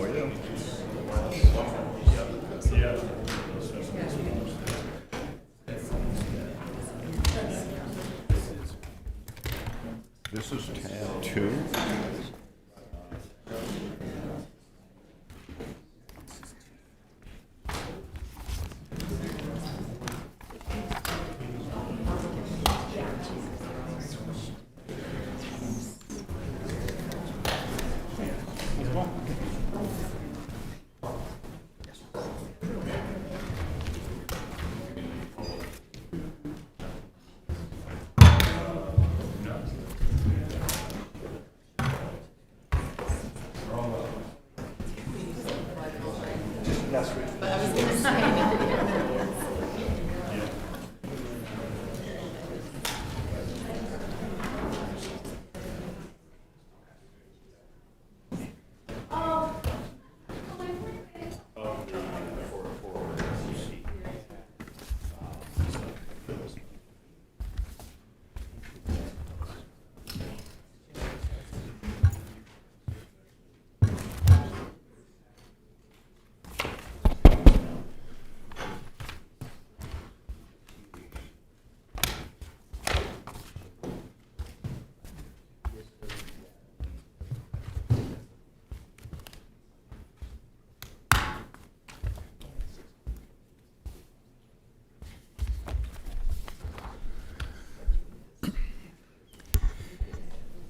How are you? This is tab 2.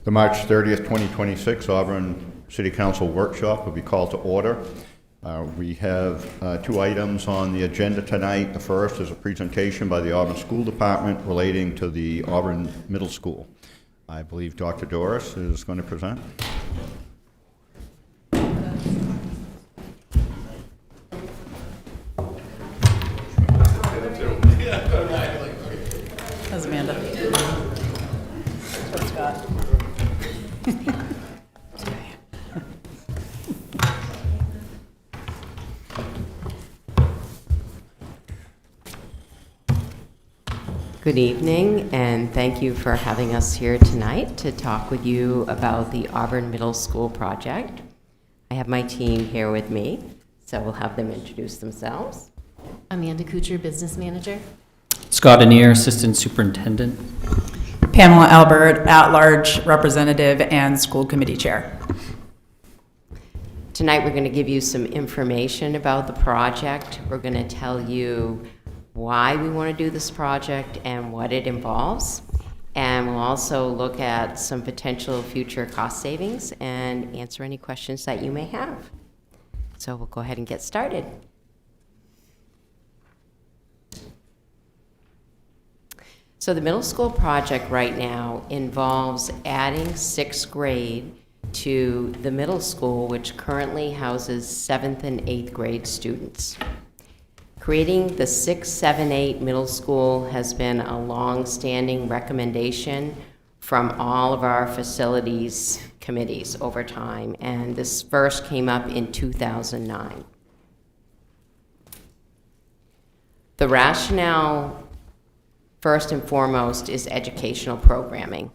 The March 30th, 2026 Auburn City Council workshop will be called to order. We have 2 items on the agenda tonight. The first is a presentation by the Auburn School Department relating to the Auburn Middle School. I believe Dr. Doris is going to present. That's Amanda. That's Scott. Good evening, and thank you for having us here tonight to talk with you about the Auburn Middle School project. I have my team here with me, so we'll have them introduce themselves. Amanda Kuchar, Business Manager. Scott Anier, Assistant Superintendent. Pamela Albert, at-large representative and school committee chair. Tonight we're going to give you some information about the project. We're going to tell you why we want to do this project and what it involves. And we'll also look at some potential future cost savings and answer any questions that you may have. So we'll go ahead and get started. So the middle school project right now involves adding 6th grade to the middle school, which currently houses 7th and 8th grade students. Creating the 6, 7, 8 middle school has been a long-standing recommendation from all of our facilities committees over time, and this first came up in 2009. The rationale, first and foremost, is educational programming.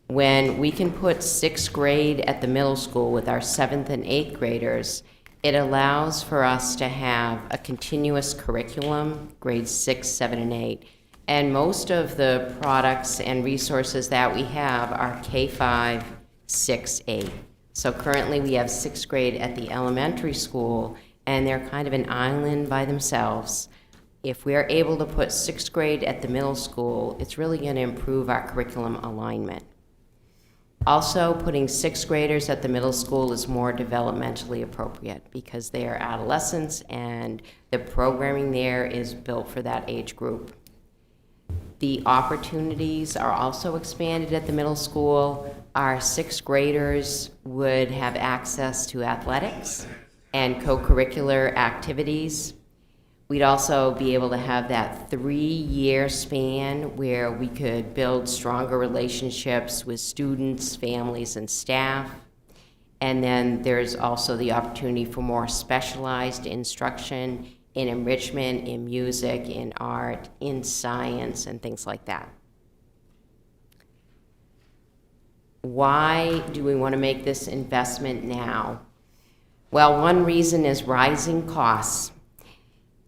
When we can put 6th grade at the middle school with our 7th and 8th graders, it allows for us to have a continuous curriculum, grades 6, 7, and 8. And most of the products and resources that we have are K-5, 6, 8. So currently we have 6th grade at the elementary school, and they're kind of an island by themselves. If we are able to put 6th grade at the middle school, it's really going to improve our curriculum alignment. Also, putting 6th graders at the middle school is more developmentally appropriate because they are adolescents and the programming there is built for that age group. The opportunities are also expanded at the middle school. Our 6th graders would have access to athletics and co-curricular activities. We'd also be able to have that 3-year span where we could build stronger relationships with students, families, and staff. And then there's also the opportunity for more specialized instruction in enrichment, in music, in art, in science, and things like that. Why do we want to make this investment now? Well, one reason is rising costs.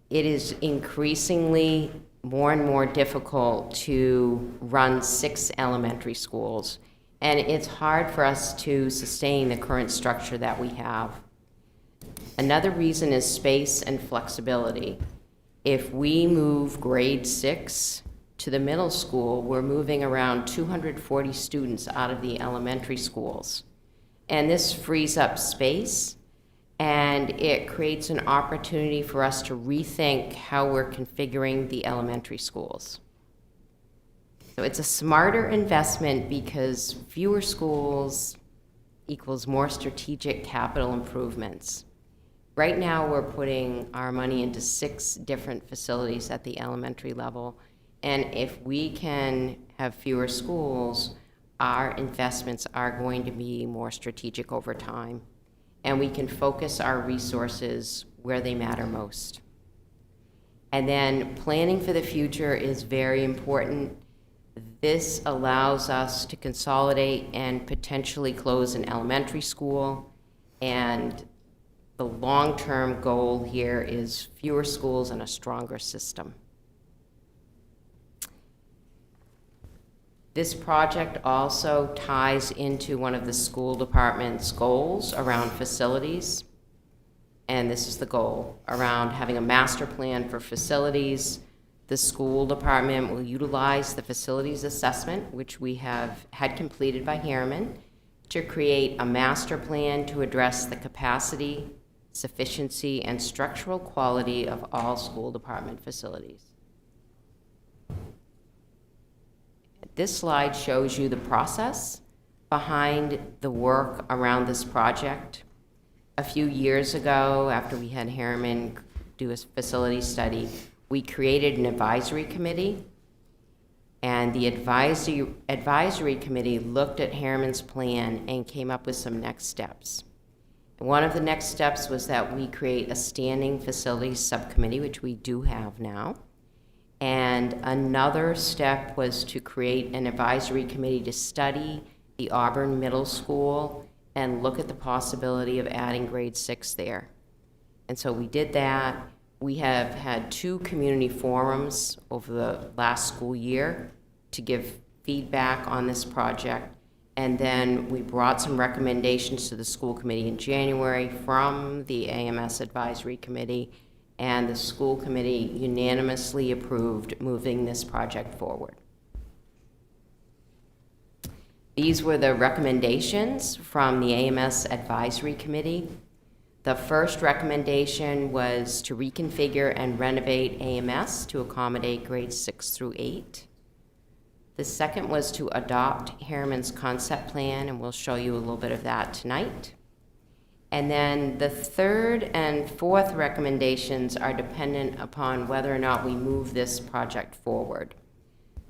It is increasingly more and more difficult to run 6 elementary schools, and it's hard for us to sustain the current structure that we have. Another reason is space and flexibility. If we move grade 6 to the middle school, we're moving around 240 students out of the elementary schools. And this frees up space, and it creates an opportunity for us to rethink how we're configuring the elementary schools. So it's a smarter investment because fewer schools equals more strategic capital improvements. Right now, we're putting our money into 6 different facilities at the elementary level, and if we can have fewer schools, our investments are going to be more strategic over time, and we can focus our resources where they matter most. And then planning for the future is very important. This allows us to consolidate and potentially close an elementary school, and the long-term goal here is fewer schools and a stronger system. This project also ties into one of the school department's goals around facilities. And this is the goal, around having a master plan for facilities. The school department will utilize the facilities assessment, which we have had completed by Harriman, to create a master plan to address the capacity, sufficiency, and structural quality of all school department facilities. This slide shows you the process behind the work around this project. A few years ago, after we had Harriman do a facility study, we created an advisory committee, and the advisory committee looked at Harriman's plan and came up with some next steps. One of the next steps was that we create a standing facilities subcommittee, which we do have now. And another step was to create an advisory committee to study the Auburn Middle School and look at the possibility of adding grade 6 there. And so we did that. We have had 2 community forums over the last school year to give feedback on this project. And then we brought some recommendations to the school committee in January from the AMS Advisory Committee, and the school committee unanimously approved moving this project forward. These were the recommendations from the AMS Advisory Committee. The first recommendation was to reconfigure and renovate AMS to accommodate grades 6 through 8. The second was to adopt Harriman's concept plan, and we'll show you a little bit of that tonight. And then the third and fourth recommendations are dependent upon whether or not we move this project forward.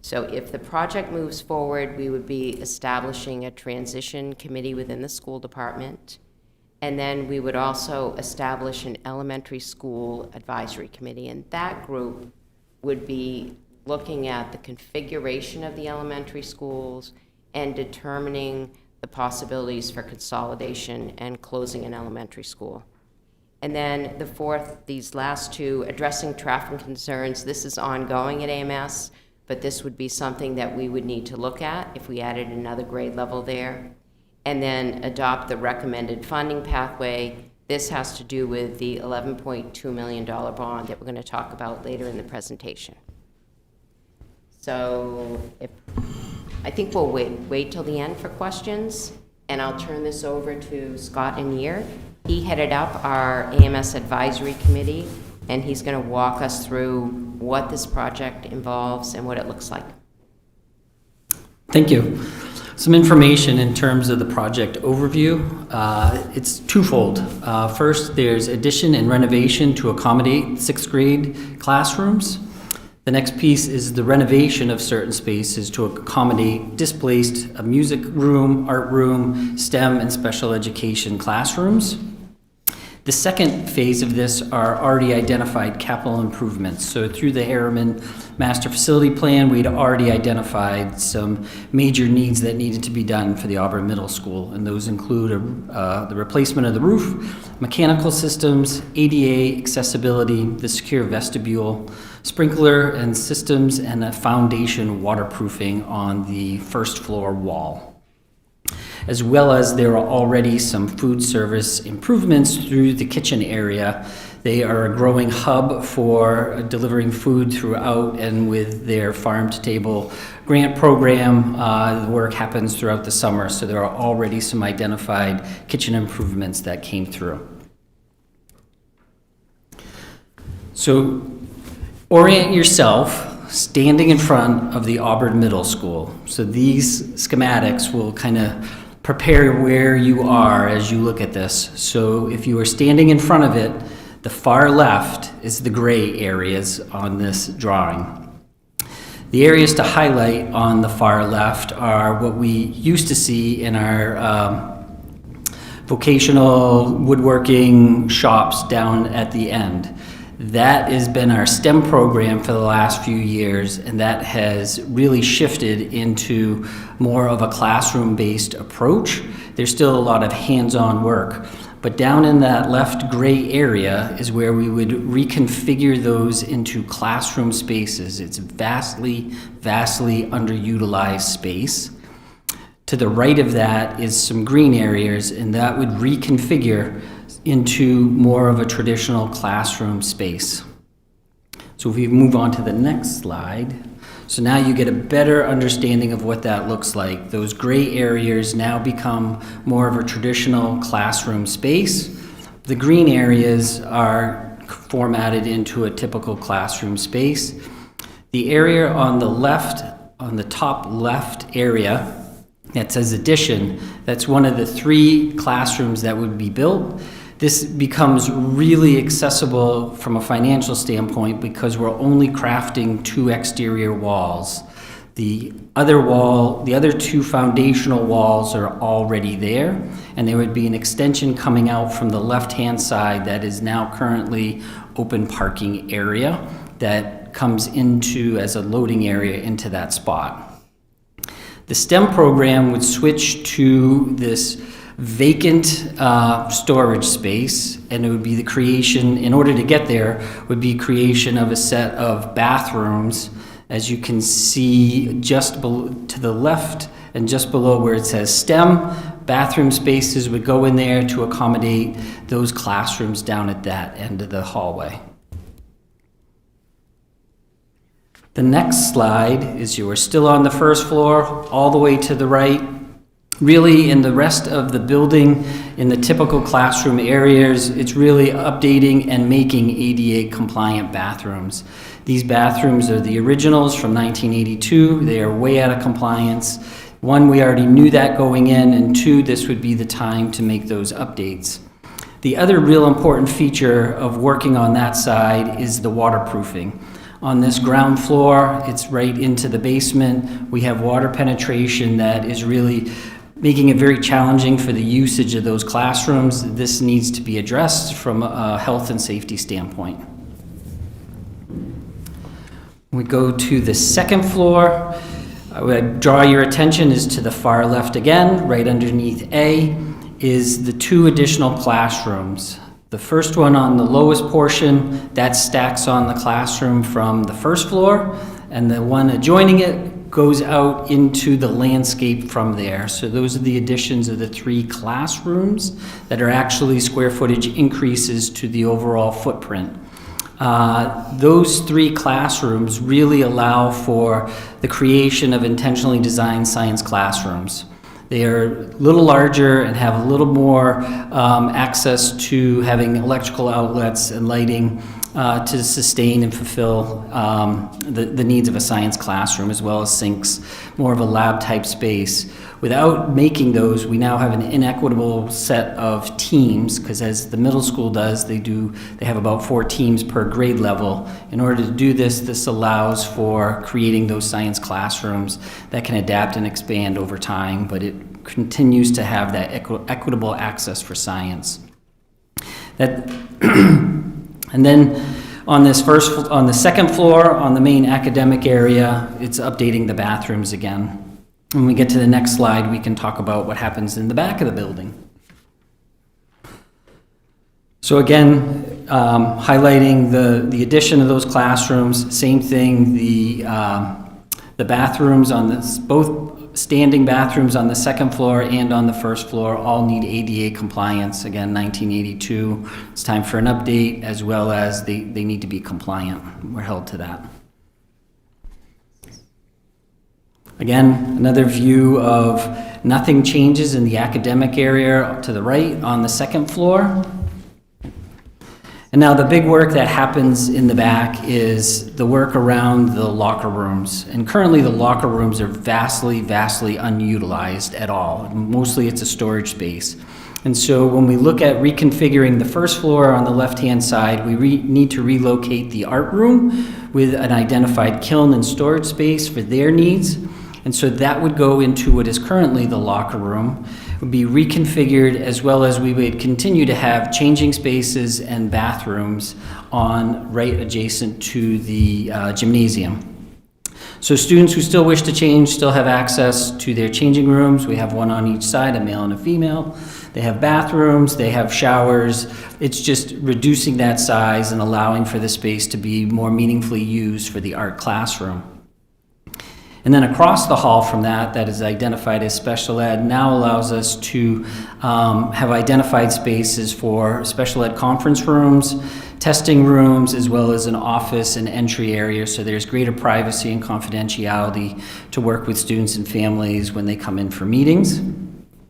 So if the project moves forward, we would be establishing a transition committee within the school department, and then we would also establish an elementary school advisory committee, and that group would be looking at the configuration of the elementary schools and determining the possibilities for consolidation and closing an elementary school. And then the fourth, these last 2, addressing traffic concerns. This is ongoing at AMS, but this would be something that we would need to look at if we added another grade level there. And then adopt the recommended funding pathway. This has to do with the $11.2 million bond that we're going to talk about later in the presentation. So I think we'll wait till the end for questions, and I'll turn this over to Scott Anier. He headed up our AMS Advisory Committee, and he's going to walk us through what this project involves and what it looks like. Thank you. Some information in terms of the project overview. It's twofold. First, there's addition and renovation to accommodate 6th grade classrooms. The next piece is the renovation of certain spaces to accommodate displaced music room, art room, STEM, and special education classrooms. The second phase of this are already identified capital improvements. So through the Harriman Master Facility Plan, we'd already identified some major needs that needed to be done for the Auburn Middle School, and those include the replacement of the roof, mechanical systems, ADA accessibility, the secure vestibule, sprinkler and systems, and a foundation waterproofing on the first floor wall. As well as there are already some food service improvements through the kitchen area. They are a growing hub for delivering food throughout, and with their farm to table grant program, the work happens throughout the summer, so there are already some identified kitchen improvements that came through. So orient yourself standing in front of the Auburn Middle School. So these schematics will kind of prepare where you are as you look at this. So if you are standing in front of it, the far left is the gray areas on this drawing. The areas to highlight on the far left are what we used to see in our vocational woodworking shops down at the end. That has been our STEM program for the last few years, and that has really shifted into more of a classroom-based approach. There's still a lot of hands-on work, but down in that left gray area is where we would reconfigure those into classroom spaces. It's vastly underutilized space. To the right of that is some green areas, and that would reconfigure into more of a traditional classroom space. So if we move on to the next slide, so now you get a better understanding of what that looks like. Those gray areas now become more of a traditional classroom space. The green areas are formatted into a typical classroom space. The area on the left, on the top left area, that says addition, that's one of the 3 classrooms that would be built. This becomes really accessible from a financial standpoint because we're only crafting 2 exterior walls. The other 2 foundational walls are already there, and there would be an extension coming out from the left-hand side that is now currently open parking area that comes into as a loading area into that spot. The STEM program would switch to this vacant storage space, and it would be the creation, in order to get there, would be creation of a set of bathrooms, as you can see just to the left and just below where it says STEM. Bathroom spaces would go in there to accommodate those classrooms down at that end of the hallway. The next slide is you are still on the first floor, all the way to the right. Really, in the rest of the building, in the typical classroom areas, it's really updating and making ADA compliant bathrooms. These bathrooms are the originals from 1982. They are way out of compliance. 1, we already knew that going in, and 2, this would be the time to make those updates. The other real important feature of working on that side is the waterproofing. On this ground floor, it's right into the basement. We have water penetration that is really making it very challenging for the usage of those classrooms. This needs to be addressed from a health and safety standpoint. We go to the second floor. I would draw your attention is to the far left again. Right underneath A is the 2 additional classrooms. The first one on the lowest portion, that stacks on the classroom from the first floor, and the one adjoining it goes out into the landscape from there. So those are the additions of the 3 classrooms that are actually square footage increases to the overall footprint. Those 3 classrooms really allow for the creation of intentionally designed science classrooms. They are a little larger and have a little more access to having electrical outlets and lighting to sustain and fulfill the needs of a science classroom, as well as sinks, more of a lab type space. Without making those, we now have an inequitable set of teams, because as the middle school does, they have about 4 teams per grade level. In order to do this, this allows for creating those science classrooms that can adapt and expand over time, but it continues to have that equitable access for science. That, and then on the second floor, on the main academic area, it's updating the bathrooms again. When we get to the next slide, we can talk about what happens in the back of the building. So again, highlighting the addition of those classrooms, same thing, the bathrooms on this, both standing bathrooms on the second floor and on the first floor all need ADA compliance. Again, 1982, it's time for an update, as well as they need to be compliant. We're held to that. Again, another view of nothing changes in the academic area to the right on the second floor. And now the big work that happens in the back is the work around the locker rooms. And currently the locker rooms are vastly unutilized at all. Mostly it's a storage space. And so when we look at reconfiguring the first floor on the left-hand side, we need to relocate the art room with an identified kiln and storage space for their needs. And so that would go into what is currently the locker room. It would be reconfigured, as well as we would continue to have changing spaces and bathrooms on right adjacent to the gymnasium. So students who still wish to change still have access to their changing rooms. We have one on each side, a male and a female. They have bathrooms, they have showers. It's just reducing that size and allowing for the space to be more meaningfully used for the art classroom. And then across the hall from that is identified as special ed, now allows us to have identified spaces for special ed conference rooms, testing rooms, as well as an office and entry area, so there's greater privacy and confidentiality to work with students and families when they come in for meetings.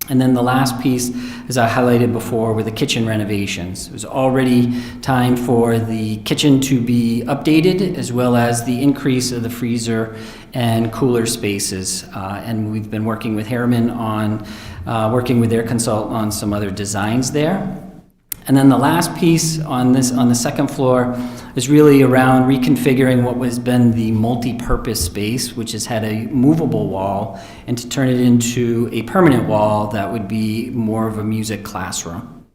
And then the last piece, as I highlighted before, were the kitchen renovations. It was already time for the kitchen to be updated, as well as the increase of the freezer and cooler spaces. And we've been working with Harriman on working with their consultant on some other designs there. And then the last piece on the second floor is really around reconfiguring what has been the multi-purpose space, which has had a movable wall, and to turn it into a permanent wall that would be more of a music classroom.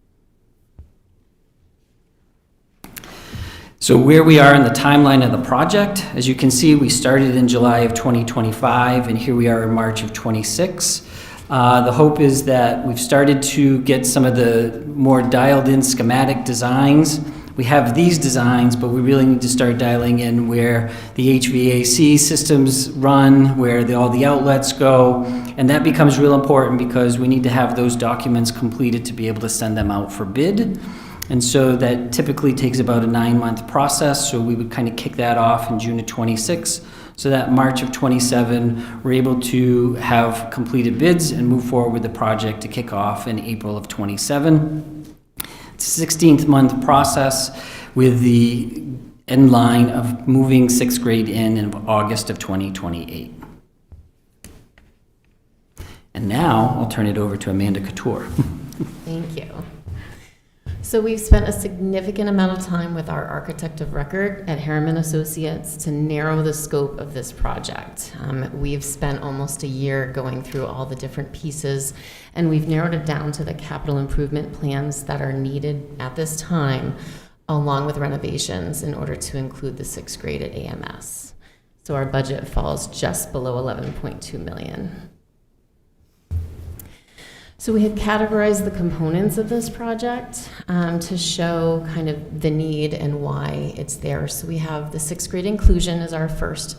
So where we are in the timeline of the project, as you can see, we started in July of 2025, and here we are in March of 26. The hope is that we've started to get some of the more dialed-in schematic designs. We have these designs, but we really need to start dialing in where the HVAC systems run, where all the outlets go, and that becomes real important because we need to have those documents completed to be able to send them out for bid. And so that typically takes about a 9-month process, so we would kind of kick that off in June of 26. So that March of 27, we're able to have completed bids and move forward with the project to kick off in April of 27. It's a 16th month process with the end line of moving 6th grade in August of 2028. And now I'll turn it over to Amanda Couture. Thank you. So we've spent a significant amount of time with our architect of record at Harriman Associates to narrow the scope of this project. We've spent almost a year going through all the different pieces, and we've narrowed it down to the capital improvement plans that are needed at this time, along with renovations in order to include the 6th grade at AMS. So our budget falls just below $11.2 million. So we had categorized the components of this project to show kind of the need and why it's there. So we have the 6th grade inclusion as our first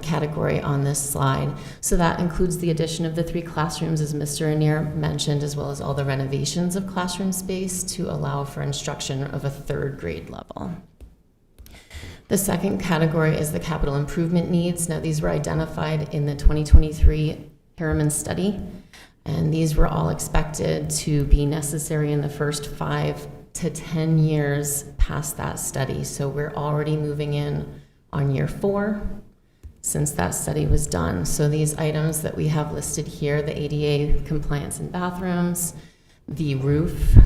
category on this slide. So that includes the addition of the 3 classrooms, as Mr. Anir mentioned, as well as all the renovations of classroom space to allow for instruction of a 3rd grade level. The second category is the capital improvement needs. Now, these were identified in the 2023 Harriman study. And these were all expected to be necessary in the first 5 to 10 years past that study. So we're already moving in on year 4 since that study was done. So these items that we have listed here, the ADA compliance in bathrooms, the roof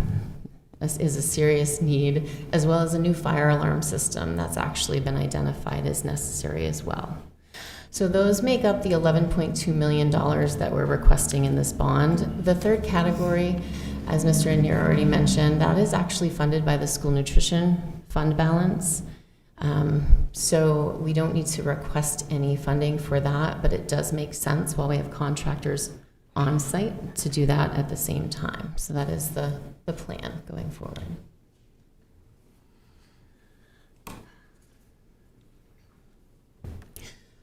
is a serious need, as well as a new fire alarm system that's actually been identified as necessary as well. So those make up the $11.2 million that we're requesting in this bond. The third category as Mr. Anir already mentioned, that is actually funded by the school nutrition fund balance. So we don't need to request any funding for that, but it does make sense while we have contractors on site to do that at the same time. So that is the plan going forward.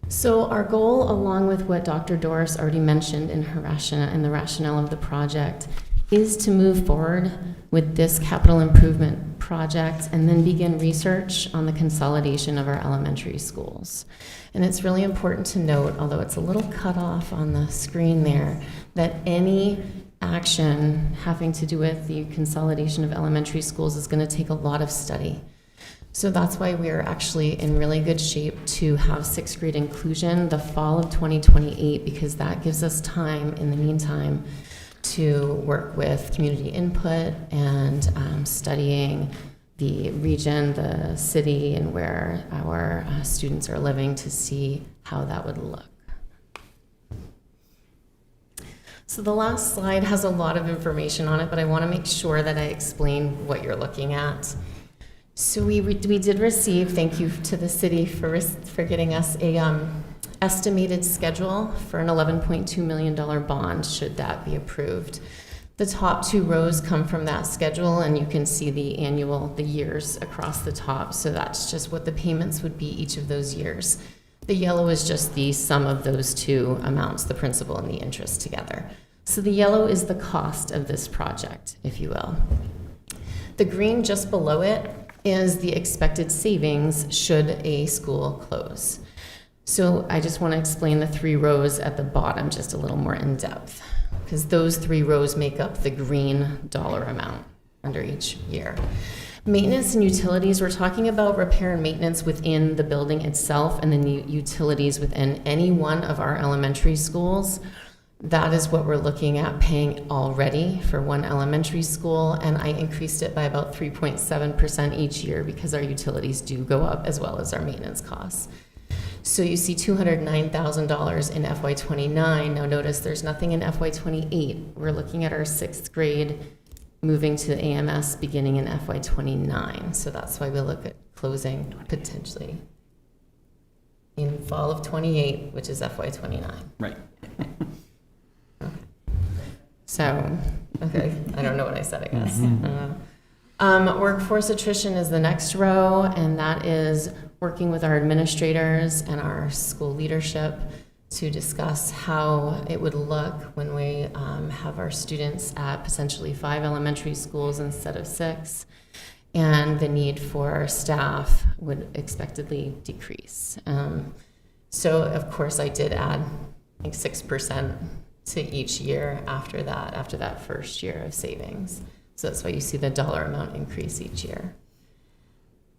So our goal, along with what Dr. Doris already mentioned in her the rationale of the project, is to move forward with this capital improvement project and then begin research on the consolidation of our elementary schools. And it's really important to note, although it's a little cut off on the screen there, that any action having to do with the consolidation of elementary schools is going to take a lot of study. So that's why we are actually in really good shape to have sixth grade inclusion the fall of 2028, because that gives us time in the meantime to work with community input and studying the region, the city, and where our students are living to see how that would look. So the last slide has a lot of information on it, but I want to make sure that I explain what you're looking at. So we did receive, thank you to the city for getting us a estimated schedule for an $11.2 million bond, should that be approved. The top two rows come from that schedule, and you can see the years across the top. So that's just what the payments would be each of those years. The yellow is just the sum of those two amounts, the principal and the interest together. So the yellow is the cost of this project, if you will. The green just below it is the expected savings should a school close. So I just want to explain the three rows at the bottom just a little more in depth, because those three rows make up the green dollar amount under each year. Maintenance and utilities, we're talking about repair and maintenance within the building itself and then utilities within any one of our elementary schools. That is what we're looking at paying already for one elementary school, and I increased it by about 3.7% each year because our utilities do go up as well as our maintenance costs. So you see $209,000 in FY29. Now notice there's nothing in FY28. We're looking at our sixth grade moving to AMS beginning in FY29. So that's why we look at closing potentially in fall of 28, which is FY29. Right. So, okay, I don't know what I said, I guess. Workforce attrition is the next row, and that is working with our administrators and our school leadership to discuss how it would look when we have our students at potentially 5 elementary schools instead of 6, and the need for our staff would expectedly decrease. So, of course, I did add like 6% to each year after that first year of savings. So that's why you see the dollar amount increase each year.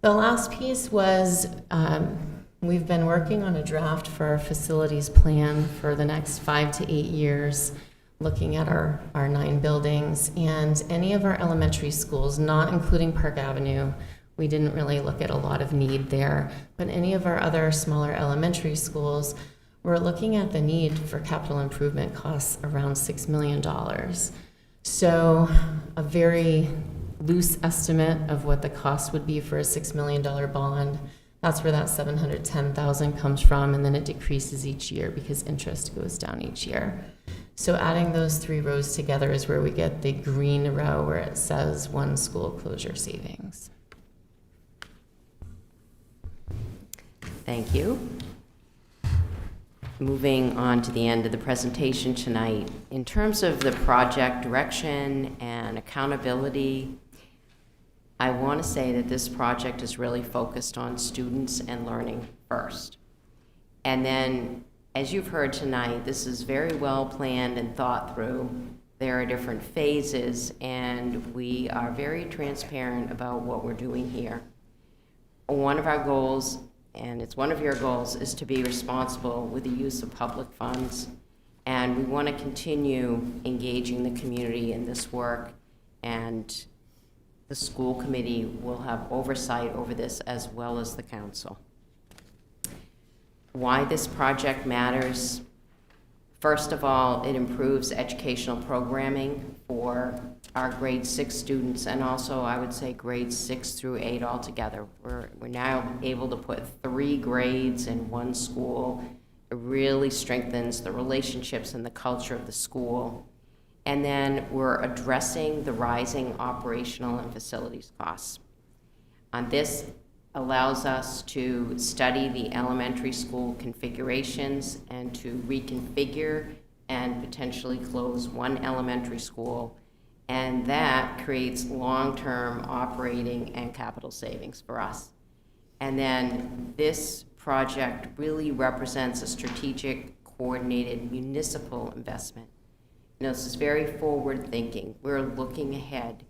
The last piece was we've been working on a draft for our facilities plan for the next 5 to 8 years, looking at our 9 buildings, and any of our elementary schools, not including Park Avenue. We didn't really look at a lot of need there, but any of our other smaller elementary schools, we're looking at the need for capital improvement costs around $6 million. So a very loose estimate of what the cost would be for a $6 million bond. That's where that $710,000 comes from, and then it decreases each year because interest goes down each year. So adding those 3 rows together is where we get the green row where it says 1 school closure savings. Thank you. Moving on to the end of the presentation tonight, in terms of the project direction and accountability, I want to say that this project is really focused on students and learning first. And then, as you've heard tonight, this is very well planned and thought through. There are different phases, and we are very transparent about what we're doing here. One of our goals, and it's one of your goals, is to be responsible with the use of public funds. And we want to continue engaging the community in this work, and the school committee will have oversight over this as well as the council. Why this project matters? First of all, it improves educational programming for our grade 6 students, and also I would say grades 6 through 8 altogether. We're now able to put 3 grades in one school. It really strengthens the relationships and the culture of the school. And then we're addressing the rising operational and facilities costs. This allows us to study the elementary school configurations and to reconfigure and potentially close one elementary school. And that creates long-term operating and capital savings for us. And then this project really represents a strategic, coordinated municipal investment. You know, this is very forward-thinking. We're looking ahead.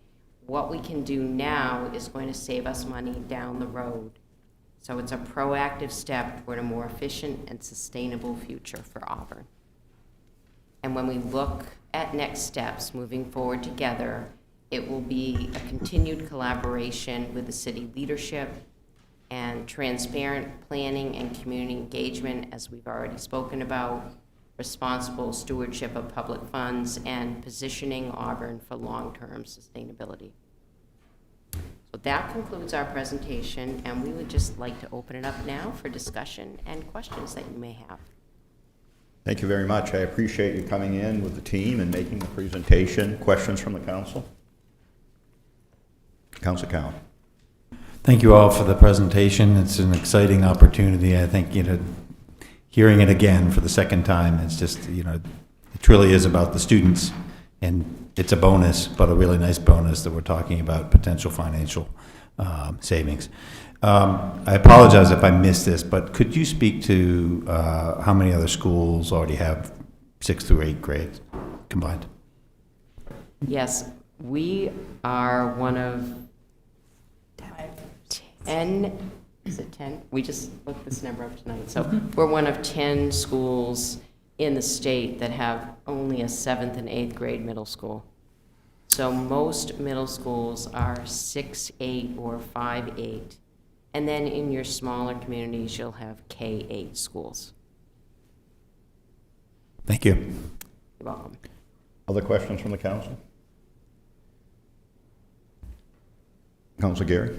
What we can do now is going to save us money down the road. So it's a proactive step toward a more efficient and sustainable future for Auburn. And when we look at next steps moving forward together, it will be a continued collaboration with the city leadership and transparent planning and community engagement, as we've already spoken about, responsible stewardship of public funds, and positioning Auburn for long-term sustainability. So that concludes our presentation, and we would just like to open it up now for discussion and questions that you may have. Thank you very much. I appreciate you coming in with the team and making the presentation. Questions from the council? Council Cowan. Thank you all for the presentation. It's an exciting opportunity. I think, hearing it again for the second time, it's just, it truly is about the students, and it's a bonus, but a really nice bonus that we're talking about potential financial savings. I apologize if I missed this, but could you speak to how many other schools already have 6th through 8th grades combined? Yes, we are one of 10, is it 10? We just looked this number up tonight. So we're one of 10 schools in the state that have only a 7th and 8th grade middle school. So most middle schools are 6-8 or 5-8. And then in your smaller communities, you'll have K-8 schools. Thank you. You're welcome. Other questions from the council? Council Gary?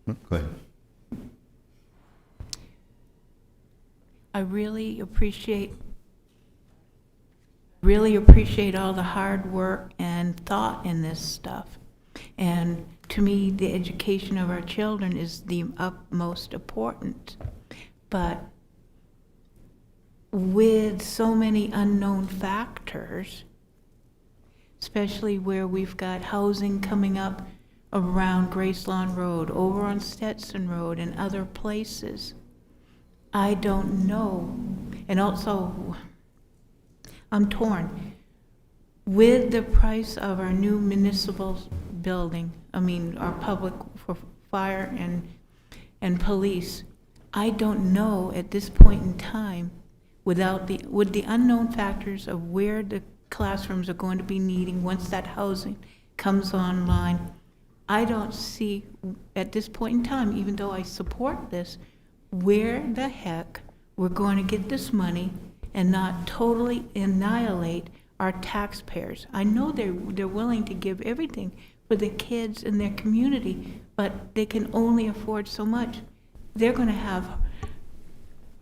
Go ahead. I really appreciate all the hard work and thought in this stuff. And to me, the education of our children is the utmost important. But with so many unknown factors, especially where we've got housing coming up around Grace Lawn Road, over on Stetson Road, and other places, I don't know. And also, I'm torn. With the price of our new municipal building, our public for fire and police, I don't know at this point in time, with the unknown factors of where the classrooms are going to be needing once that housing comes online, I don't see at this point in time, even though I support this, where the heck we're going to get this money and not totally annihilate our taxpayers. I know they're willing to give everything for the kids in their community, but they can only afford so much. They're going to have a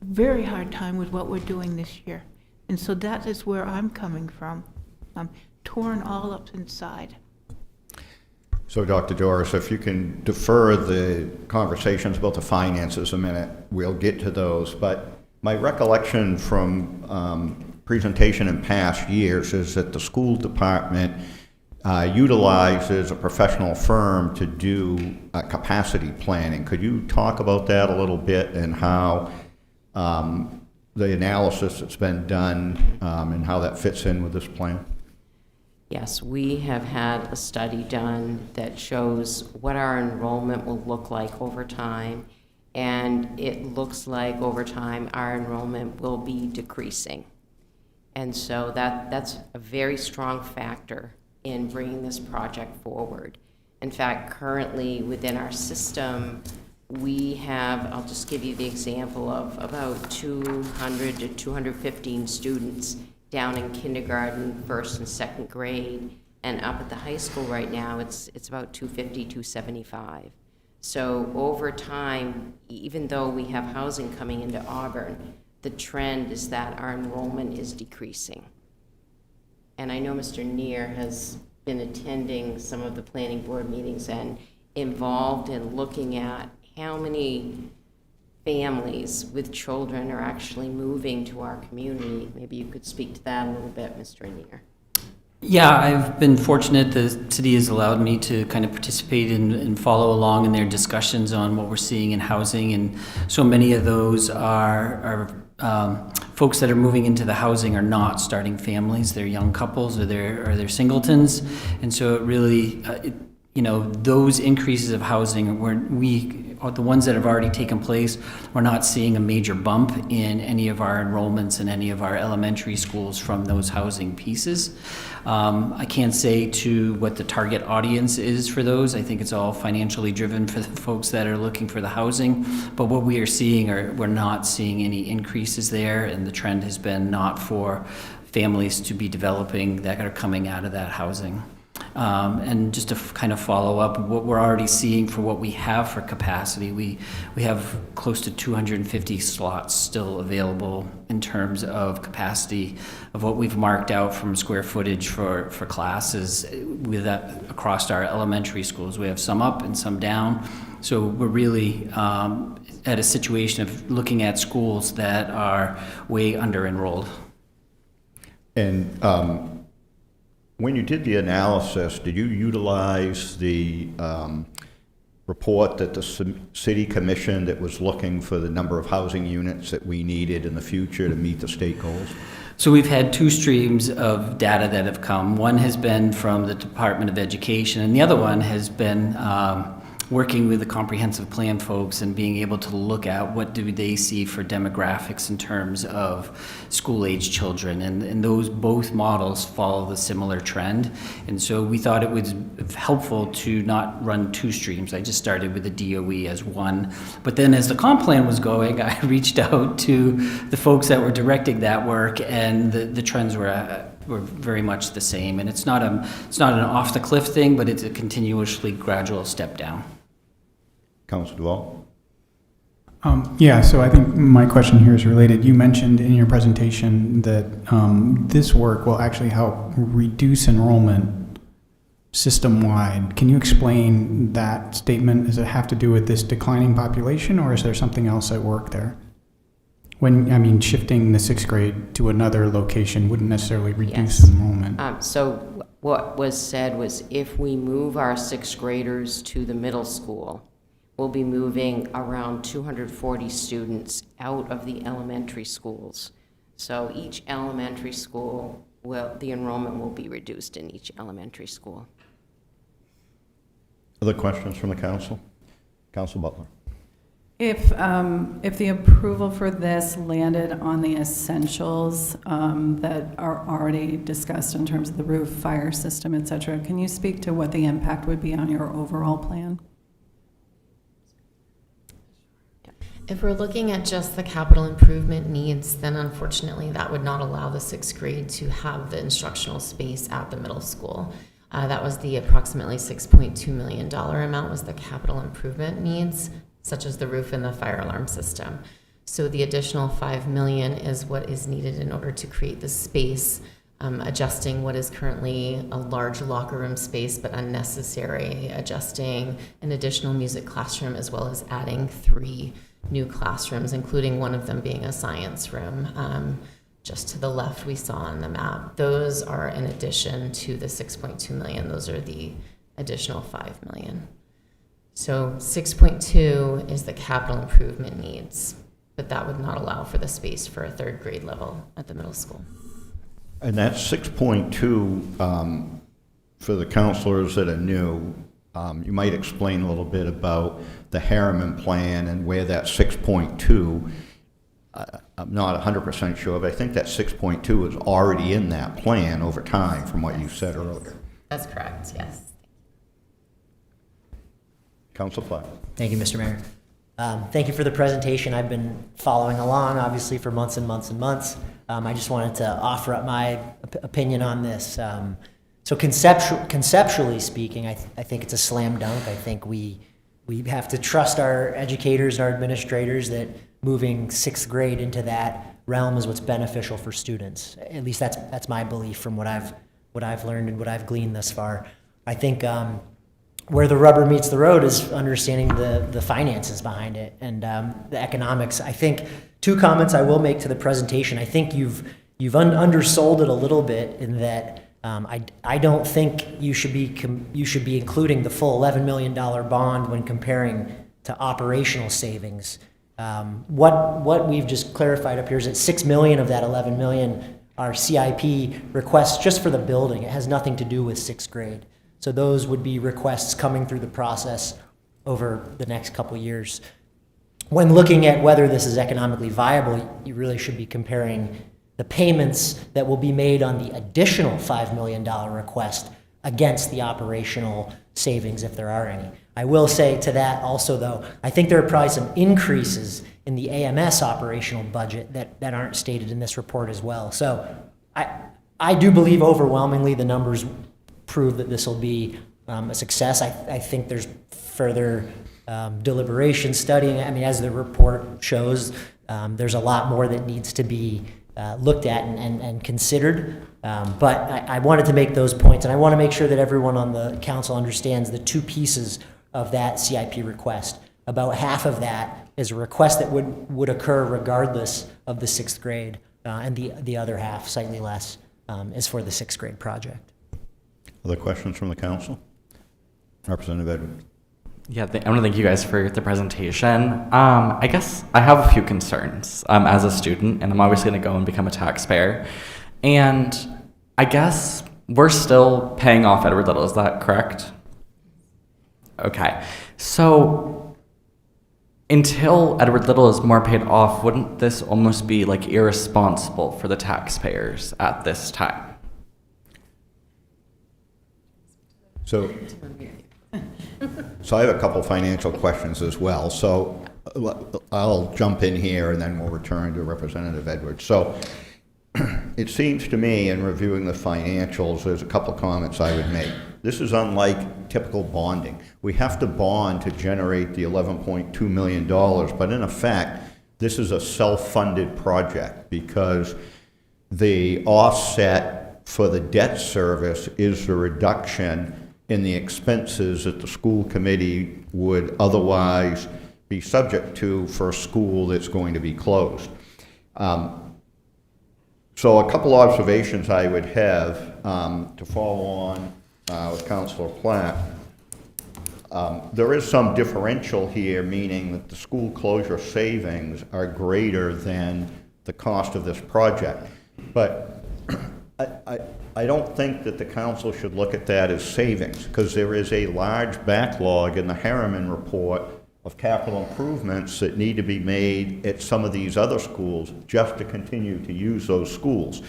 very hard time with what we're doing this year. And so that is where I'm coming from. I'm torn all up inside. So, Dr. Doris, if you can defer the conversations about the finances a minute, we'll get to those. But my recollection from presentation in past years is that the school department utilizes a professional firm to do capacity planning. Could you talk about that a little bit and how the analysis that's been done and how that fits in with this plan? Yes, we have had a study done that shows what our enrollment will look like over time, and it looks like over time our enrollment will be decreasing. And so that's a very strong factor in bringing this project forward. In fact, currently within our system, we have, I'll just give you the example of about 200 to 215 students down in kindergarten, first and second grade, and up at the high school right now, it's about 250, 275. So over time, even though we have housing coming into Auburn, the trend is that our enrollment is decreasing. And I know Mr. Neer has been attending some of the planning board meetings and involved in looking at how many families with children are actually moving to our community. Maybe you could speak to that a little bit, Mr. Neer. Yeah, I've been fortunate. The city has allowed me to kind of participate and follow along in their discussions on what we're seeing in housing. And so many of those are folks that are moving into the housing are not starting families. They're young couples or they're singletons. And so it really, those increases of housing, the ones that have already taken place, we're not seeing a major bump in any of our enrollments in any of our elementary schools from those housing pieces. I can't say to what the target audience is for those. I think it's all financially driven for the folks that are looking for the housing. But what we are seeing we're not seeing any increases there, and the trend has been not for families to be developing that are coming out of that housing. And just to kind of follow up, what we're already seeing for what we have for capacity, we have close to 250 slots still available in terms of capacity of what we've marked out from square footage for classes with that across our elementary schools. We have some up and some down. So we're really at a situation of looking at schools that are way under enrolled. And when you did the analysis, did you utilize the report that the city commissioned that was looking for the number of housing units that we needed in the future to meet the state goals? So we've had two streams of data that have come. One has been from the Department of Education, and the other one has been working with the comprehensive plan folks and being able to look at what do they see for demographics in terms of school-age children. And those both models follow the similar trend. And so we thought it was helpful to not run two streams. I just started with the DOE as one. But then as the comp plan was going, I reached out to the folks that were directing that work, and the trends were very much the same. And it's not an off-the-cliff thing, but it's a continuously gradual step down. Councilor Duval? So I think my question here is related. You mentioned in your presentation that this work will actually help reduce enrollment system-wide. Can you explain that statement? Does it have to do with this declining population, or is there something else at work there? Shifting the sixth grade to another location wouldn't necessarily reduce enrollment. So what was said was if we move our sixth graders to the middle school, we'll be moving around 240 students out of the elementary schools. So each elementary school, the enrollment will be reduced in each elementary school. Other questions from the council? Council Butler? If the approval for this landed on the essentials that are already discussed in terms of the roof, fire system, et cetera, can you speak to what the impact would be on your overall plan? If we're looking at just the capital improvement needs, then unfortunately that would not allow the sixth grade to have the instructional space at the middle school. That was the approximately $6.2 million amount was the capital improvement needs, such as the roof and the fire alarm system. So the additional $5 million is what is needed in order to create the space, adjusting what is currently a large locker room space but unnecessary, adjusting an additional music classroom, as well as adding 3 new classrooms, including one of them being a science room. Just to the left we saw on the map. Those are in addition to the $6.2 million. Those are the additional $5 million. So 6.2 is the capital improvement needs, but that would not allow for the space for a third grade level at the middle school. And that 6.2, for the counselors that are new, you might explain a little bit about the Harriman plan and where that 6.2, I'm not 100% sure, but I think that 6.2 is already in that plan over time from what you said earlier. That's correct, yes. Council Platt. Thank you, Mr. Mayor. Thank you for the presentation. I've been following along, obviously, for months and months and months. I just wanted to offer up my opinion on this. So conceptually speaking, I think it's a slam dunk. I think we have to trust our educators and our administrators that moving 6th grade into that realm is what's beneficial for students. At least that's my belief from what I've learned and what I've gleaned thus far. I think where the rubber meets the road is understanding the finances behind it and the economics. I think 2 comments I will make to the presentation. I think you've undersold it a little bit in that I don't think you should be including the full $11 million bond when comparing to operational savings. What we've just clarified up here is that $6 million of that $11 million are CIP requests just for the building. It has nothing to do with 6th grade. So those would be requests coming through the process over the next couple of years. When looking at whether this is economically viable, you really should be comparing the payments that will be made on the additional $5 million request against the operational savings, if there are any. I will say to that also, though, I think there are probably some increases in the AMS operational budget that aren't stated in this report as well. So I do believe overwhelmingly the numbers prove that this will be a success. I think there's further deliberation studying. I mean, as the report shows, there's a lot more that needs to be looked at and considered. But I wanted to make those points, and I want to make sure that everyone on the council understands the 2 pieces of that CIP request. About half of that is a request that would occur regardless of the 6th grade, and the other half, slightly less, is for the 6th grade project. Other questions from the council? Representative Edwards. Yeah, I want to thank you guys for the presentation. I guess I have a few concerns as a student, and I'm obviously going to go and become a taxpayer. And I guess we're still paying off Edward Little, is that correct? Okay. So until Edward Little is more paid off, wouldn't this almost be like irresponsible for the taxpayers at this time? So I have a couple financial questions as well. So I'll jump in here and then we'll return to Representative Edwards. So it seems to me in reviewing the financials, there's a couple comments I would make. This is unlike typical bonding. We have to bond to generate the $11.2 million, but in effect, this is a self-funded project because the offset for the debt service is the reduction in the expenses that the school committee would otherwise be subject to for a school that's going to be closed. So a couple observations I would have to follow on with Councilor Platt. There is some differential here, meaning that the school closure savings are greater than the cost of this project. But I don't think that the council should look at that as savings, because there is a large backlog in the Harriman report of capital improvements that need to be made at some of these other schools just to continue to use those schools.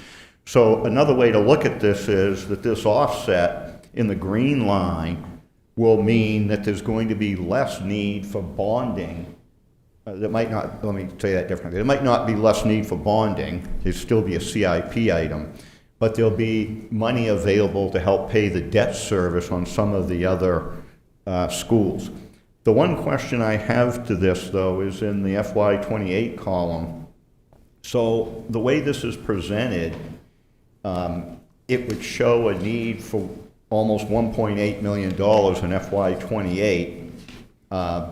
So another way to look at this is that this offset in the green line will mean that there's going to be less need for bonding. There might not, let me say that differently. There might not be less need for bonding. There'd still be a CIP item, but there'll be money available to help pay the debt service on some of the other schools. The one question I have to this, though, is in the FY28 column. So the way this is presented, it would show a need for almost $1.8 million in FY28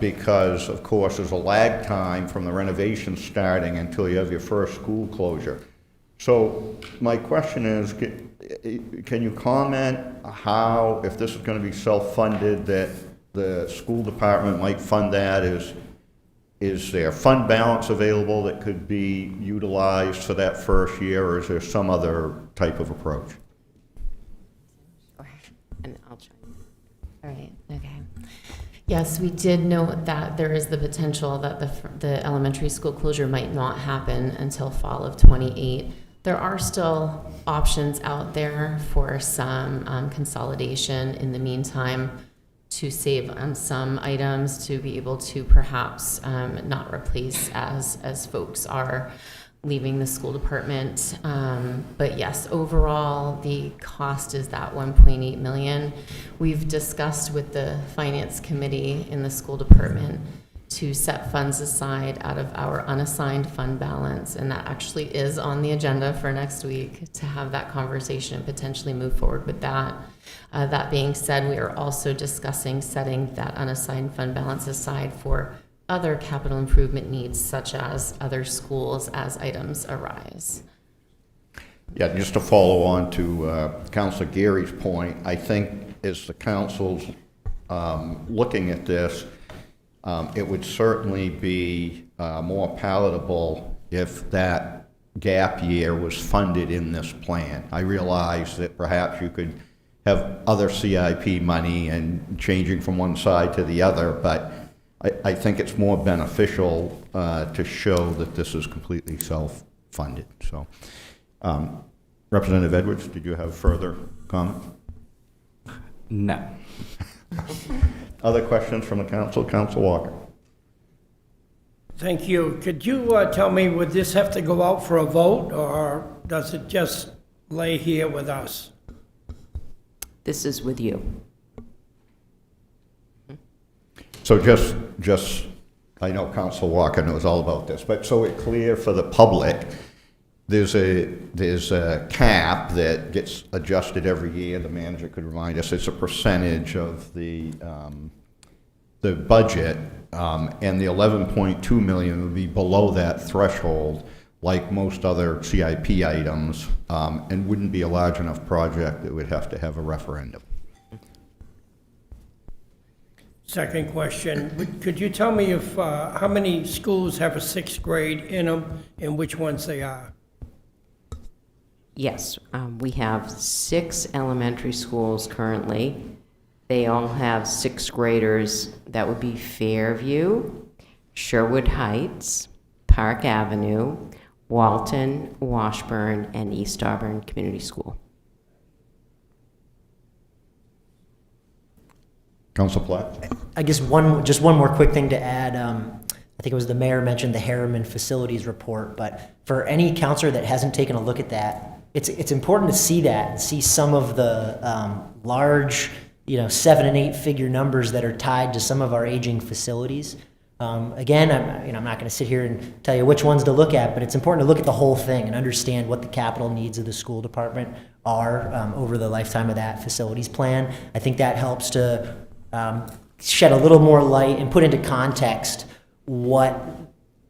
because, of course, there's a lag time from the renovation starting until you have your first school closure. So my question is, can you comment how, if this is going to be self-funded, that the school department might fund that? Is there fund balance available that could be utilized for that first year, or is there some other type of approach? And I'll try. All right, okay. Yes, we did note that there is the potential that the elementary school closure might not happen until fall of '28. There are still options out there for some consolidation in the meantime. to save on some items, to be able to perhaps not replace as folks are leaving the school department. But yes, overall, the cost is that 1.8 million. We've discussed with the finance committee in the school department to set funds aside out of our unassigned fund balance, and that actually is on the agenda for next week to have that conversation and potentially move forward with that. That being said, we are also discussing setting that unassigned fund balance aside for other capital improvement needs, such as other schools, as items arise. Yeah, just to follow on to Councilor Gary's point, I think as the council's looking at this, it would certainly be more palatable if that gap year was funded in this plan. I realize that perhaps you could have other CIP money and changing from one side to the other, but I think it's more beneficial to show that this is completely self-funded. So, Representative Edwards, did you have further comment? No. Other questions from the council? Council Walker. Thank you. Could you tell me, would this have to go out for a vote, or does it just lay here with us? This is with you. So just, I know Council Walker knows all about this, but so it's clear for the public, there's a cap that gets adjusted every year. The manager could remind us. It's a percentage of the budget, and the 11.2 million would be below that threshold, like most other CIP items, and wouldn't be a large enough project that would have to have a referendum. Second question, could you tell me if, how many schools have a sixth grade in them and which ones they are? Yes, we have 6 elementary schools currently. They all have 6th graders. That would be Fairview, Sherwood Heights, Park Avenue, Walton, Washburn, and East Auburn Community School. Council Platt? I guess just one more quick thing to add. I think it was the mayor mentioned the Harriman Facilities Report, but for any counselor that hasn't taken a look at that, it's important to see that and see some of the large, 7 and 8 figure numbers that are tied to some of our aging facilities. Again, I'm not going to sit here and tell you which ones to look at, but it's important to look at the whole thing and understand what the capital needs of the school department are over the lifetime of that facilities plan. I think that helps to shed a little more light and put into context what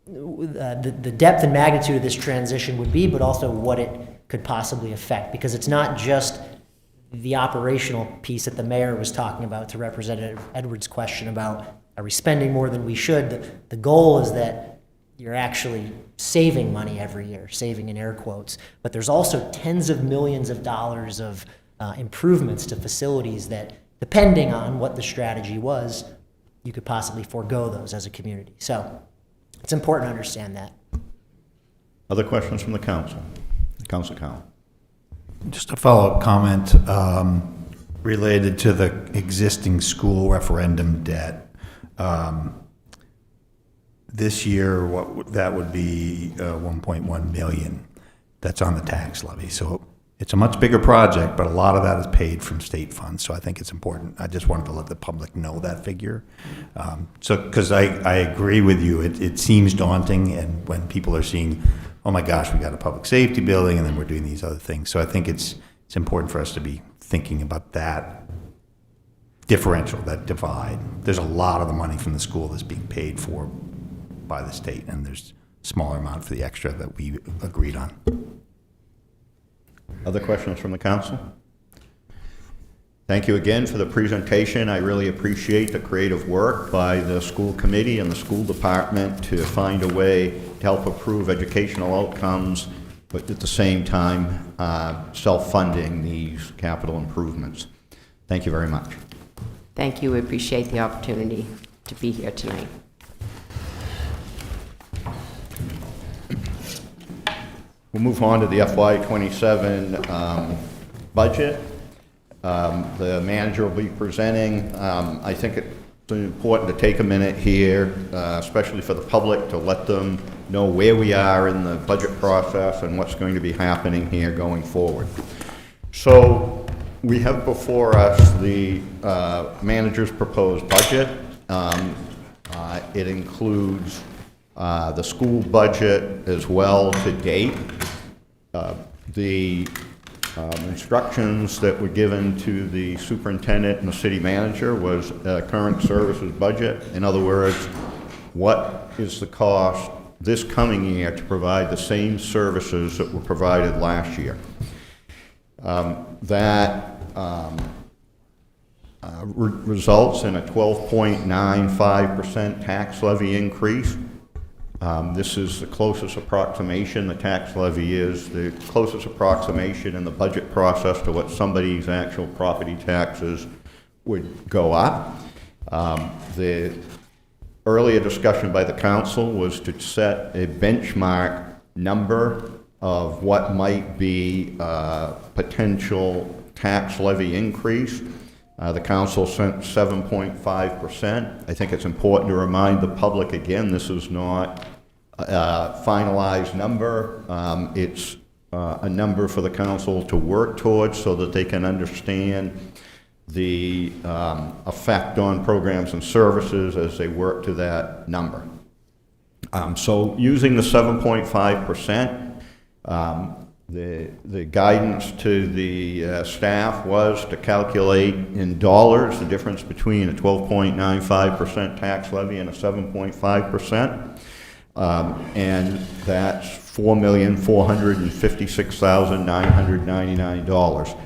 the depth and magnitude of this transition would be, but also what it could possibly affect, because it's not just the operational piece that the mayor was talking about to Representative Edwards' question about are we spending more than we should. The goal is that you're actually saving money every year, saving in air quotes, but there's also tens of millions of dollars of improvements to facilities that, depending on what the strategy was, you could possibly forego those as a community. So it's important to understand that. Other questions from the council? Council Cowell. Just a follow-up comment related to the existing school referendum debt. This year, that would be 1.1 million. That's on the tax levy. So it's a much bigger project, but a lot of that is paid from state funds. So I think it's important. I just wanted to let the public know that figure. Because I agree with you, it seems daunting, and when people are seeing, oh my gosh, we got a public safety building, and then we're doing these other things. So I think it's important for us to be thinking about that differential, that divide. There's a lot of the money from the school that's being paid for by the state, and there's a smaller amount for the extra that we agreed on. Other questions from the council? Thank you again for the presentation. I really appreciate the creative work by the school committee and the school department to find a way to help improve educational outcomes, but at the same time, self-funding these capital improvements. Thank you very much. Thank you. We appreciate the opportunity to be here tonight. We'll move on to the FY27 budget. The manager will be presenting. I think it's important to take a minute here, especially for the public, to let them know where we are in the budget process and what's going to be happening here going forward. So we have before us the manager's proposed budget. It includes the school budget as well to date. The instructions that were given to the superintendent and the city manager was current services budget. In other words, what is the cost this coming year to provide the same services that were provided last year? Results in a 12.95% tax levy increase. This is the closest approximation, the tax levy is the closest approximation in the budget process to what somebody's actual property taxes would go up. The earlier discussion by the council was to set a benchmark number of what might be potential tax levy increase. The council sent 7.5%. I think it's important to remind the public again, this is not a finalized number. It's a number for the council to work towards so that they can understand the effect on programs and services as they work to that number. So using the 7.5%, the guidance to the staff was to calculate in dollars the difference between a 12.95% tax levy and a 7.5%, and that's $4,456,999.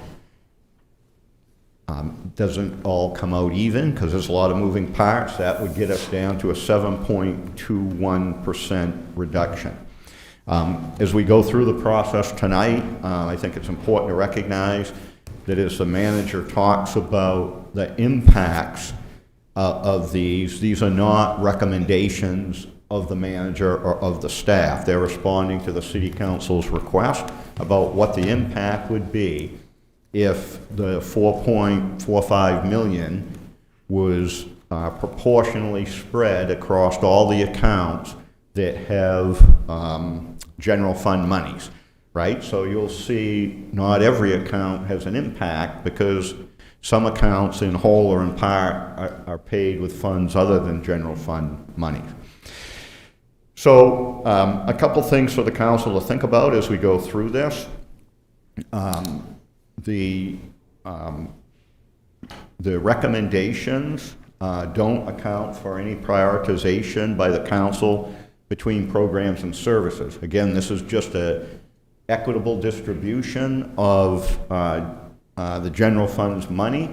Doesn't all come out even because there's a lot of moving parts. That would get us down to a 7.21% reduction. As we go through the process tonight, I think it's important to recognize that as the manager talks about the impacts of these are not recommendations of the manager or of the staff. They're responding to the city council's request about what the impact would be if the $4.45 million was proportionally spread across all the accounts that have general fund monies, right? So you'll see not every account has an impact because some accounts in whole or in part are paid with funds other than general fund monies. So a couple things for the council to think about as we go through this. The recommendations don't account for any prioritization by the council between programs and services. Again, this is just a equitable distribution of the general fund's money.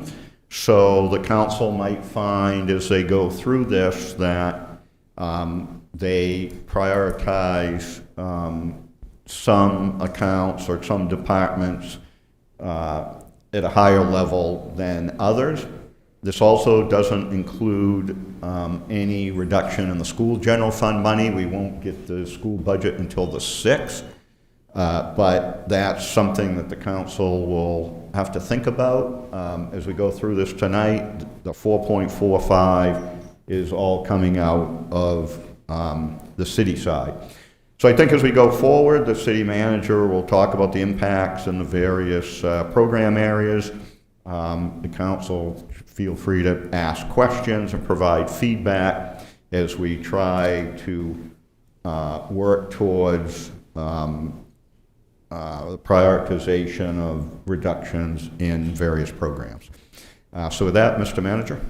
So the council might find as they go through this that they prioritize some accounts or some departments at a higher level than others. This also doesn't include any reduction in the school general fund money. We won't get the school budget until the 6th, but that's something that the council will have to think about as we go through this tonight. The 4.45 is all coming out of the city side. So I think as we go forward, the city manager will talk about the impacts in the various program areas. The council feel free to ask questions and provide feedback as we try to work towards the prioritization of reductions in various programs. So with that, Mr. Manager.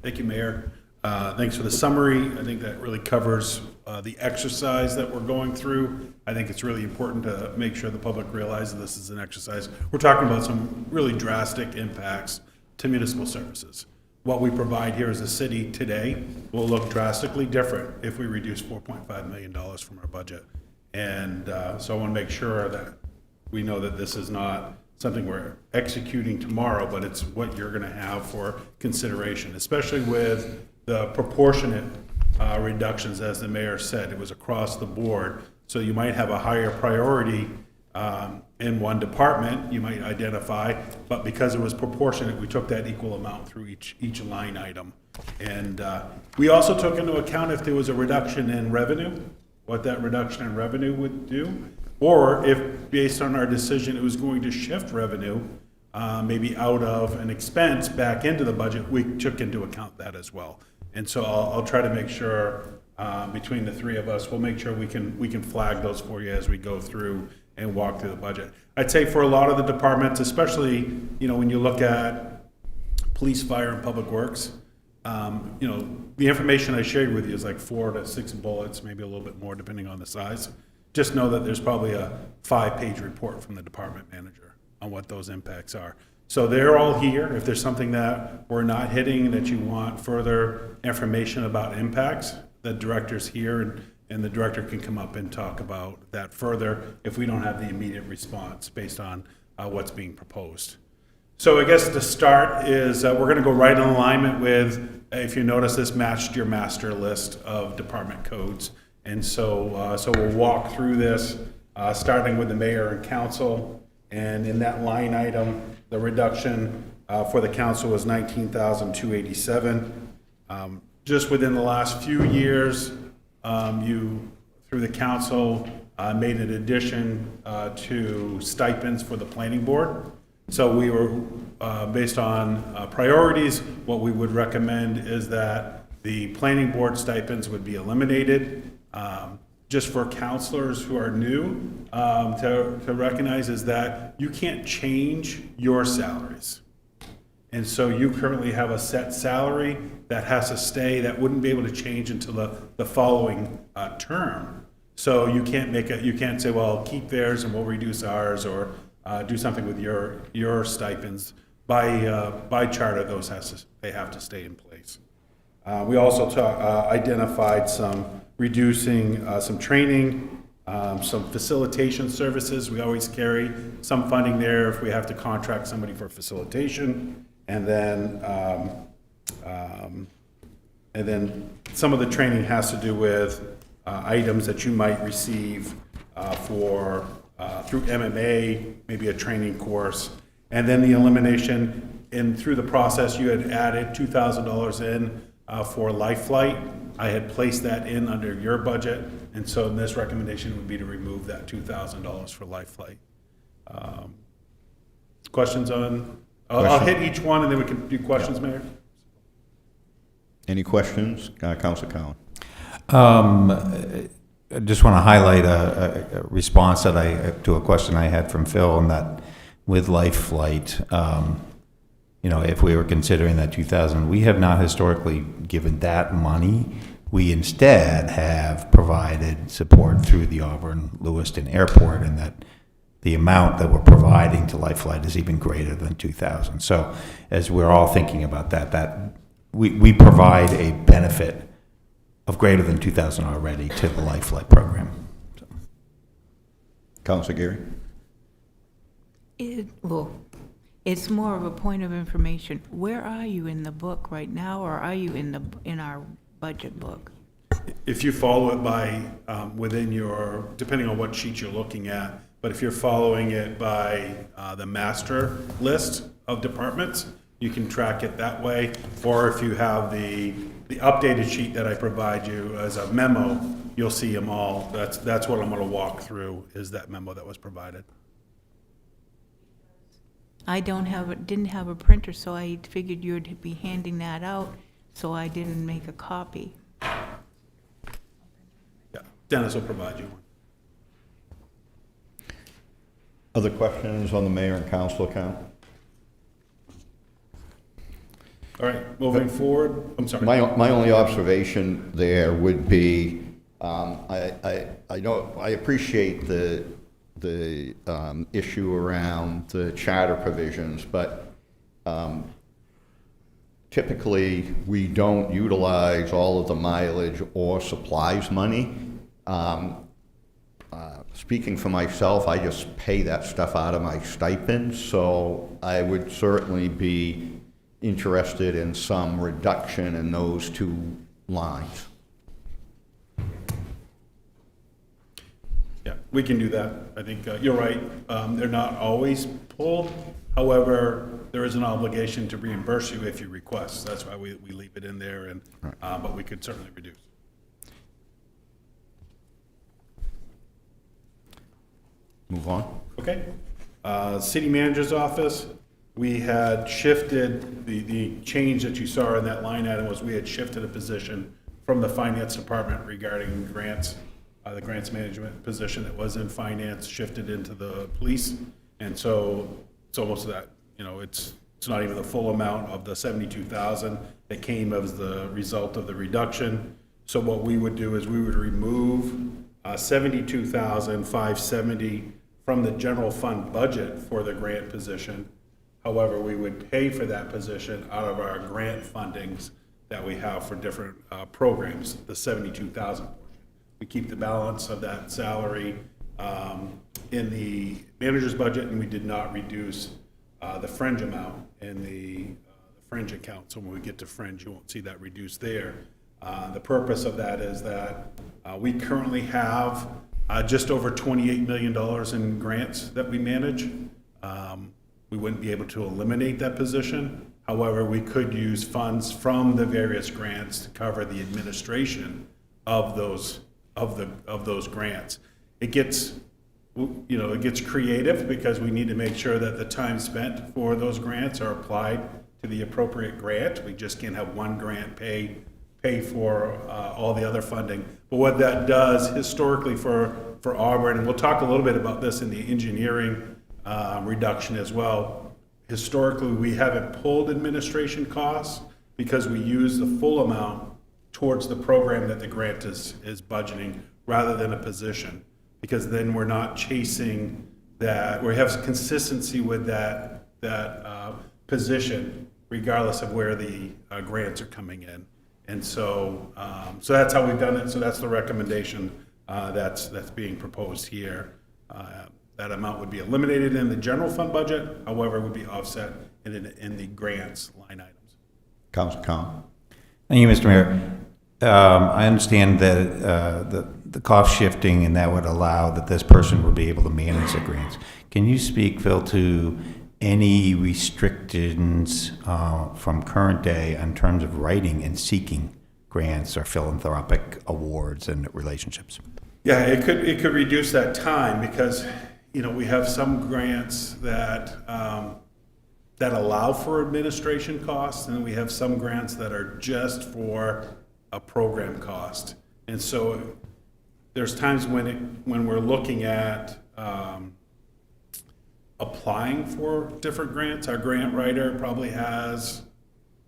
Thank you, Mayor. Thanks for the summary. I think that really covers the exercise that we're going through. I think it's really important to make sure the public realizes this is an exercise. We're talking about some really drastic impacts to municipal services. What we provide here as a city today will look drastically different if we reduce $4.5 million from our budget. And so I want to make sure that we know that this is not something we're executing tomorrow, but it's what you're going to have for consideration, especially with the proportionate reductions, as the mayor said. It was across the board. So you might have a higher priority in one department, you might identify, but because it was proportionate, we took that equal amount through each line item. And we also took into account if there was a reduction in revenue, what that reduction in revenue would do, or if, based on our decision, it was going to shift revenue, maybe out of an expense back into the budget, we took into account that as well. And so I'll try to make sure, between the three of us, we'll make sure we can flag those for you as we go through and walk through the budget. I'd say for a lot of the departments, especially, when you look at police, fire, and public works, the information I shared with you is like 4 to 6 bullets, maybe a little bit more depending on the size. Just know that there's probably a 5-page report from the department manager on what those impacts are. So they're all here. If there's something that we're not hitting that you want further information about impacts, the director's here, and the director can come up and talk about that further if we don't have the immediate response based on what's being proposed. So I guess to start is we're going to go right in alignment with, if you notice, this matched your master list of department codes. And so we'll walk through this, starting with the mayor and council. And in that line item, the reduction for the council was $19,287. Just within the last few years, you, through the council, made an addition to stipends for the planning board. So we were, based on priorities, what we would recommend is that the planning board stipends would be eliminated. Just for counselors who are new, to recognize is that you can't change your salaries. And so you currently have a set salary that has to stay, that wouldn't be able to change until the following term. So you can't say, well, keep theirs and we'll reduce ours, or do something with your stipends. By charter, they have to stay in place. We also identified some reducing some training, some facilitation services. We always carry some funding there if we have to contract somebody for facilitation, and then some of the training has to do with items that you might receive through MMA, maybe a training course, and then the elimination. And through the process, you had added $2,000 in for Life Flight. I had placed that in under your budget, and so this recommendation would be to remove that $2,000 for Life Flight. Questions on? I'll hit each one, and then we can do questions, Mayor. Any questions? Councilor Cowan. I just want to highlight a response to a question I had from Phil, and that with Life Flight, if we were considering that 2,000, we have not historically given that money. We instead have provided support through the Auburn Lewiston Airport, and that the amount that we're providing to Life Flight is even greater than 2,000. So as we're all thinking about that we provide a benefit of greater than 2,000 already to the Life Flight program. So. Councilor Geary. It's more of a point of information. Where are you in the book right now, or are you in our budget book? If you follow it by within your, depending on what sheet you're looking at, but if you're following it by the master list of departments, you can track it that way. Or if you have the updated sheet that I provide you as a memo, you'll see them all. That's what I'm going to walk through, is that memo that was provided. I didn't have a printer, so I figured you'd be handing that out, so I didn't make a copy. Yeah, Dennis will provide you one. Other questions on the mayor and council account? All right, moving forward. I'm sorry. My only observation there would be, I appreciate the issue around the charter provisions, but typically we don't utilize all of the mileage or supplies money. Speaking for myself, I just pay that stuff out of my stipend, so I would certainly be interested in some reduction in those two lines. Yeah, We can do that. I think you're right. They're not always pulled. However, there is an obligation to reimburse you if you request. That's why we leave it in there, and but we could certainly reduce. Move on. Okay. City manager's office, we had shifted, the change that you saw in that line item was we had shifted a position from the finance department regarding grants. The grants management position that was in finance shifted into the police. And so it's almost that, it's not even the full amount of the 72,000 that came as the result of the reduction. So what we would do is we would remove 72,570 from the general fund budget for the grant position. However, we would pay for that position out of our grant fundings that we have for different programs, the 72,000 portion. We keep the balance of that salary in the manager's budget, and we did not reduce the fringe amount in the fringe account. So when we get to fringe, you won't see that reduced there. The purpose of that is that we currently have just over $28 million in grants that we manage. We wouldn't be able to eliminate that position. However, we could use funds from the various grants to cover the administration of those grants. It gets creative because we need to make sure that the time spent for those grants are applied to the appropriate grant. We just can't have one grant pay for all the other funding. But what that does historically for Auburn, and we'll talk a little bit about this in the engineering reduction as well. Historically, we haven't pulled administration costs because we use the full amount towards the program that the grant is budgeting rather than a position, because then we're not chasing that, we have consistency with that position regardless of where the grants are coming in. And so that's how we've done it. So that's the recommendation that's being proposed here. That amount would be eliminated in the general fund budget, however, would be offset in the grants line items. Council Khan. Thank you, Mr. Mayor. I understand that the cost shifting, and that would allow that this person would be able to manage the grants. Can you speak, Phil, to any restrictions from current day in terms of writing and seeking grants or philanthropic awards and relationships? Yeah, it could reduce that time because we have some grants that allow for administration costs, and we have some grants that are just for a program cost. And so there's times when we're looking at applying for different grants. Our grant writer probably has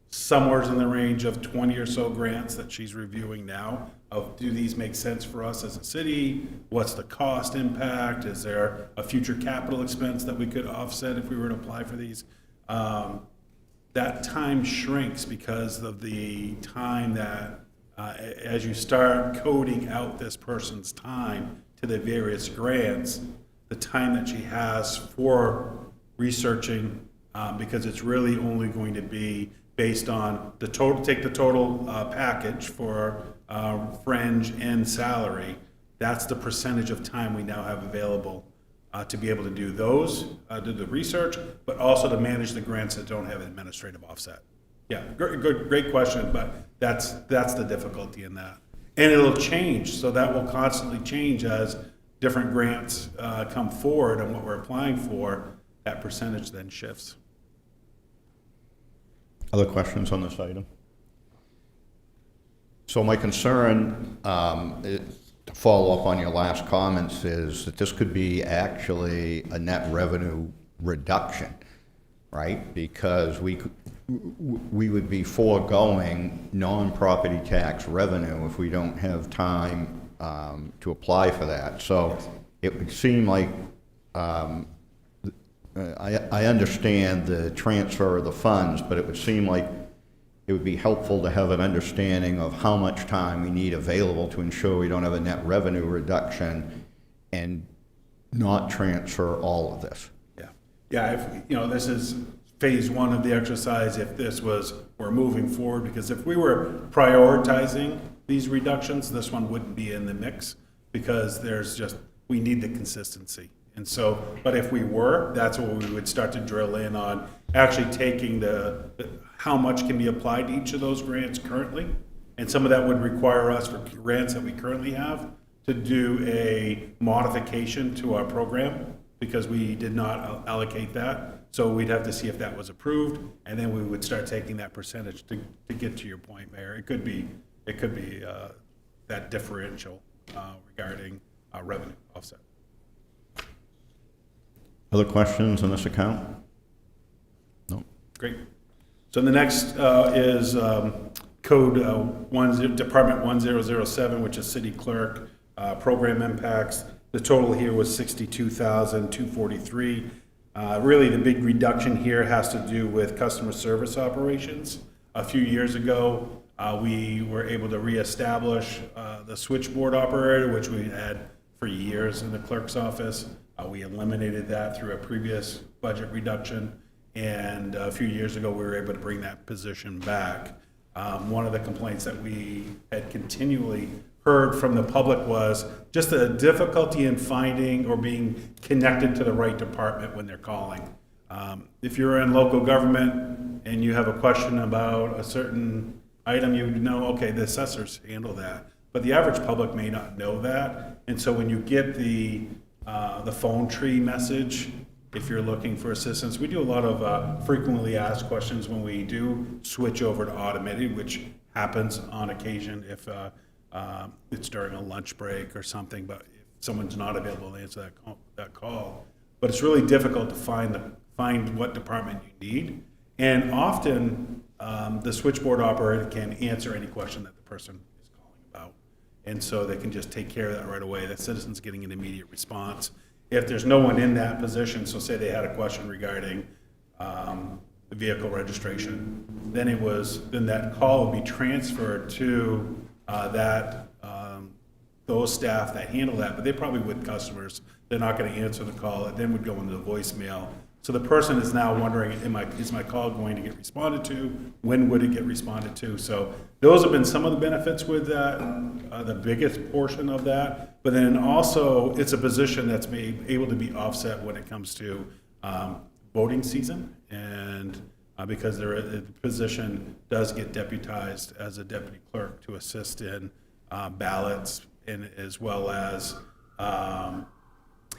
somewhere in the range of 20 or so grants that she's reviewing now of, do these make sense for us as a city? What's the cost impact? Is there a future capital expense that we could offset if we were to apply for these? That time shrinks because of the time that as you start coding out this person's time to the various grants, the time that she has for researching, because it's really only going to be based on the total, take the total package for fringe and salary. That's the percentage of time we now have available to be able to do those, do the research, but also to manage the grants that don't have an administrative offset. Yeah, great question, but that's the difficulty in that. And it'll change, so that will constantly change as different grants come forward and what we're applying for, that percentage then shifts. Other questions on this item? So my concern, to follow up on your last comments, is that this could be actually a net revenue reduction, right? Because we would be foregoing non-property tax revenue if we don't have time to apply for that. So it would seem like, I understand the transfer of the funds, but it would seem like it would be helpful to have an understanding of how much time we need available to ensure we don't have a net revenue reduction and not transfer all of this. Yeah, if, this is phase one of the exercise, if this was, we're moving forward, because if we were prioritizing these reductions, this one wouldn't be in the mix, because there's just we need the consistency. And so, but if we were, that's where we would start to drill in on actually taking how much can be applied to each of those grants currently. And some of that would require us for grants that we currently have to do a modification to our program because we did not allocate that. So we'd have to see if that was approved, and then we would start taking that percentage to get to your point, Mayor. It could be that differential regarding revenue offset. Other questions on this account? No. Great. So the next is code Department 1007, which is City Clerk program impacts. The total here was $62,243. Really, the big reduction here has to do with customer service operations. A few years ago, we were able to reestablish the switchboard operator, which we had for years in the clerk's office. We eliminated that through a previous budget reduction, and a few years ago, we were able to bring that position back. One of the complaints that we had continually heard from the public was just the difficulty in finding or being connected to the right department when they're calling. If you're in local government and you have a question about a certain item, you know, okay, the assessors handle that. But the average public may not know that. And so when you get the phone tree message, if you're looking for assistance, we do a lot of frequently asked questions when we do switch over to automated, which happens on occasion if it's during a lunch break or something, but if someone's not available to answer that call. But it's really difficult to find what department you need. And often the switchboard operator can answer any question that the person is calling about. And so they can just take care of that right away. The citizen's getting an immediate response. If there's no one in that position, so say they had a question regarding the vehicle registration, then that call would be transferred to those staff that handle that, but they probably with customers. They're not going to answer the call. It then would go into the voicemail. So the person is now wondering, is my call going to get responded to? When would it get responded to? So those have been some of the benefits with that, the biggest portion of that. But then also, it's a position that's able to be offset when it comes to voting season. And because the position does get deputized as a deputy clerk to assist in ballots, and as well as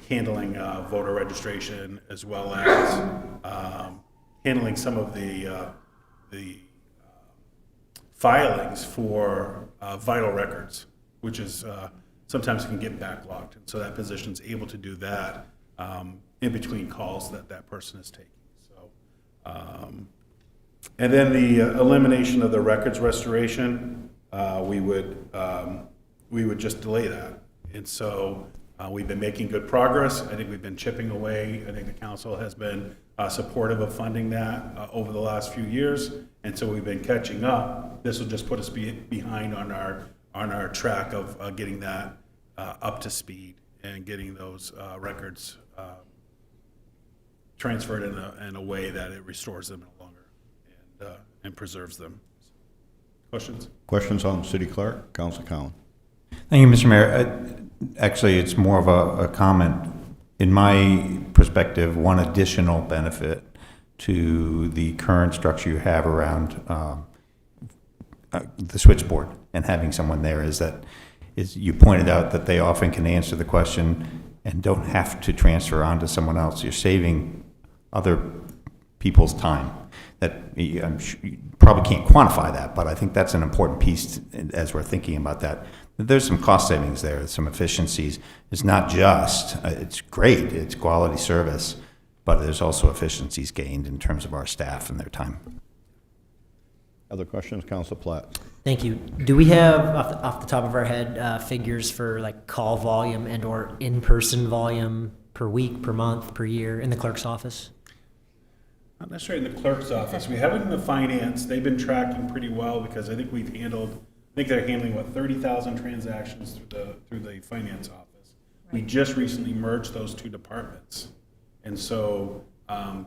handling voter registration, as well as handling some of the filings for vital records, which is sometimes can get backlogged. And so that position's able to do that in between calls that person is taking. So, and then the elimination of the records restoration, we would just delay that. And so we've been making good progress. I think we've been chipping away. I think the council has been supportive of funding that over the last few years. And so we've been catching up. This will just put us behind on our track of getting that up to speed and getting those records transferred in a way that it restores them no longer and preserves them. Questions? Questions on the city clerk? Council Cowan. Thank you, Mr. Mayor. Actually, it's more of a comment. In my perspective, one additional benefit to the current structure you have around the switchboard and having someone there is you pointed out that they often can answer the question and don't have to transfer on to someone else. You're saving other people's time. That I'm sure you probably can't quantify that, but I think that's an important piece as we're thinking about that. There's some cost savings there, some efficiencies. It's not just, it's great, it's quality service, but there's also efficiencies gained in terms of our staff and their time. Other questions, Council Platt? Thank you. Do we have, off the top of our head, figures for like call volume and or in-person volume per week, per month, per year in the clerk's office? Not necessarily in the clerk's office. We have it in the finance. They've been tracking pretty well because I think they're handling 30,000 transactions through the finance office. Right. We just recently merged those two departments. And so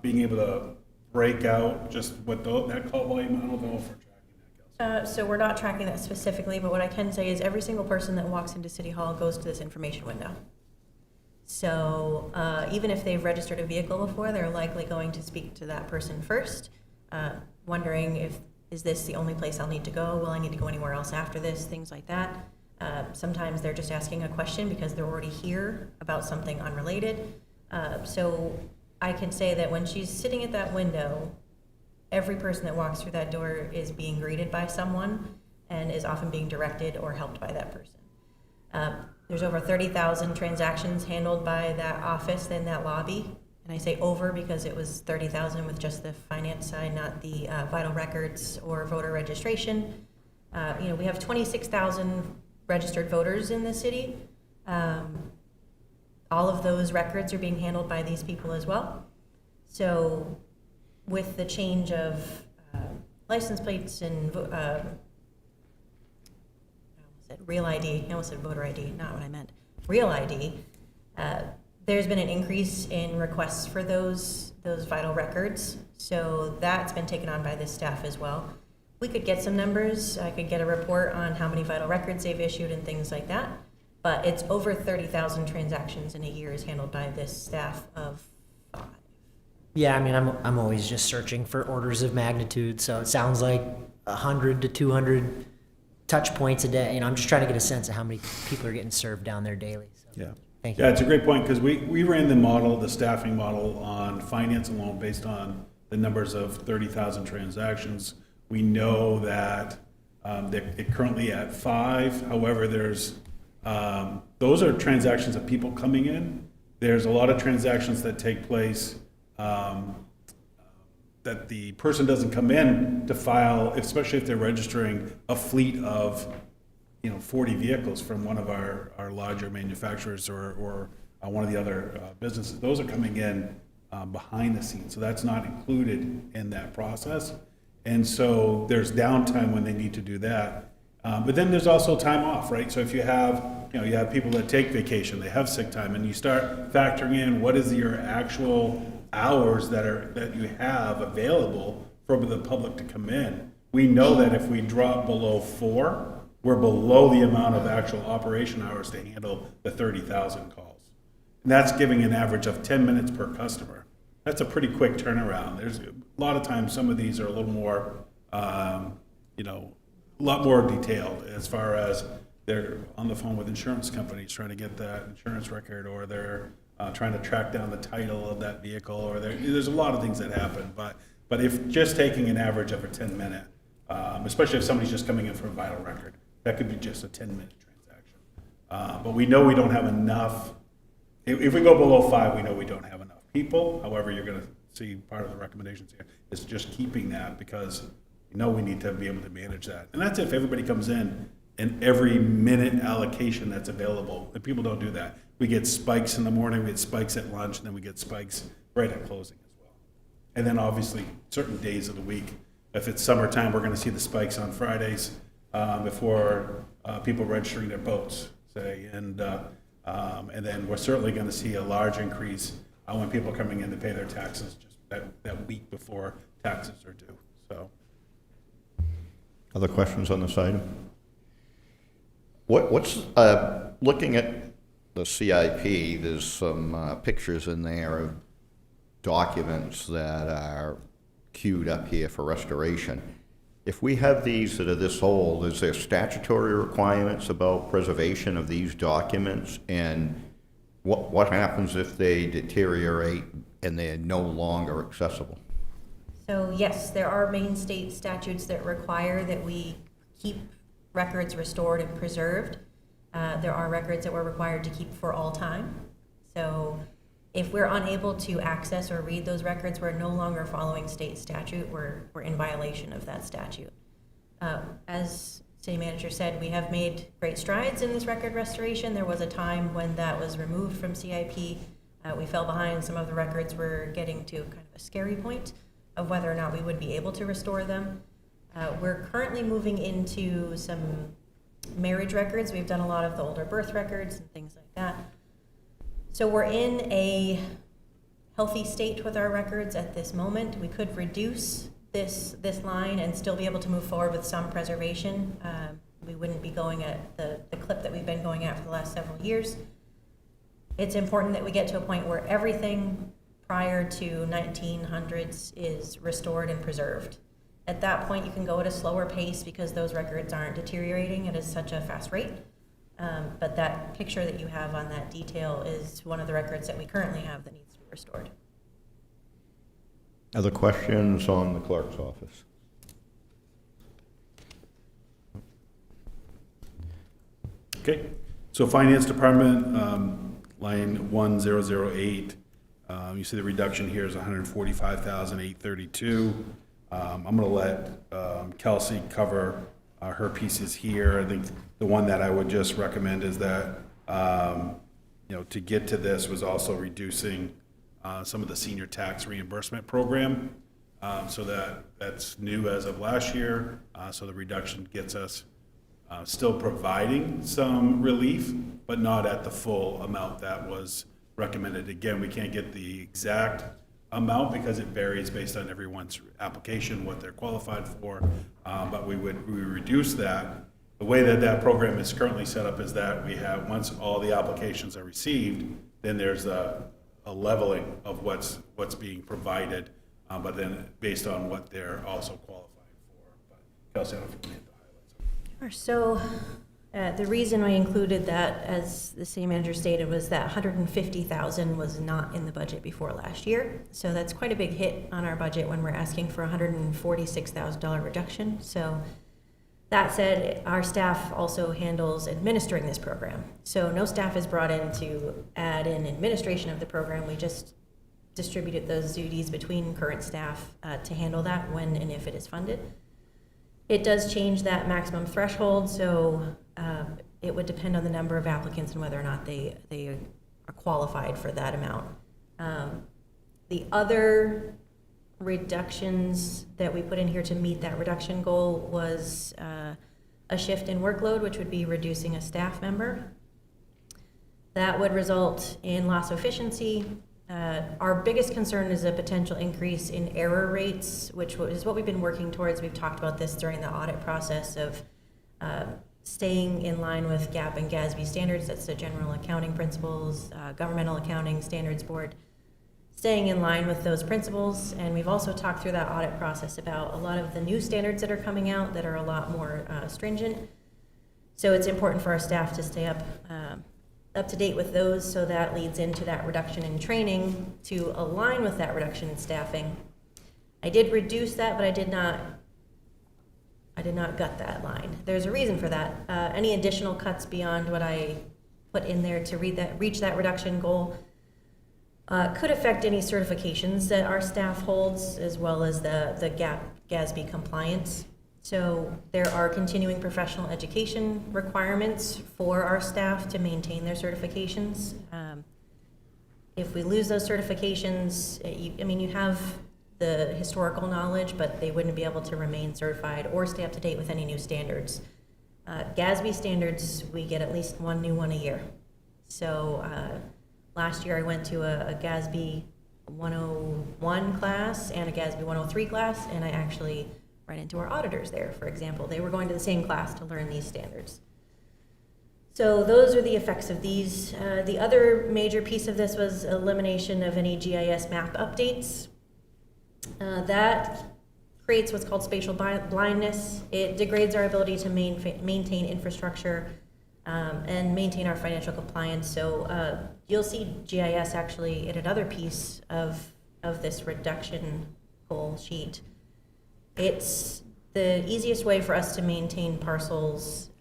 being able to break out just what that call volume, I don't know if we're tracking that. So we're not tracking that specifically, but what I can say is every single person that walks into City Hall goes to this information window. So even if they've registered a vehicle before, they're likely going to speak to that person first, wondering is this the only place I'll need to go? Will I need to go anywhere else after this? Things like that. Sometimes they're just asking a question because they're already here about something unrelated. So I can say that when she's sitting at that window, every person that walks through that door is being greeted by someone and is often being directed or helped by that person. There's over 30,000 transactions handled by that office in that lobby. And I say over because it was 30,000 with just the finance side, not the vital records or voter registration. We have 26,000 registered voters in the city. All of those records are being handled by these people as well. So with the change of license plates and real ID, I almost said voter ID, not what I meant, real ID, there's been an increase in requests for those vital records. So that's been taken on by this staff as well. We could get some numbers. I could get a report on how many vital records they've issued and things like that. But it's over 30,000 transactions in a year is handled by this staff of 5. Yeah, I mean, I'm always just searching for orders of magnitude, so it sounds like 100 to 200 touch points a day. I'm just trying to get a sense of how many people are getting served down there daily. So, Yeah. thank you. Yeah, it's a great point, because we ran the staffing model on finance alone based on the numbers of 30,000 transactions. We know that they're currently at 5. However, there's those are transactions of people coming in. There's a lot of transactions that take place that the person doesn't come in to file, especially if they're registering a fleet of 40 vehicles from one of our larger manufacturers or one of the other businesses. Those are coming in behind the scenes, so that's not included in that process. And so there's downtime when they need to do that. But then there's also time off, right? So if you have, you have people that take vacation, they have sick time, and you start factoring in what is your actual hours that you have available for the public to come in. We know that if we drop below 4, we're below the amount of actual operation hours to handle the 30,000 calls. And that's giving an average of 10 minutes per customer. That's a pretty quick turnaround. There's a lot of times some of these are a little more, a lot more detailed as far as they're on the phone with insurance companies trying to get that insurance record, or they're trying to track down the title of that vehicle, or there's a lot of things that happen. But if just taking an average of a 10-minute, especially if somebody's just coming in for a vital record, that could be just a 10-minute transaction. But we know we don't have enough. If we go below 5, we know we don't have enough people. However, you're going to see part of the recommendations here is just keeping that, because we need to be able to manage that. And that's if everybody comes in and every minute allocation that's available. And people don't do that. We get spikes in the morning, we get spikes at lunch, and then we get spikes right at closing as well. And then obviously certain days of the week. If it's summertime, we're going to see the spikes on Fridays before people registering their boats, say. And then we're certainly going to see a large increase when people are coming in to pay their taxes just that week before taxes are due. So. Other questions on this item? What's looking at the CIP, there's some pictures in there of documents that are queued up here for restoration. If we have these that are this old, is there statutory requirements about preservation of these documents? And what happens if they deteriorate and they're no longer accessible? So yes, there are Maine state statutes that require that we keep records restored and preserved. There are records that we're required to keep for all time. So if we're unable to access or read those records, we're no longer following state statute. We're in violation of that statute. As city manager said, we have made great strides in this record restoration. There was a time when that was removed from CIP. We fell behind. Some of the records were getting to kind of a scary point of whether or not we would be able to restore them. We're currently moving into some marriage records. We've done a lot of the older birth records and things like that. So we're in a healthy state with our records at this moment. We could reduce this line and still be able to move forward with some preservation. We wouldn't be going at the clip that we've been going at for the last several years. It's important that we get to a point where everything prior to 1900s is restored and preserved. At that point, you can go at a slower pace because those records aren't deteriorating at such a fast rate. But that picture that you have on that detail is one of the records that we currently have that needs to be restored. Other questions on the clerk's office? Okay, so Finance Department, line 1008, you see the reduction here is 145,832. I'm going to let Kelsey cover her pieces here. I think the one that I would just recommend is that, to get to this was also reducing some of the senior tax reimbursement program. So that's new as of last year. So the reduction gets us still providing some relief, but not at the full amount that was recommended. Again, we can't get the exact amount because it varies based on everyone's application, what they're qualified for, but we reduce that. The way that program is currently set up is that we have, once all the applications are received, then there's a leveling of what's being provided, but then based on what they're also qualifying for. But Kelsey, I don't know if you can hit the highlights. So the reason I included that, as the city manager stated, was that 150,000 was not in the budget before last year. So that's quite a big hit on our budget when we're asking for a $146,000 reduction. So that said, our staff also handles administering this program. So no staff is brought in to add in administration of the program. We just distributed those duties between current staff to handle that when and if it is funded. It does change that maximum threshold, so it would depend on the number of applicants and whether or not they are qualified for that amount. The other reductions that we put in here to meet that reduction goal was a shift in workload, which would be reducing a staff member. That would result in loss of efficiency. Our biggest concern is a potential increase in error rates, which is what we've been working towards. We've talked about this during the audit process of staying in line with GAAP and GASB standards. That's the General Accounting Principles, Governmental Accounting Standards Board. Staying in line with those principles, and we've also talked through that audit process about a lot of the new standards that are coming out that are a lot more stringent. So it's important for our staff to stay up to date with those, so that leads into that reduction in training to align with that reduction in staffing. I did reduce that, but I did not gut that line. There's a reason for that. Any additional cuts beyond what I put in there to reach that reduction goal could affect any certifications that our staff holds, as well as the GAAP GASB compliance. So there are continuing professional education requirements for our staff to maintain their certifications. If we lose those certifications, you have the historical knowledge, but they wouldn't be able to remain certified or stay up to date with any new standards. GASB standards, we get at least one new one a year. So last year I went to a GASB 101 class and a GASB 103 class, and I actually ran into our auditors there, for example. They were going to the same class to learn these standards. So those are the effects of these. The other major piece of this was elimination of any GIS map updates. That creates what's called spatial blindness. It degrades our ability to maintain infrastructure and maintain our financial compliance. So you'll see GIS actually in another piece of this reduction goal sheet. It's the easiest way for us to maintain parcels.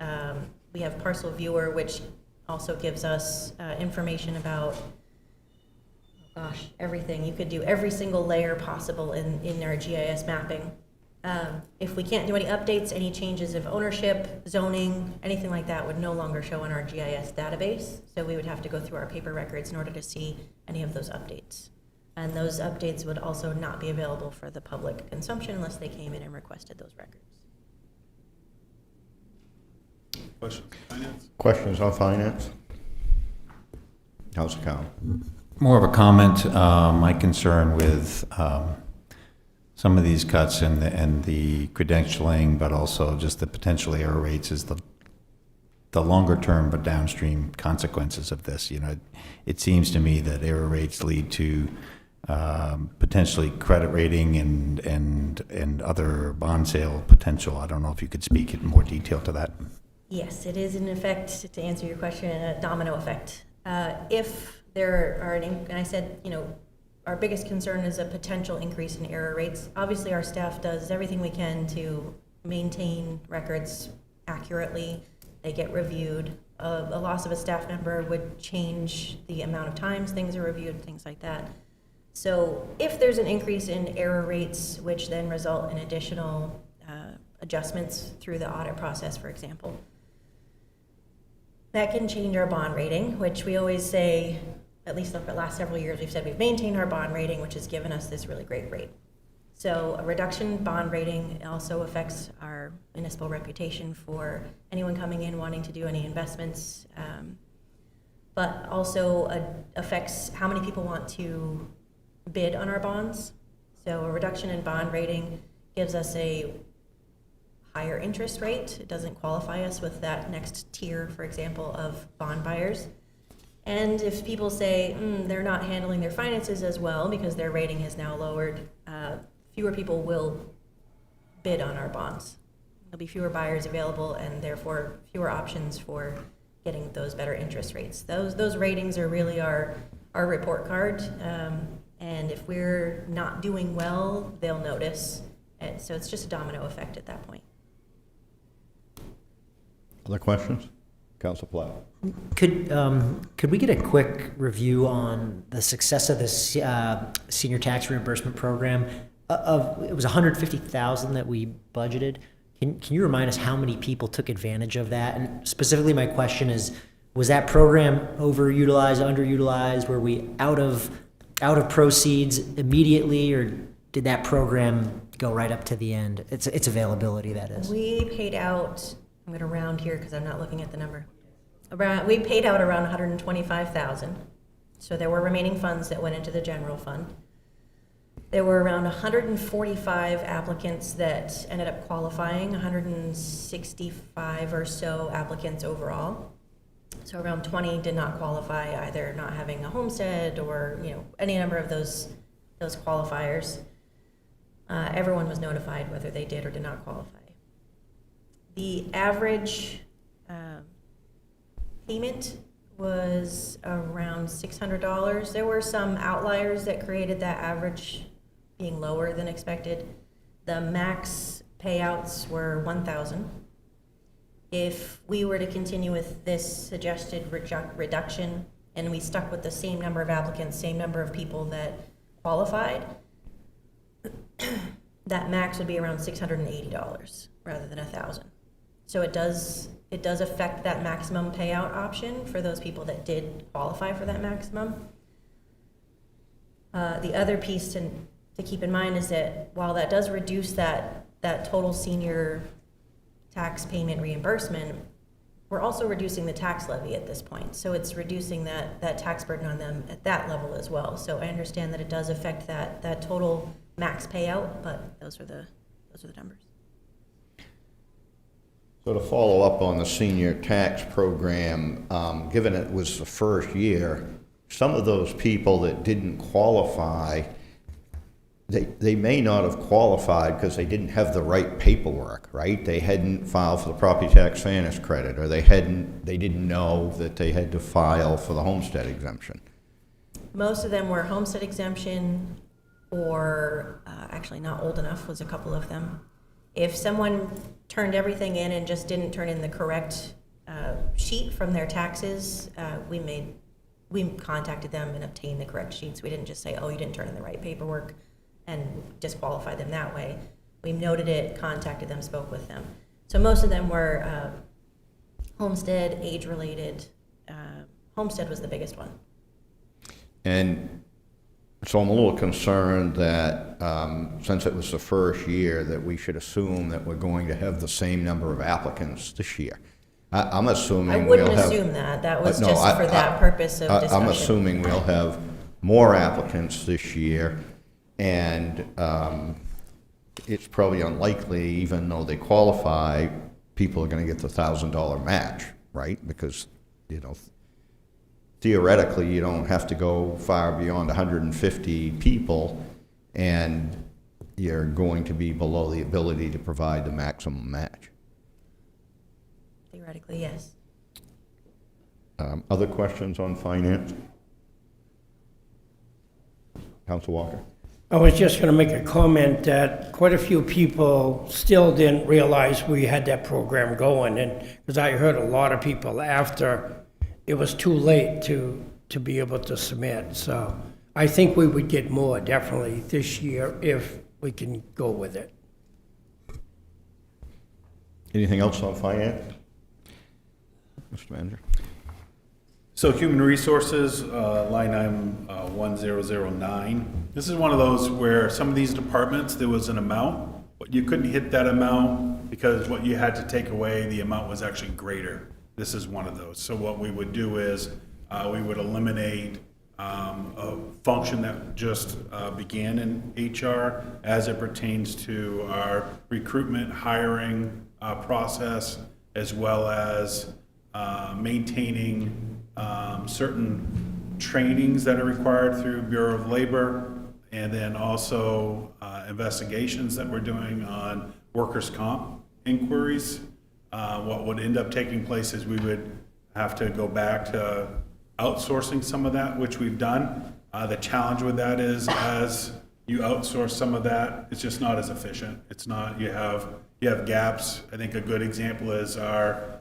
We have Parcel Viewer, which also gives us information about, everything. You could do every single layer possible in our GIS mapping. If we can't do any updates, any changes of ownership, zoning, anything like that would no longer show in our GIS database. So we would have to go through our paper records in order to see any of those updates. And those updates would also not be available for the public consumption unless they came in and requested those records. Questions? Finance? Questions on finance? House account. More of a comment. My concern with some of these cuts and the credentialing, but also just the potential error rates is the the longer term but downstream consequences of this. It seems to me that error rates lead to potentially credit rating and other bond sale potential. I don't know if you could speak in more detail to that. Yes, it is in effect, to answer your question, a domino effect. If there are, and I said, our biggest concern is a potential increase in error rates. Obviously, our staff does everything we can to maintain records accurately. They get reviewed. A loss of a staff member would change the amount of times things are reviewed, things like that. So if there's an increase in error rates, which then result in additional adjustments through the audit process, for example, that can change our bond rating, which we always say, at least the last several years, we've said we've maintained our bond rating, which has given us this really great rate. So a reduction in bond rating also affects our municipal reputation for anyone coming in wanting to do any investments, but also affects how many people want to bid on our bonds. So a reduction in bond rating gives us a higher interest rate. It doesn't qualify us with that next tier, for example, of bond buyers. And if people say they're not handling their finances as well because their rating has now lowered, fewer people will bid on our bonds. There'll be fewer buyers available and therefore fewer options for getting those better interest rates. Those ratings are really our report card. And if we're not doing well, they'll notice. And so it's just a domino effect at that point. Other questions? Council Platt. Could we get a quick review on the success of this senior tax reimbursement program? It was $150,000 that we budgeted. Can you remind us how many people took advantage of that? And specifically, my question is, was that program overutilized, underutilized? Were we out of proceeds immediately, or did that program go right up to the end? Its availability, that is. We paid out, I'm going to round here because I'm not looking at the number. We paid out around $125,000. So there were remaining funds that went into the general fund. There were around 145 applicants that ended up qualifying, 165 or so applicants overall. So around 20 did not qualify, either not having a homestead or any number of those qualifiers. Everyone was notified whether they did or did not qualify. The average payment was around $600. There were some outliers that created that average being lower than expected. The max payouts were $1,000. If we were to continue with this suggested reduction and we stuck with the same number of applicants, same number of people that qualified, that max would be around $680 rather than $1,000. So it does affect that maximum payout option for those people that did qualify for that maximum. The other piece to keep in mind is that while that does reduce that total senior tax payment reimbursement, we're also reducing the tax levy at this point. So it's reducing that tax burden on them at that level as well. So I understand that it does affect that total max payout, but those are the numbers. So to follow up on the senior tax program, given it was the first year, some of those people that didn't qualify, they may not have qualified because they didn't have the right paperwork, right? They hadn't filed for the property tax fairness credit, or they didn't know that they had to file for the homestead exemption. Most of them were homestead exemption, or actually not old enough was a couple of them. If someone turned everything in and just didn't turn in the correct sheet from their taxes, we contacted them and obtained the correct sheets. We didn't just say, oh, you didn't turn in the right paperwork, and disqualify them that way. We noted it, contacted them, spoke with them. So most of them were homestead, age-related. Homestead was the biggest one. And so I'm a little concerned that since it was the first year, that we should assume that we're going to have the same number of applicants this year. I'm assuming I wouldn't assume that. That was just for that purpose of discussion. I'm assuming we'll have more applicants this year, and it's probably unlikely, even though they qualify, people are going to get the $1,000 match, right? right? Because, theoretically, you don't have to go far beyond 150 people, and you're going to be below the ability to provide the maximum match. Theoretically, yes. Other questions on finance? Council Walker? I was just going to make a comment that quite a few people still didn't realize we had that program going, and because I heard a lot of people after it was too late to be able to submit. So I think we would get more definitely this year if we can go with it. Anything else on finance? Mr. Manager? So human resources, line item 1009. This is one of those where some of these departments, there was an amount, but you couldn't hit that amount because what you had to take away, the amount was actually greater. This is one of those. So what we would do is we would eliminate a function that just began in HR as it pertains to our recruitment, hiring process, as well as maintaining certain trainings that are required through Bureau of Labor, and then also investigations that we're doing on workers' comp inquiries. What would end up taking place is we would have to go back to outsourcing some of that, which we've done. The challenge with that is as you outsource some of that, it's just not as efficient. It's not, you have gaps. I think a good example is our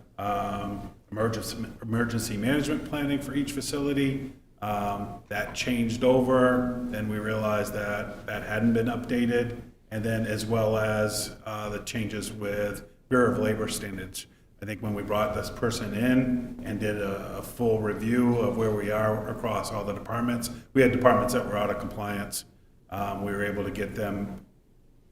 emergency management planning for each facility. That changed over, then we realized that that hadn't been updated, and then as well as the changes with Bureau of Labor standards. I think when we brought this person in and did a full review of where we are across all the departments, we had departments that were out of compliance. We were able to get them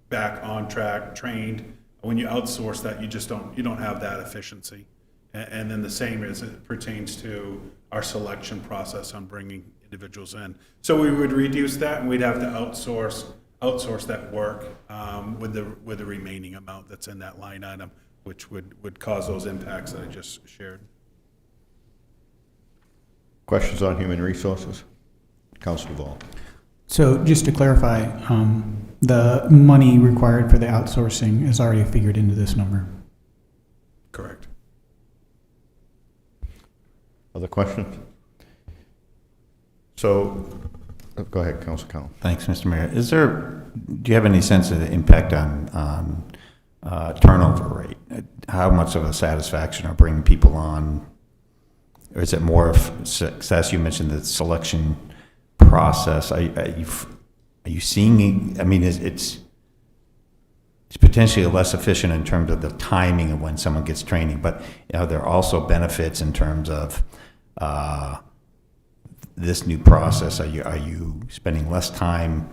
back on track, trained. When you outsource that, you don't have that efficiency. And then the same as it pertains to our selection process on bringing individuals in. So we would reduce that, and we'd have to outsource that work with the remaining amount that's in that line item, which would cause those impacts that I just shared. Questions on human resources? Councilor Ball. So just to clarify, the money required for the outsourcing is already figured into this number. Correct. Other questions? So, go ahead, Councilor Collins. Thanks, Mr. Mayor. Do you have any sense of the impact on turnover rate? How much of a satisfaction are bringing people on? Or is it more of success? You mentioned the selection process. Are you seeing, I mean, it's potentially less efficient in terms of the timing of when someone gets training, but there are also benefits in terms of this new process. Are you spending less time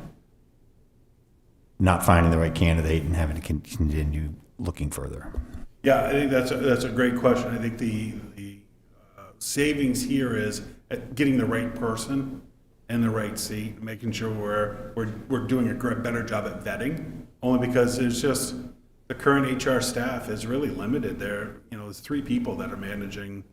not finding the right candidate and having to continue looking further? Yeah, I think that's a great question. I think the savings here is at getting the right person in the right seat, making sure we're doing a better job at vetting. Only because it's just the current HR staff is really limited. There's 3 people that are managing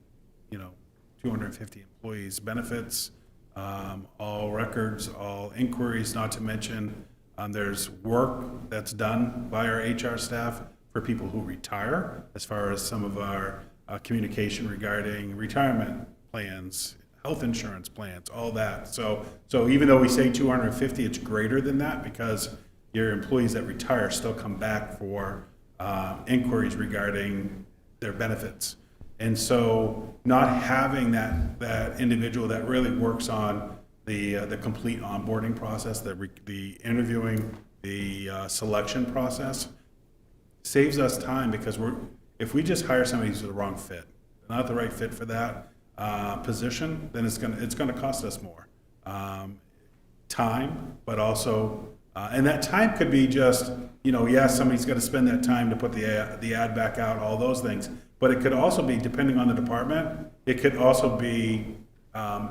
250 employees, benefits, all records, all inquiries. Not to mention there's work that's done by our HR staff for people who retire, as far as some of our communication regarding retirement plans, health insurance plans, all that. So even though we say 250, it's greater than that because your employees that retire still come back for inquiries regarding their benefits. And so not having that individual that really works on the complete onboarding process, the interviewing, the selection process, saves us time because if we just hire somebody who's the wrong fit, not the right fit for that position, then it's gonna cost us more time, but also and that time could be just somebody's got to spend that time to put the ad back out, all those things, but it could also be, depending on the department, it could also be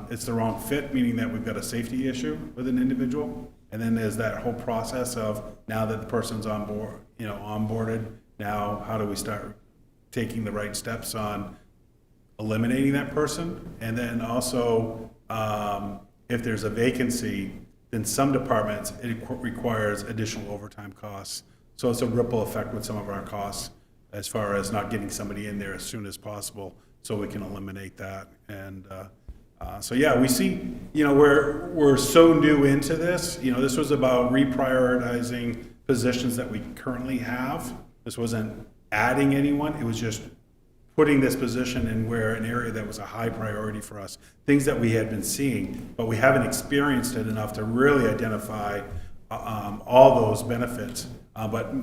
it's the wrong fit, meaning that we've got a safety issue with an individual, and then there's that whole process of now that the person's on board, onboarded, now how do we start taking the right steps on eliminating that person. And then also, if there's a vacancy, then some departments, it requires additional overtime costs. So it's a ripple effect with some of our costs as far as not getting somebody in there as soon as possible so we can eliminate that. And so, yeah, we see, we're so new into this. This was about reprioritizing positions that we currently have. This wasn't adding anyone. It was just putting this position in where an area that was a high priority for us, things that we had been seeing, but we haven't experienced it enough to really identify all those benefits. But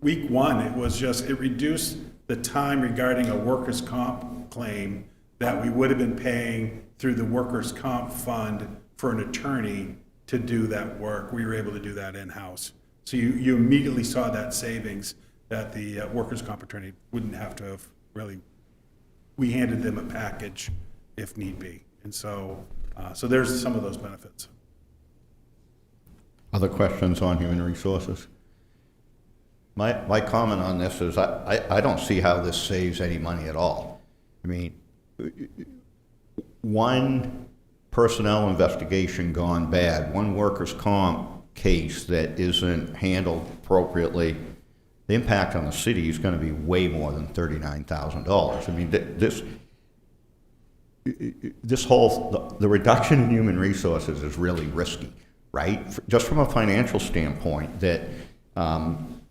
week one, it reduced the time regarding a workers' comp claim that we would have been paying through the workers' comp fund for an attorney to do that work. We were able to do that in-house. So you immediately saw that savings that the workers' comp attorney wouldn't have to have really, we handed them a package if need be. And so there's some of those benefits. Other questions on human resources? My comment on this is I don't see how this saves any money at all. I mean, one personnel investigation gone bad, one workers' comp case that isn't handled appropriately, the impact on the city is going to be way more than $39,000. I mean, this whole, the reduction in human resources is really risky, right? Just from a financial standpoint, that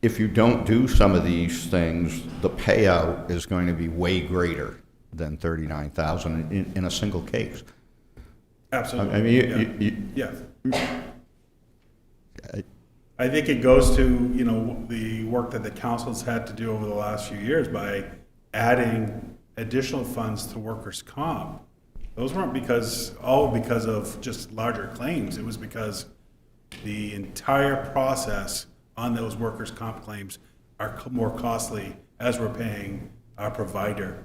if you don't do some of these things, the payout is going to be way greater than $39,000 in a single case. Absolutely. I mean, yeah. I think it goes to, the work that the council's had to do over the last few years by adding additional funds to workers' comp. Those weren't because of just larger claims. It was because the entire process on those workers' comp claims are more costly as we're paying our provider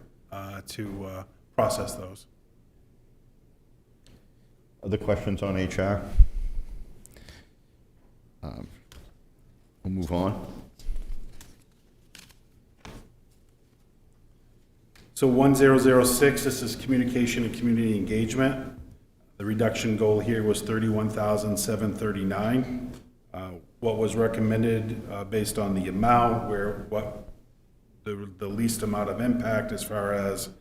to process those. other questions on HR? We'll move on. So 1006, this is communication and community engagement. The reduction goal here was 31,739. What was recommended based on the amount, what the least amount of impact as far as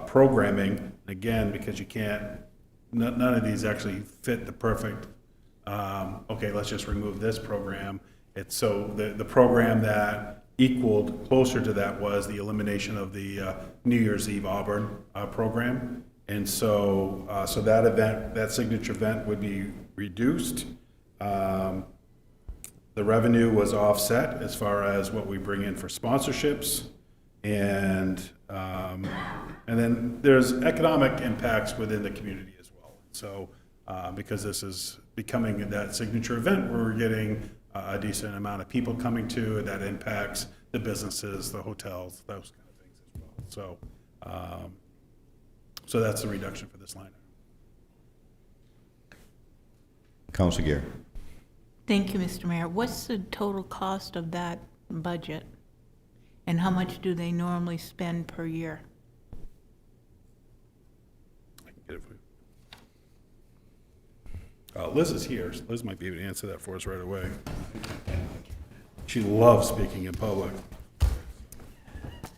programming. Again, because you can't, none of these actually fit the perfect, okay, let's just remove this program. It's so the program that equaled closer to that was the elimination of the New Year's Eve Auburn program. And so, so that event, that signature event would be reduced. The revenue was offset as far as what we bring in for sponsorships. And then there's economic impacts within the community as well. So because this is becoming that signature event, we're getting a decent amount of people coming to it. That impacts the businesses, the hotels, those kind of things as well. So, so that's the reduction for this line. Councilor Gear. Thank you, Mr. Mayor. What's the total cost of that budget? And how much do they normally spend per year? I can get it for you. Liz is here. Liz might be able to answer that for us right away. She loves speaking in public.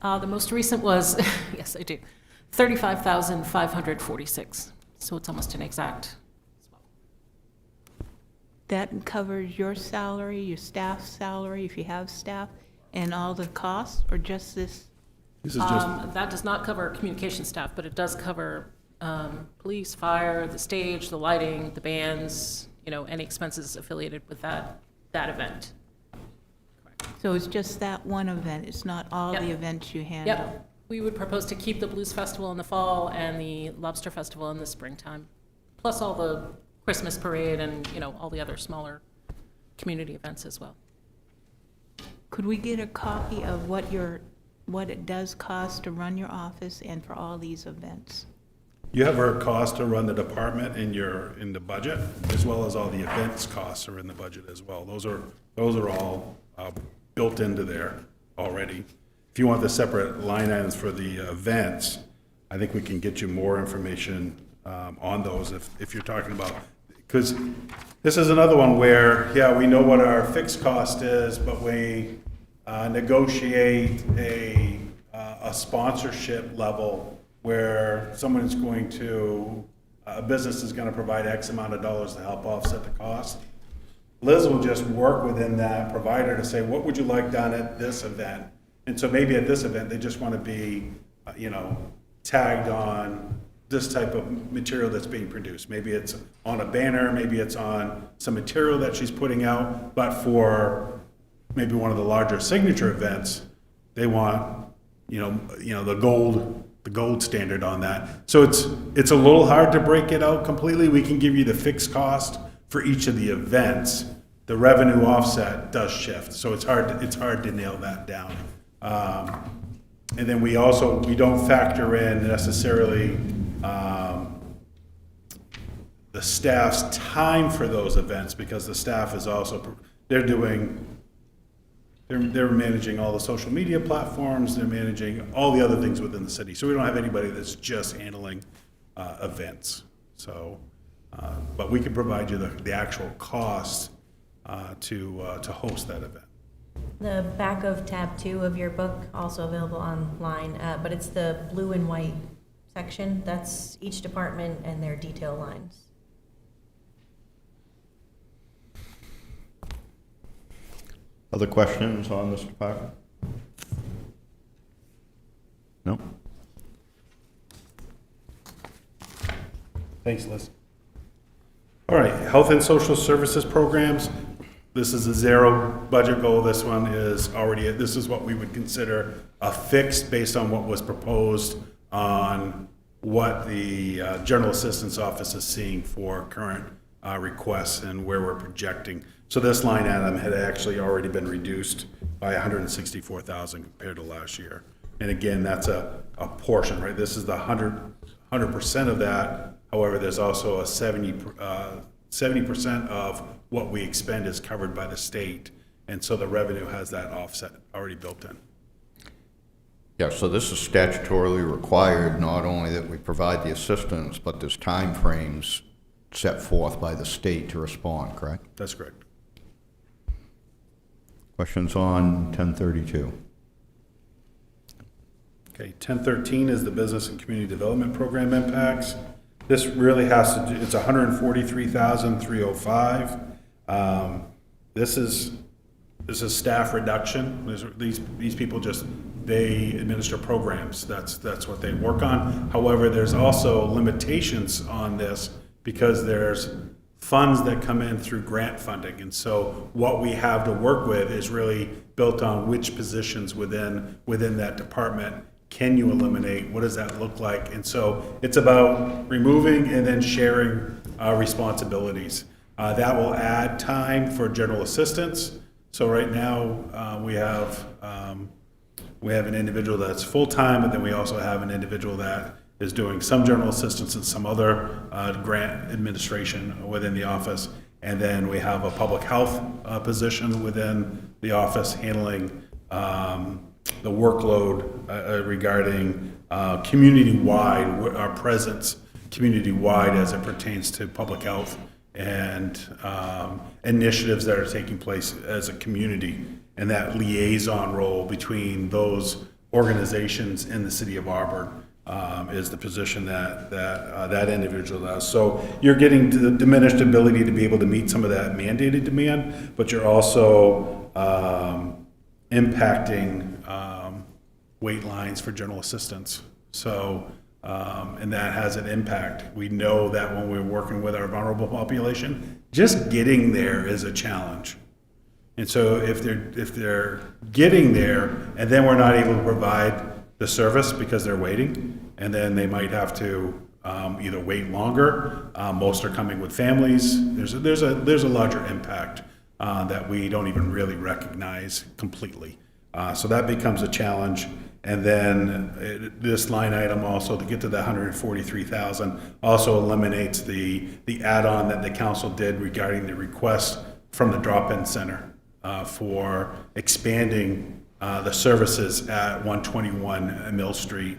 The most recent was, yes, I do, 35,546. So it's almost an exact. That covers your salary, your staff's salary, if you have staff, and all the costs, or just this? This is just That does not cover communication staff, but it does cover police, fire, the stage, the lighting, the bands, you know, any expenses affiliated with that event. So it's just that one event, it's not all Yep. the events you handle? Yep. We would propose to keep the Blues Festival in the fall and the Lobster Festival in the springtime, plus all the Christmas parade and, you know, all the other smaller community events as well. Could we get a copy of what it does cost to run your office and for all these events? you have our cost to run the department in the budget, as well as all the events costs are in the budget as well. Those are all built into there already. If you want the separate line items for the events, I think we can get you more information on those if you're talking about, because this is another one where, yeah, we know what our fixed cost is, but we negotiate a sponsorship level where someone is going to, a business is going to provide X amount of dollars to help offset the cost. Liz will just work within that provider to say, what would you like done at this event? And so maybe at this event, they just want to be, tagged on this type of material that's being produced. Maybe it's on a banner, maybe it's on some material that she's putting out, but for maybe one of the larger signature events, they want, the gold standard on that. So it's a little hard to break it out completely. We can give you the fixed cost for each of the events. The revenue offset does shift, so it's hard to nail that down. And then we don't factor in necessarily the staff's time for those events, because the staff is also, they're managing all the social media platforms, they're managing all the other things within the city. So we don't have anybody that's just handling events. So, but we can provide you the actual cost to host that event. The back of tab 2 of your book, also available online, but it's the blue and white section. That's each department and their detail lines. Other questions on this department? No? Thanks, Liz. All right, health and social services programs. This is a zero budget goal. This one is already, this is what we would consider a fix based on what was proposed on what the General Assistance Office is seeing for current requests and where we're projecting. So this line item had actually already been reduced by $164,000 compared to last year. And again, that's a portion, right? This is the 100% of that. However, there's also a 70% of what we expend is covered by the state. And so the revenue has that offset already built in. Yeah, so this is statutorily required, not only that we provide the assistance, but there's timeframes set forth by the state to respond, correct? That's correct. Questions on 1032? Okay, 1013 is the Business and Community Development Program impacts. This really has to do, it's $143,305. This is staff reduction. These people they administer programs. That's what they work on. However, there's also limitations on this because there's funds that come in through grant funding. And so what we have to work with is really built on which positions within that department can you eliminate? What does that look like? And so it's about removing and then sharing responsibilities. That will add time for general assistance. So right now we have an individual that's full-time, and then we also have an individual that is doing some general assistance and some other grant administration within the office. And then we have a public health position within the office handling the workload regarding community-wide, our presence community-wide as it pertains to public health and initiatives that are taking place as a community, and that liaison role between those organizations in the city of Auburn is the position that individual does. So you're getting to the diminished ability to be able to meet some of that mandated demand, but you're also impacting wait lines for general assistance. So, and that has an impact. We know that when we're working with our vulnerable population, just getting there is a challenge. And so if they're getting there and then we're not able to provide the service because they're waiting, and then they might have to either wait longer. Most are coming with families. There's a larger impact that we don't even really recognize completely. So that becomes a challenge. And then this line item also, to get to the $143,000, also eliminates the add-on that the council did regarding the request from the drop-in center for expanding the services at 121 Mill Street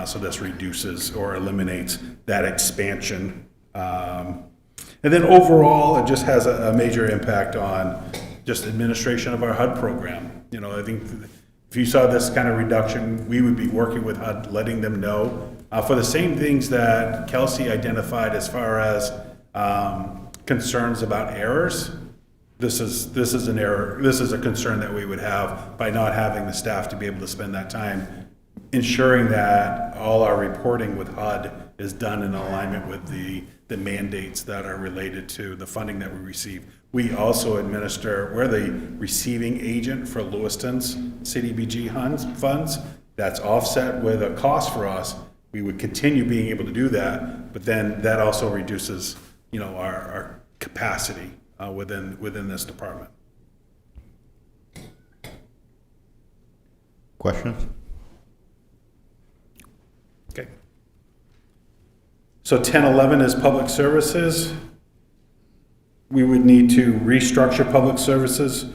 So this reduces or eliminates that expansion. And then overall, it just has a major impact on just administration of our HUD program. You know, I think if you saw this kind of reduction, we would be working with HUD, letting them know for the same things that Kelsey identified as far as concerns about errors. This is an error. This is a concern that we would have by not having the staff to be able to spend that time ensuring that all our reporting with HUD is done in alignment with the mandates that are related to the funding that we receive. We also we're the receiving agent for Lewiston's CDBG funds. That's offset with a cost for us. We would continue being able to do that, but then that also reduces, you know, our capacity within this department. Questions? Okay. So 1011 is public services. We would need to restructure public services,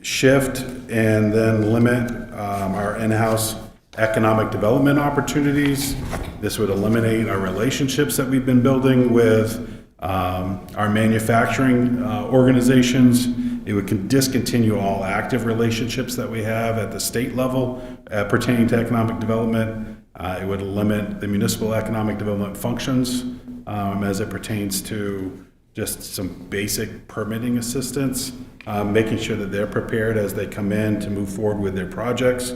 shift, and then limit our in-house economic development opportunities. This would eliminate our relationships that we've been building with our manufacturing organizations. It would discontinue all active relationships that we have at the state level pertaining to economic development. It would limit the municipal economic development functions as it pertains to just some basic permitting assistance, making sure that they're prepared as they come in to move forward with their projects.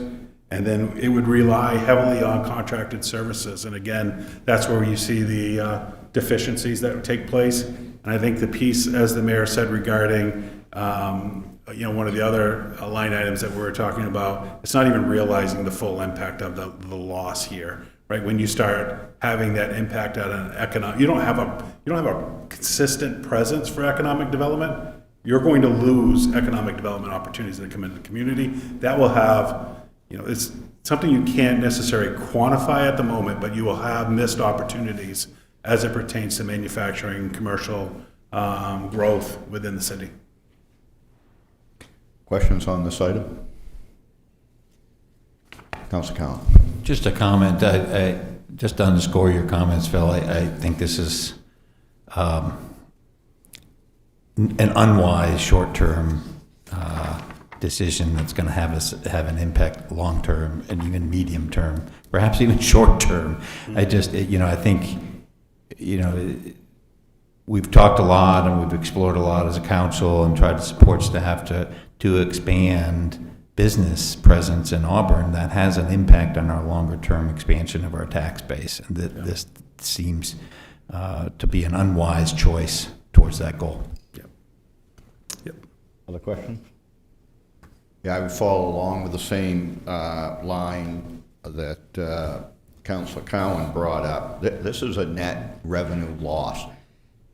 And then it would rely heavily on contracted services. And again, that's where you see the deficiencies that would take place. And I think the piece, as the mayor said, regarding one of the other line items that we were talking about, it's not even realizing the full impact of the loss here, right? When you start having that impact on economic, you don't have a consistent presence for economic development. You're going to lose economic development opportunities that come into the community. That will have, it's something you can't necessarily quantify at the moment, but you will have missed opportunities as it pertains to manufacturing, commercial growth within the city. Questions on this item? Councilor Cowan. Just a comment. Just to underscore your comments, Phil, I think this is an unwise short-term decision that's going to have an impact long-term and even medium-term, perhaps even short-term. I think we've talked a lot and we've explored a lot as a council and tried to support staff to expand business presence in Auburn. That has an impact on our longer-term expansion of our tax base, and this seems to be an unwise choice towards that goal. Yep. Other questions? Yeah, I would follow along with the same line that Councilor Cowan brought up. This is a net revenue loss.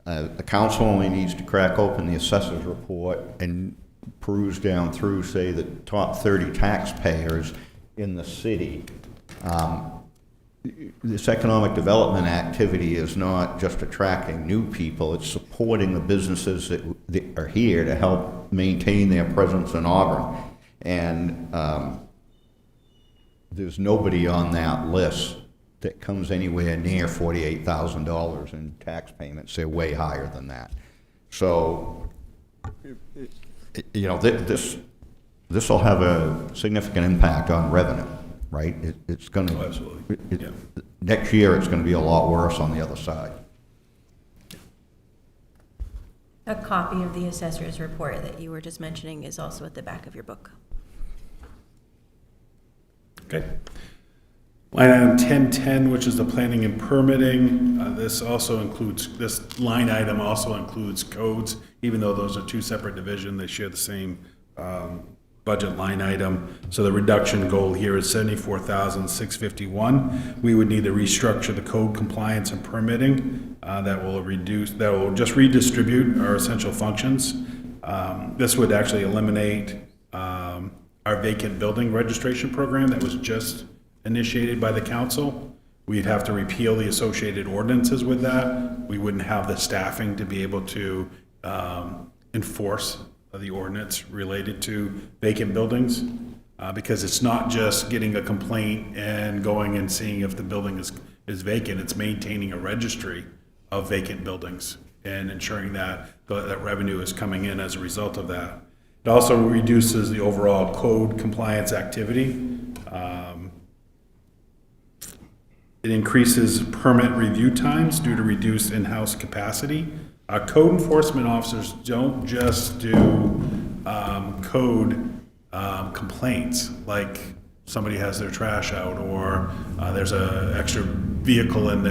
The council only needs to crack open the assessor's report and peruse down through, say, the top 30 taxpayers in the city. This economic development activity is not just attracting new people, it's supporting the businesses that are here to help maintain their presence in Auburn. And there's nobody on that list that comes anywhere near $48,000 in tax payments. They're way higher than that. So, this will have a significant impact on revenue, right? It's going to, absolutely. Next year it's going to be a lot worse on the other side. A copy of the assessor's report that you were just mentioning is also at the back of your book. Okay. Line item 1010, which is the planning and permitting. This line item also includes codes, even though those are two separate divisions, they share the same budget line item. So the reduction goal here is $74,651. We would need to restructure the code compliance and permitting that will just redistribute our essential functions. This would actually eliminate our vacant building registration program that was just initiated by the council. We'd have to repeal the associated ordinances with that. We wouldn't have the staffing to be able to enforce the ordinance related to vacant buildings. because it's not just getting a complaint and going and seeing if the building is vacant. It's maintaining a registry of vacant buildings and ensuring that that revenue is coming in as a result of that. It also reduces the overall code compliance activity. It increases permit review times due to reduced in-house capacity. Code enforcement officers don't just do code complaints, like somebody has their trash out, or there's an extra vehicle in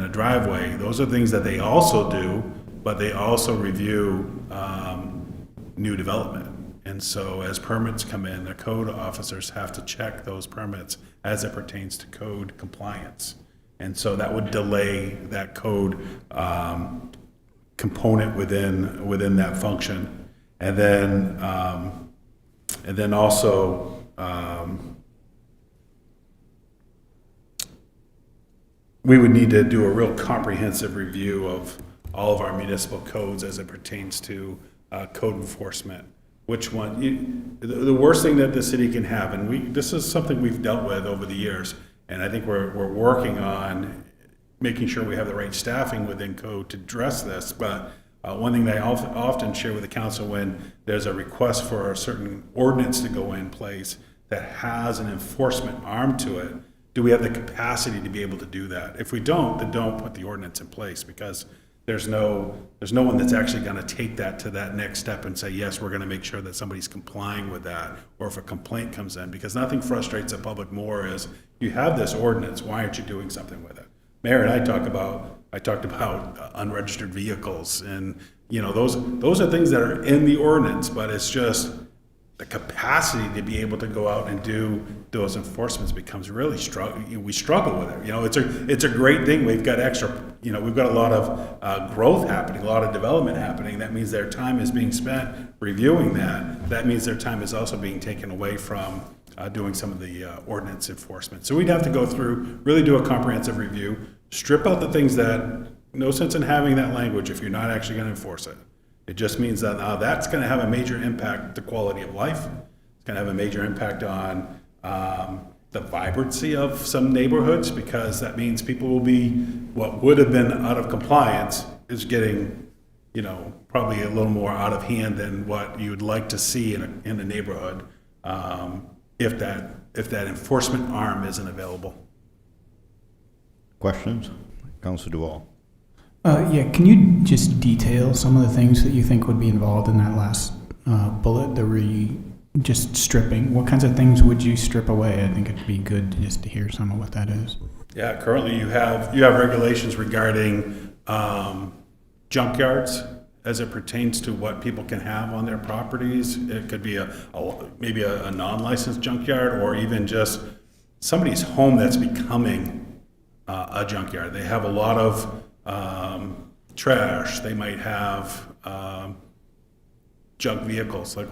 a driveway. Those are things that they also do, but they also review new development. And so as permits come in, the code officers have to check those permits as it pertains to code compliance. And so that would delay that code component within that function. And then also we would need to do a real comprehensive review of all of our municipal codes as it pertains to code enforcement. Which one? The worst thing that the city can have, and this is something we've dealt with over the years, and I think we're working on making sure we have the right staffing within code to address this. But one thing that I often share with the council when there's a request for a certain ordinance to go in place that has an enforcement arm to it, do we have the capacity to be able to do that? If we don't, then don't put the ordinance in place, because there's no one that's actually going to take that to that next step and say, yes, we're going to make sure that somebody's complying with that, or if a complaint comes in, because nothing frustrates the public more is, you have this ordinance, why aren't you doing something with it? Mayor and I talked about unregistered vehicles, and those are things that are in the ordinance, but it's just the capacity to be able to go out and do those enforcements becomes really we struggle with it. It's a great thing. We've got we've got a lot of growth happening, a lot of development happening. That means their time is being spent reviewing that. That means their time is also being taken away from doing some of the ordinance enforcement. So we'd have to go through, really do a comprehensive review, strip out the things that, no sense in having that language if you're not actually going to enforce it. It just means that that's going to have a major impact to quality of life. It's going to have a major impact on the vibrancy of some neighborhoods, because that means people will be, what would have been out of compliance is getting, probably a little more out of hand than what you would like to see in a neighborhood if that enforcement arm isn't available. Questions? Councilor Duval. Yeah, can you just detail some of the things that you think would be involved in that last bullet, just stripping? What kinds of things would you strip away? I think it'd be good just to hear some of what that is. Yeah, currently you have regulations regarding junkyards as it pertains to what people can have on their properties. It could be maybe a non-licensed junkyard, or even just somebody's home that's becoming a junkyard. They have a lot of trash. They might have junk vehicles, like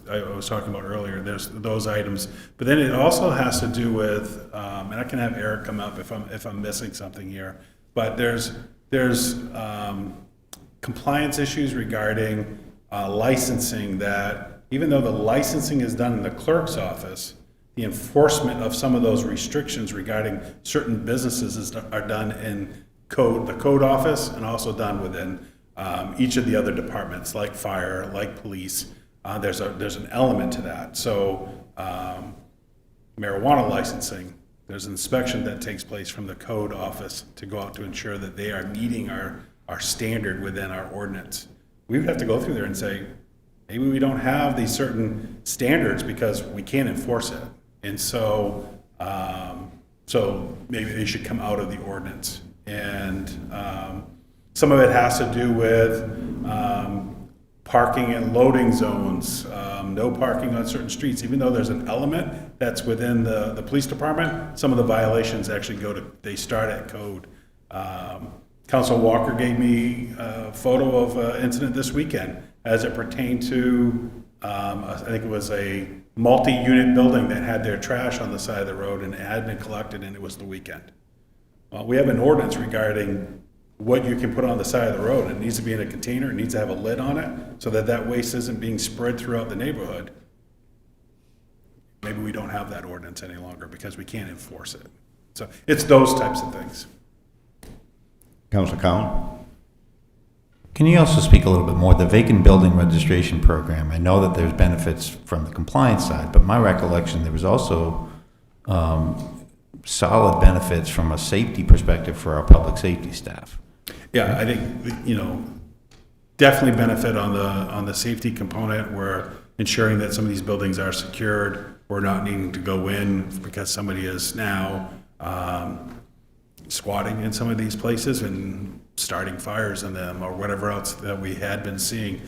I was talking about earlier. There's those items, but then it also has to do with, and I can have Eric come up if I'm missing something here. But there's compliance issues regarding licensing, that even though the licensing is done in the clerk's office, the enforcement of some of those restrictions regarding certain businesses are done in the code office, and also done within each of the other departments, like fire, like police. There's an element to that. So marijuana licensing, there's an inspection that takes place from the code office to go out to ensure that they are meeting our standard within our ordinance. We would have to go through there and say, maybe we don't have these certain standards because we can't enforce it. And so maybe they should come out of the ordinance. And some of it has to do with parking and loading zones, no parking on certain streets. Even though there's an element that's within the police department, some of the violations actually they start at code. Council Walker gave me a photo of an incident this weekend as it pertained to, I think it was a multi-unit building that had their trash on the side of the road, and it had been collected, and it was the weekend. Well, we have an ordinance regarding what you can put on the side of the road. It needs to be in a container. It needs to have a lid on it so that waste isn't being spread throughout the neighborhood. maybe we don't have that ordinance any longer because we can't enforce it. So it's those types of things. Councilor Cowan? Can you also speak a little bit more, the vacant building registration program? I know that there's benefits from the compliance side, but my recollection, there was also solid benefits from a safety perspective for our public safety staff. Yeah, I think, you know, definitely benefit on the safety component. We're ensuring that some of these buildings are secured. We're not needing to go in because somebody is now squatting in some of these places and starting fires in them or whatever else that we had been seeing.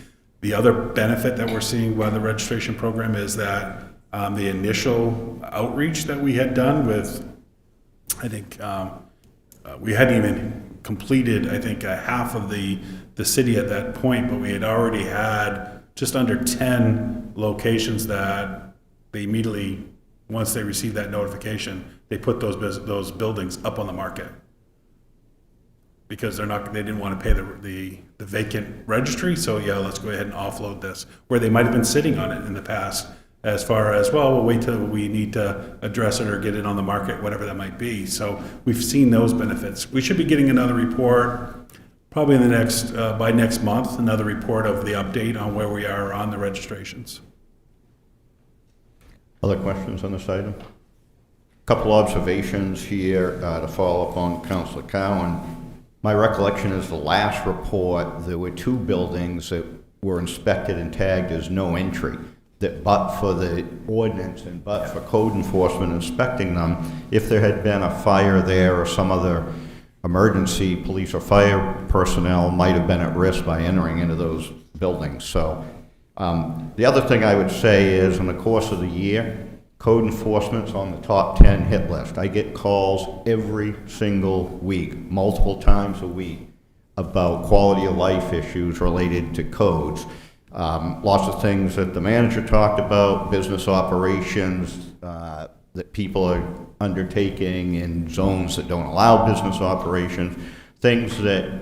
The other benefit that we're seeing by the registration program is that the initial outreach that we had done with, I think, we hadn't even completed, I think, half of the city at that point, but we had already had just under 10 locations that they immediately, once they received that notification, they put those buildings up on the market because they didn't want to pay the vacant registry. So yeah, let's go ahead and offload this, where they might have been sitting on it in the past, as far as, well, we'll wait till we need to address it or get it on the market, whatever that might be. So we've seen those benefits. We should be getting another report probably in the by next month, another report of the update on where we are on the registrations. Other questions on this item? Couple observations here to follow up on Councilor Cowan. My recollection is the last report, there were 2 buildings that were inspected and tagged as no entry, that but for the ordinance and but for code enforcement inspecting them, if there had been a fire there or some other emergency, police or fire personnel might have been at risk by entering into those buildings. So the other thing I would say is, in the course of the year, code enforcement's on the top 10 hit list. I get calls every single week, multiple times a week, about quality of life issues related to codes. Lots of things that the manager talked about, business operations that people are undertaking in zones that don't allow business operations, things that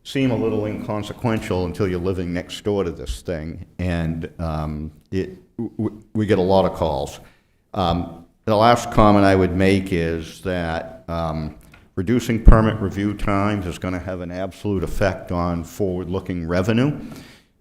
seem a little inconsequential until you're living next door to this thing, and we get a lot of calls. The last comment I would make is that reducing permit review times is going to have an absolute effect on forward-looking revenue.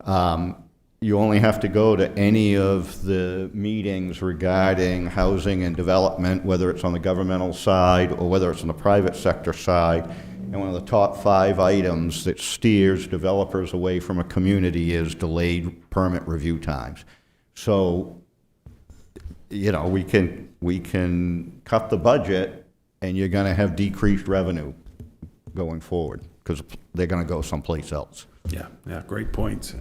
You only have to go to any of the meetings regarding housing and development, whether it's on the governmental side or whether it's on the private sector side, and one of the top 5 items that steers developers away from a community is delayed permit review times. So, you know, we can cut the budget and you're going to have decreased revenue going forward because they're going to go someplace else. Yeah, great point.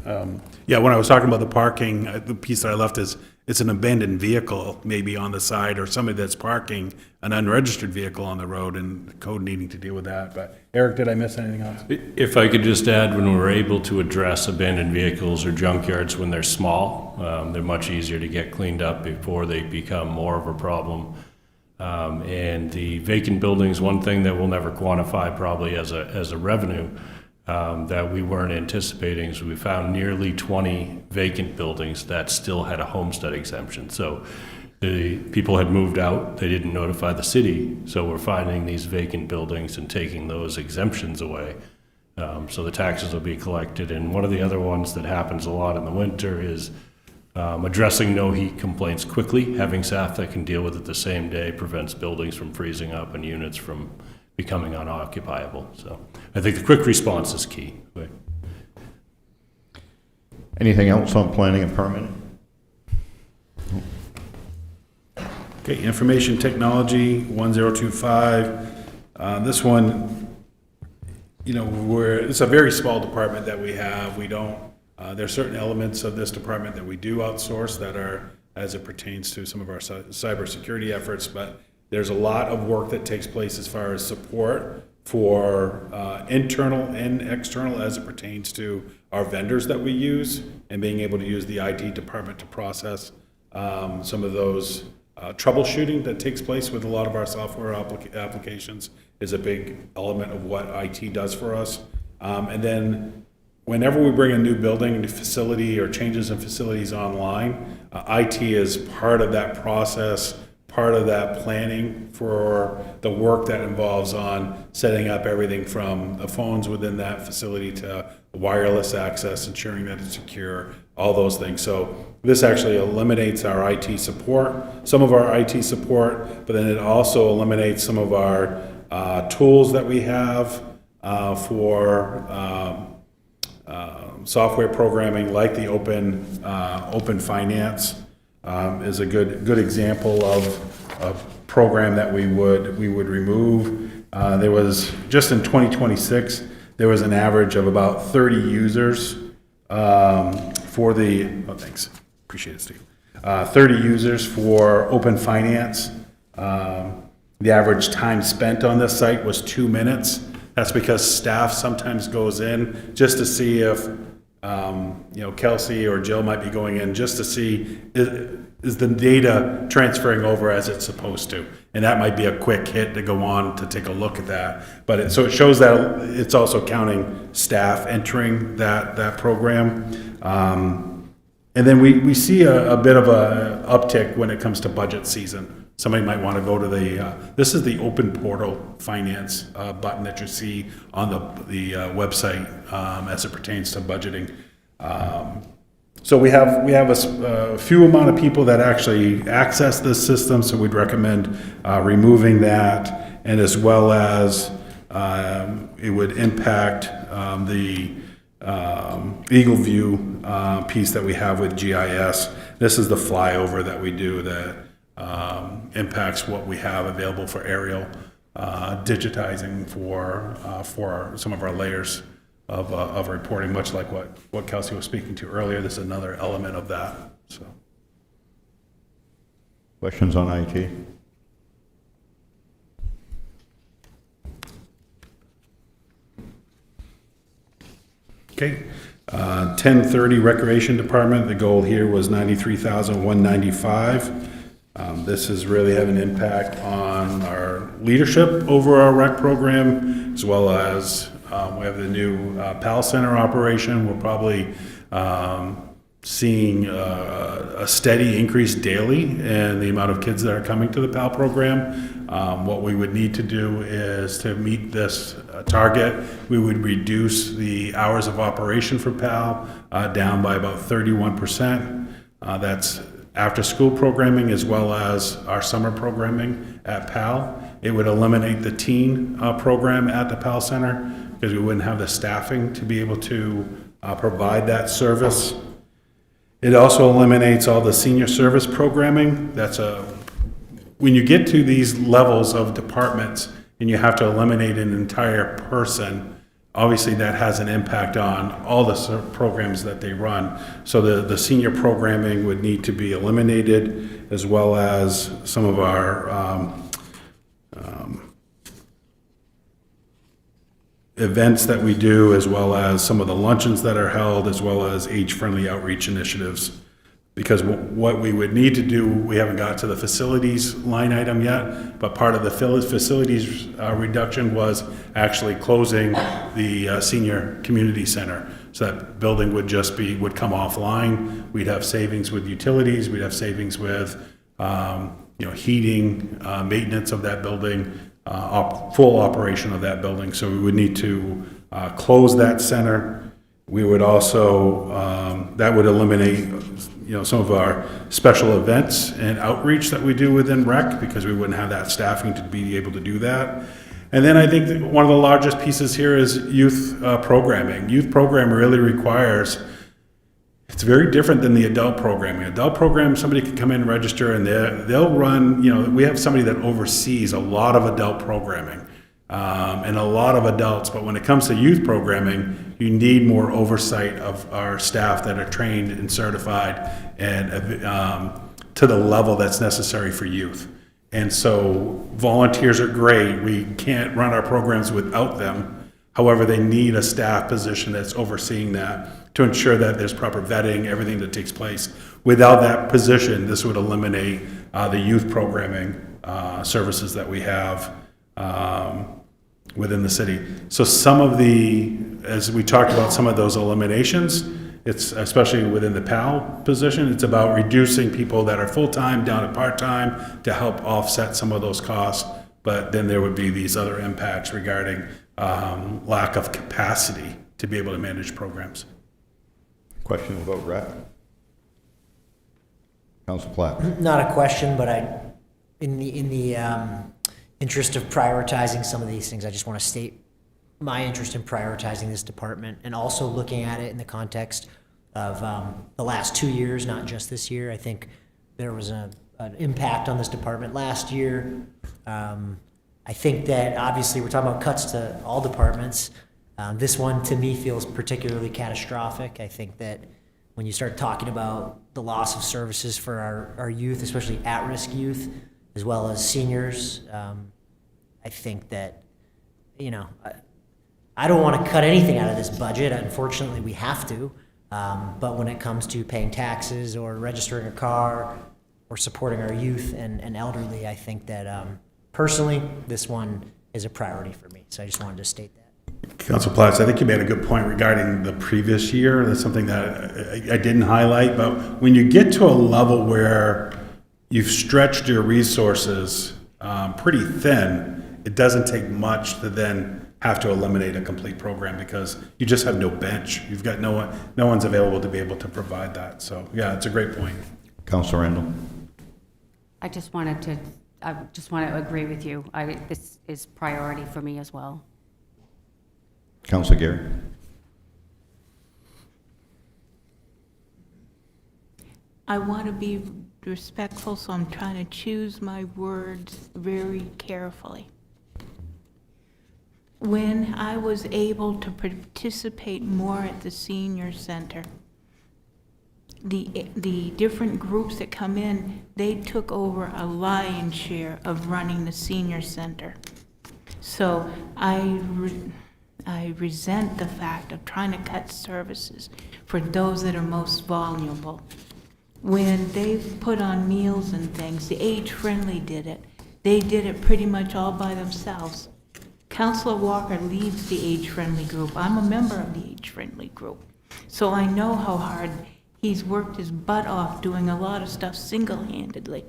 Yeah, when I was talking about the parking, the piece that I left is it's an abandoned vehicle maybe on the side or somebody that's parking an unregistered vehicle on the road and the code needing to deal with that. But Eric, did I miss anything else? If I could just add, when we're able to address abandoned vehicles or junkyards when they're small, they're much easier to get cleaned up before they become more of a problem. And the vacant buildings, one thing that we'll never quantify probably as a revenue that we weren't anticipating is we found nearly 20 vacant buildings that still had a homestead exemption. So the people had moved out, they didn't notify the city, so we're finding these vacant buildings and taking those exemptions away. So the taxes will be collected. And one of the other ones that happens a lot in the winter is addressing no heat complaints quickly. Having staff that can deal with it the same day prevents buildings from freezing up and units from becoming unoccupiable. So I think the quick response is key. Anything else on planning and permitting? Okay, information technology, 1025. This one, you know, it's a very small department that we have. We don't, there are certain elements of this department that we do outsource that are, as it pertains to some of our cybersecurity efforts, but there's a lot of work that takes place as far as support for internal and external as it pertains to our vendors that we use and being able to use the IT department to process some of those troubleshooting that takes place with a lot of our software applications is a big element of what IT does for us. And then whenever we bring a new building, new facility, or changes in facilities online, IT is part of that process, part of that planning for the work that involves on setting up everything from the phones within that facility to wireless access, ensuring that it's secure, all those things. So this actually eliminates our IT support, some of our IT support, but then it also eliminates some of our tools that we have for software programming, like the Open Finance is a good example of a program that we would remove. There was, just in 2026, there was an average of about 30 users for the, oh, thanks, appreciate it, Steve. 30 users for Open Finance. The average time spent on this site was 2 minutes. That's because staff sometimes goes in just to see if, Kelsey or Jill might be going in just to see, is the data transferring over as it's supposed to? And that might be a quick hit to go on to take a look at that. But so it shows that it's also counting staff entering that program. And then we see a bit of a uptick when it comes to budget season. Somebody might want to go to this is the Open Portal Finance button that you see on the website as it pertains to budgeting. So we have a few amount of people that actually access this system, so we'd recommend removing that, and as well as it would impact the Eagle View piece that we have with GIS. This is the flyover that we do that impacts what we have available for aerial digitizing for some of our layers of reporting, much like what Kelsey was speaking to earlier. This is another element of that. So, Questions on IT? okay. 1030 Recreation Department. The goal here was $93,195. This is really having an impact on our leadership over our rec program, as well as we have the new PAL Center operation. We're probably seeing a steady increase daily in the amount of kids that are coming to the PAL program. What we would need to do is, to meet this target, we would reduce the hours of operation for PAL down by about 31%. That's after-school programming as well as our summer programming at PAL. It would eliminate the teen program at the PAL Center because we wouldn't have the staffing to be able to provide that service. It also eliminates all the senior service programming. When you get to these levels of departments and you have to eliminate an entire person, obviously that has an impact on all the programs that they run. So the senior programming would need to be eliminated, as well as some of our events that we do, as well as some of the luncheons that are held, as well as age-friendly outreach initiatives. Because what we would need to do, we haven't got to the facilities line item yet, but part of the facilities reduction was actually closing the senior community center. So that building would come offline. We'd have savings with utilities. We'd have savings with heating, maintenance of that building, full operation of that building. So we would need to close that center. We would also, that would eliminate some of our special events and outreach that we do within rec, because we wouldn't have that staffing to be able to do that. And then I think that one of the largest pieces here is youth programming. Youth program really requires, it's very different than the adult programming. Adult program, somebody can come in and register, and they'll run, we have somebody that oversees a lot of adult programming. And a lot of adults, but when it comes to youth programming, you need more oversight of our staff that are trained and certified and to the level that's necessary for youth. And so volunteers are great. We can't run our programs without them. However, they need a staff position that's overseeing that to ensure that there's proper vetting, everything that takes place. Without that position, this would eliminate the youth programming services that we have. within the city. So some of the, as we talked about some of those eliminations, it's especially within the PAL position, it's about reducing people that are full-time down to part-time to help offset some of those costs. But then there would be these other impacts regarding lack of capacity to be able to manage programs. Question about RAC? Council Platt. Not a question, but in the interest of prioritizing some of these things, I just want to state my interest in prioritizing this department and also looking at it in the context of the last 2 years, not just this year. I think there was an impact on this department last year. I think that obviously we're talking about cuts to all departments. This one to me feels particularly catastrophic. I think that when you start talking about the loss of services for our youth, especially at-risk youth, as well as seniors, I think that, I don't want to cut anything out of this budget. Unfortunately, we have to. But when it comes to paying taxes or registering a car or supporting our youth and elderly, I think that personally, this one is a priority for me. So I just wanted to state that. Council Platts, I think you made a good point regarding the previous year. That's something that I didn't highlight. But when you get to a level where you've stretched your resources pretty thin, it doesn't take much to then have to eliminate a complete program because you just have no bench. You've got no one's available to be able to provide that. So yeah, it's a great point. Councilor Randall. I just want to agree with you. This is priority for me as well. Councilor Gary. I want to be respectful, so I'm trying to choose my words very carefully. When I was able to participate more at the senior center, the different groups that come in, they took over a lion's share of running the senior center. So I resent the fact of trying to cut services for those that are most vulnerable. When they put on meals and things, the age-friendly did it. They did it pretty much all by themselves. Councilor Walker leads the age-friendly group. I'm a member of the age-friendly group. So I know how hard he's worked his butt off doing a lot of stuff single-handedly.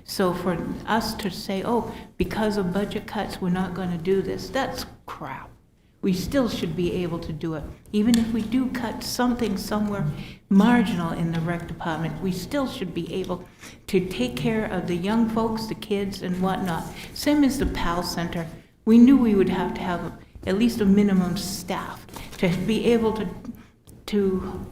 So for us to say, oh, because of budget cuts, we're not going to do this, that's crap. We still should be able to do it. Even if we do cut something somewhere marginal in the rec department, we still should be able to take care of the young folks, the kids, and whatnot. Same as the PAL Center. We knew we would have to have at least a minimum staff to be able to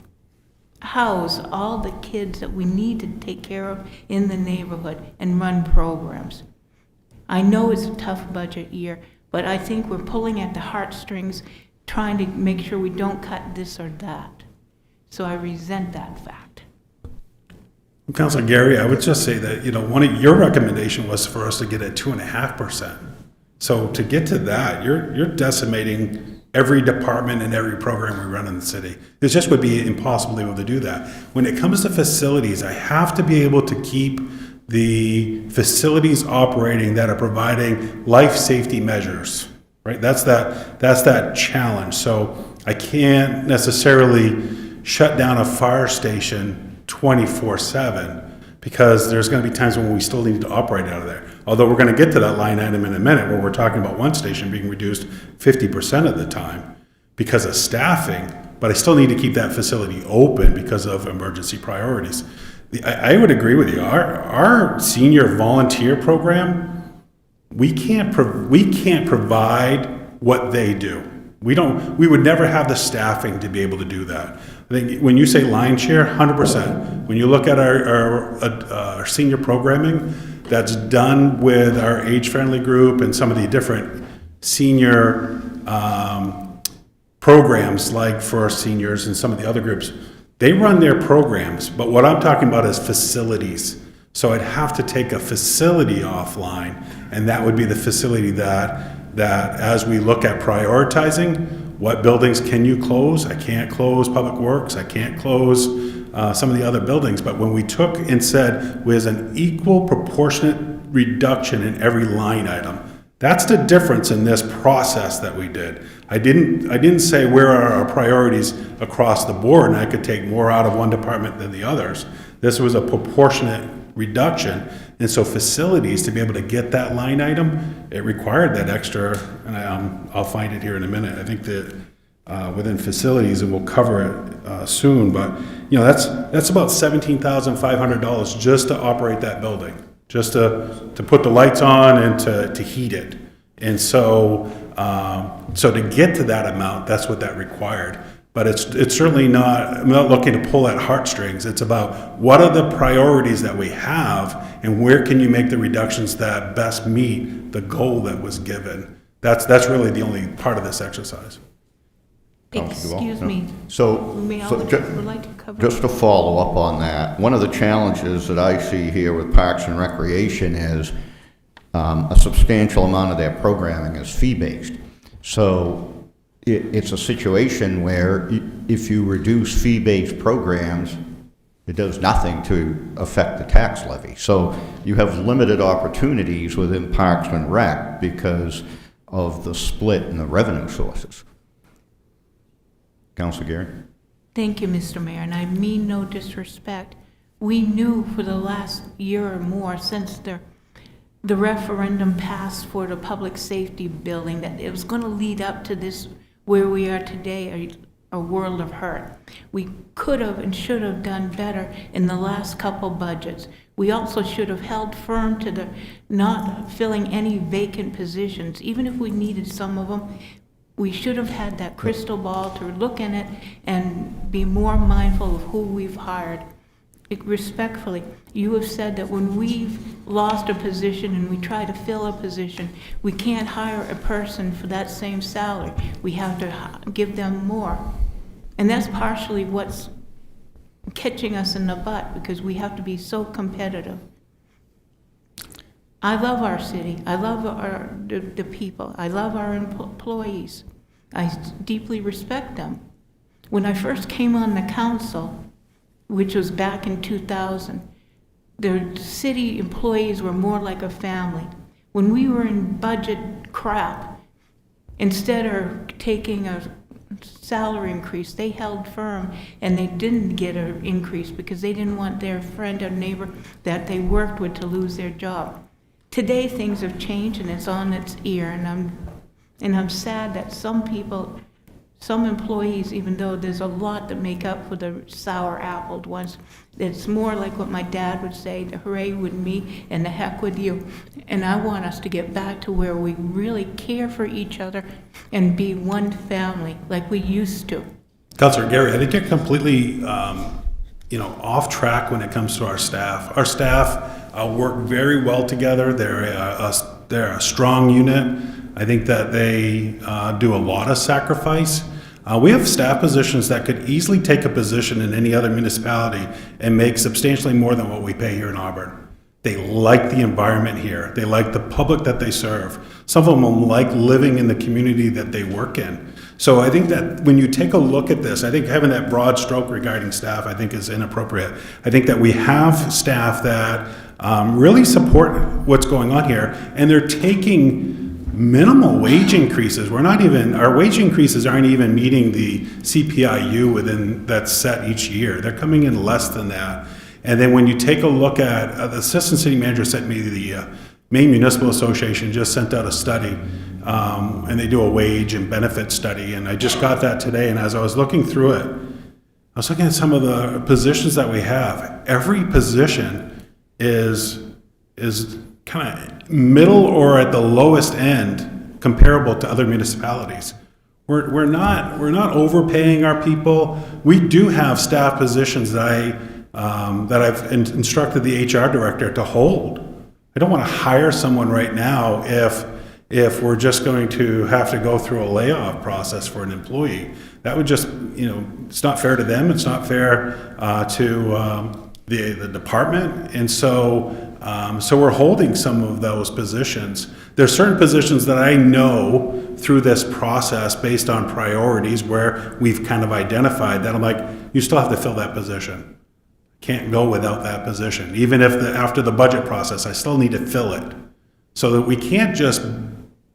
house all the kids that we need to take care of in the neighborhood and run programs. I know it's a tough budget year, but I think we're pulling at the heartstrings, trying to make sure we don't cut this or that. So I resent that fact. Well, Councilor Gary, I would just say that, one of your recommendation was for us to get at 2.5%. So to get to that, you're decimating every department and every program we run in the city. It just would be impossible to be able to do that. When it comes to facilities, I have to be able to keep the facilities operating that are providing life safety measures, right? That's that challenge. So I can't necessarily shut down a fire station 24/7 because there's going to be times when we still need to operate out of there. Although we're going to get to that line item in a minute where we're talking about one station being reduced 50% of the time because of staffing, but I still need to keep that facility open because of emergency priorities. I would agree with you. Our senior volunteer program, we can't provide what they do. We would never have the staffing to be able to do that. I think when you say line share, 100%. When you look at our senior programming that's done with our age-friendly group and some of the different senior programs like for our seniors and some of the other groups, they run their programs, but what I'm talking about is facilities. So I'd have to take a facility offline, and that would be the facility that as we look at prioritizing, what buildings can you close? I can't close Public Works, I can't close some of the other buildings, but when we took and said, there's an equal proportionate reduction in every line item, That's the difference in this process that we did. I didn't say where are our priorities across the board, and I could take more out of one department than the others. This was a proportionate reduction, and so facilities, to be able to get that line item, it required that extra, and I'll find it here in a minute. I think that within facilities, and we'll cover it soon, but that's about $17,500 just to operate that building, just to put the lights on and to heat it. And so to get to that amount, that's what that required. But it's certainly not, I'm not looking to pull at heartstrings. It's about what are the priorities that we have, and where can you make the reductions that best meet the goal that was given. That's really the only part of this exercise. Excuse me. So, would like to cover. just to follow up on that, one of the challenges that I see here with Parks and Recreation is a substantial amount of their programming is fee-based. So it's a situation where if you reduce fee-based programs, it does nothing to affect the tax levy. So you have limited opportunities within Parks and Rec because of the split in the revenue sources. Councilor Gary? Thank you, Mr. Mayor, and I mean no disrespect. We knew for the last year or more since the referendum passed for the public safety building that it was going to lead up to this, where we are today, a world of hurt. We could have and should have done better in the last couple budgets. We also should have held firm to the not filling any vacant positions, even if we needed some of them. We should have had that crystal ball to look in it and be more mindful of who we've hired. Respectfully, you have said that when we've lost a position and we try to fill a position, we can't hire a person for that same salary. We have to give them more. And that's partially what's catching us in the butt, because we have to be so competitive. I love our city. I love the people. I love our employees. I deeply respect them. When I first came on the council, which was back in 2000, the city employees were more like a family. When we were in budget crap, instead of taking a salary increase, they held firm and they didn't get an increase because they didn't want their friend or neighbor that they worked with to lose their job. Today things have changed and it's on its ear, and I'm sad that some people, some employees, even though there's a lot that make up for the sour-appled ones, it's more like what my dad would say, the hooray with me and the heck with you. And I want us to get back to where we really care for each other and be one family like we used to. Councilor Gary, I think you're completely off track when it comes to our staff. Our staff work very well together. They're a strong unit. I think that they do a lot of sacrifice. We have staff positions that could easily take a position in any other municipality and make substantially more than what we pay here in Auburn. They like the environment here. They like the public that they serve. Some of them like living in the community that they work in. So I think that when you take a look at this, I think having that broad stroke regarding staff, I think is inappropriate. I think that we have staff that really support what's going on here, and they're taking minimal wage increases. Our wage increases aren't even meeting the CPIU that's set each year. They're coming in less than that. And then when you take a look at, the assistant city manager sent me the Maine Municipal Association just sent out a study, and they do a wage and benefit study, and I just got that today, and as I was looking through it, I was looking at some of the positions that we have. Every position is kind of middle or at the lowest end comparable to other municipalities. We're not overpaying our people. We do have staff positions that I've instructed the HR director to hold. I don't want to hire someone right now if we're just going to have to go through a layoff process for an employee. That would just, it's not fair to them. It's not fair to the department. And so we're holding some of those positions. There's certain positions that I know through this process based on priorities where we've kind of identified that I'm like, you still have to fill that position. Can't go without that position. Even if after the budget process, I still need to fill it. So that we can't just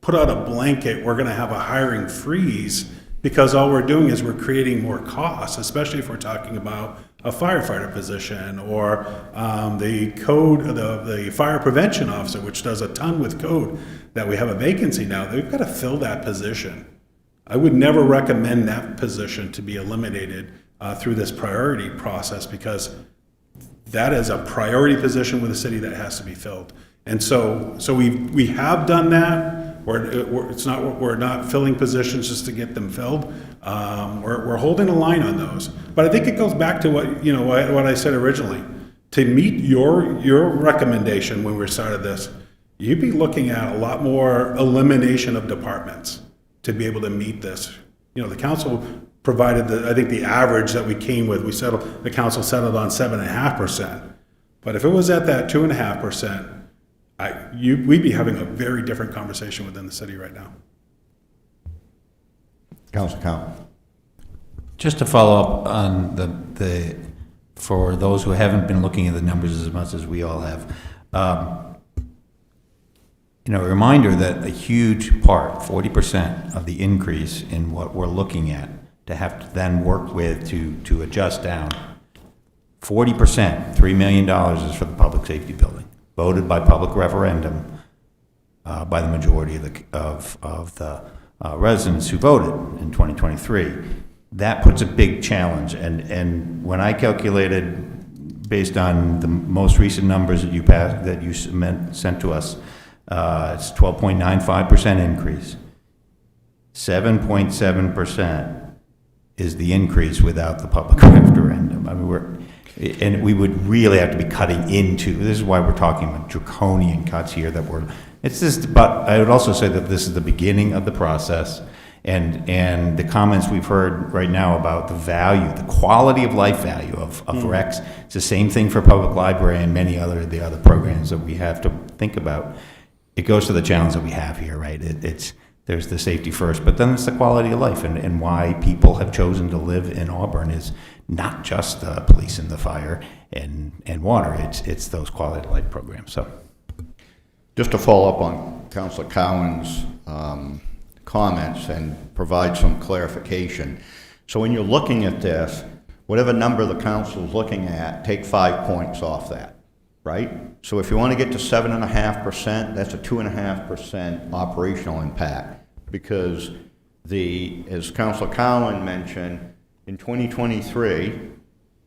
put out a blanket, we're going to have a hiring freeze, because all we're doing is we're creating more costs, especially if we're talking about a firefighter position or the fire prevention officer, which does a ton with code, that we have a vacancy now. They've got to fill that position. I would never recommend that position to be eliminated through this priority process, because that is a priority position with the city that has to be filled. And so we have done that. We're not filling positions just to get them filled. We're holding a line on those. But I think it goes back to what I said originally. To meet your recommendation when we started this, you'd be looking at a lot more elimination of departments to be able to meet this. The council provided I think the average that we came with, the council settled on 7.5%. But if it was at that 2.5%, we'd be having a very different conversation within the city right now. Councilor Cowan. Just to follow up on for those who haven't been looking at the numbers as much as we all have, a reminder that a huge part, 40% of the increase in what we're looking at to have to then work with to adjust down, 40%, $3 million is for the public safety building, voted by public referendum by the majority of the residents who voted in 2023. That puts a big challenge, and when I calculated based on the most recent numbers that you sent to us, it's 12.95% increase. 7.7% is the increase without the public referendum. I mean, and we would really have to be cutting into. This is why we're talking about draconian cuts here. But I would also say that this is the beginning of the process, and the comments we've heard right now about the value, the quality of life value of recs. It's the same thing for public library and many the other programs that we have to think about. It goes to the challenge that we have here, right? There's the safety first, but then it's the quality of life, and why people have chosen to live in Auburn is not just the police and the fire and water. It's those quality of life programs. So, just to follow up on Councilor Cowan's comments and provide some clarification. So when you're looking at this, whatever number the council is looking at, take 5 points off that, right? So if you want to get to 7.5%, that's a 2.5% operational impact, because as Councilor Cowan mentioned, in 2023,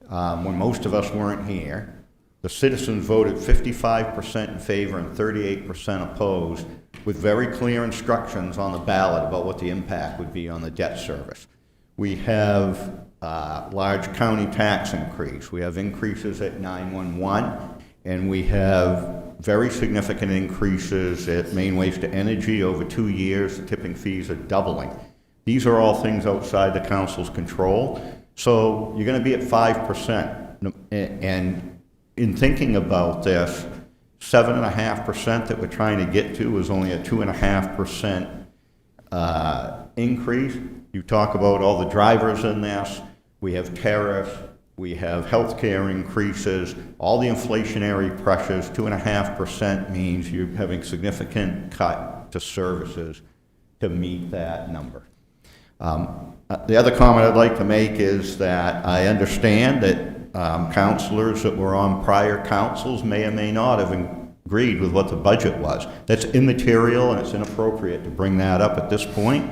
when most of us weren't here, the citizens voted 55% in favor and 38% opposed, with very clear instructions on the ballot about what the impact would be on the debt service. We have large county tax increase. We have increases at 911, and we have very significant increases at Maine Waste to Energy. Over 2 years, the tipping fees are doubling. These are all things outside the council's control. So you're going to be at 5%. And in thinking about this, 7.5% that we're trying to get to is only a 2.5% increase. You talk about all the drivers in this. We have tariffs. We have healthcare increases, all the inflationary pressures. 2.5% means you're having significant cut to services to meet that number. The other comment I'd like to make is that I understand that councilors that were on prior councils may or may not have agreed with what the budget was. That's immaterial, and it's inappropriate to bring that up at this point.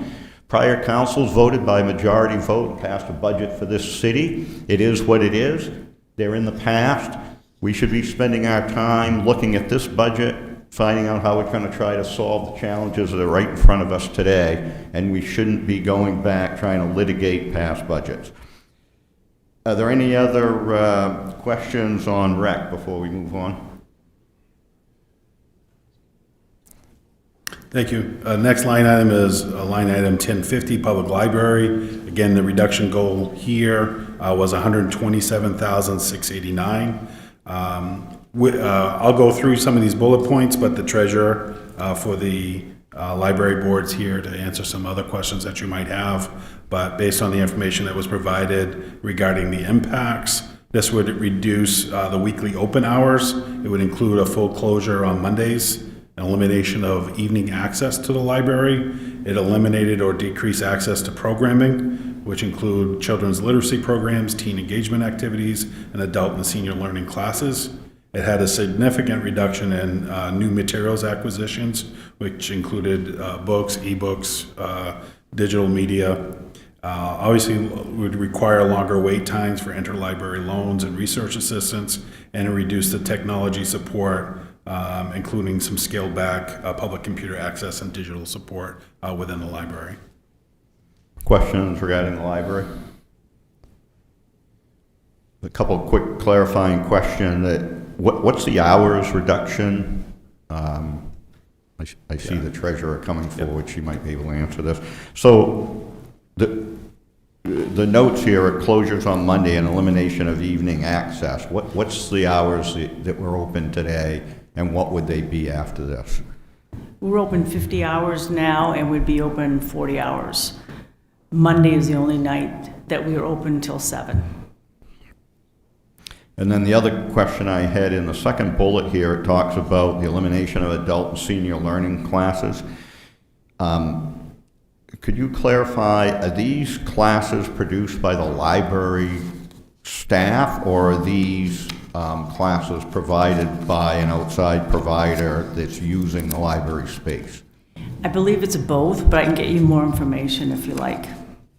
Prior councils voted by majority vote and passed a budget for this city. It is what it is. They're in the past. We should be spending our time looking at this budget, finding out how we're going to try to solve the challenges that are right in front of us today, and we shouldn't be going back trying to litigate past budgets. Are there any other questions on rec before we move on? Thank you. Next line item is line item 1050, Public Library. Again, the reduction goal here was $127,689. I'll go through some of these bullet points, but the treasurer for the library board's here to answer some other questions that you might have. But based on the information that was provided regarding the impacts, this would reduce the weekly open hours. It would include a full closure on Mondays elimination of evening access to the library. It eliminated or decreased access to programming, which include children's literacy programs, teen engagement activities, and adult and senior learning classes. It had a significant reduction in new materials acquisitions, which included books, ebooks, digital media. Obviously, would require longer wait times for interlibrary loans and research assistance, and it reduced the technology support, including some scaled back public computer access and digital support within the library. Questions regarding the library? A couple of quick clarifying questions. What's the hours reduction? I see the treasurer coming forward. She might be able to answer this. So the notes here are closures on Monday and elimination of evening access. What's the hours that were open today, and what would they be after this? We're open 50 hours now, and we'd be open 40 hours. Monday is the only night that we are open till 7. And then the other question I had in the second bullet here, it talks about the elimination of adult and senior learning classes. Could you clarify, are these classes produced by the library staff, or are these classes provided by an outside provider that's using the library space? I believe it's both, but I can get you more information if you like.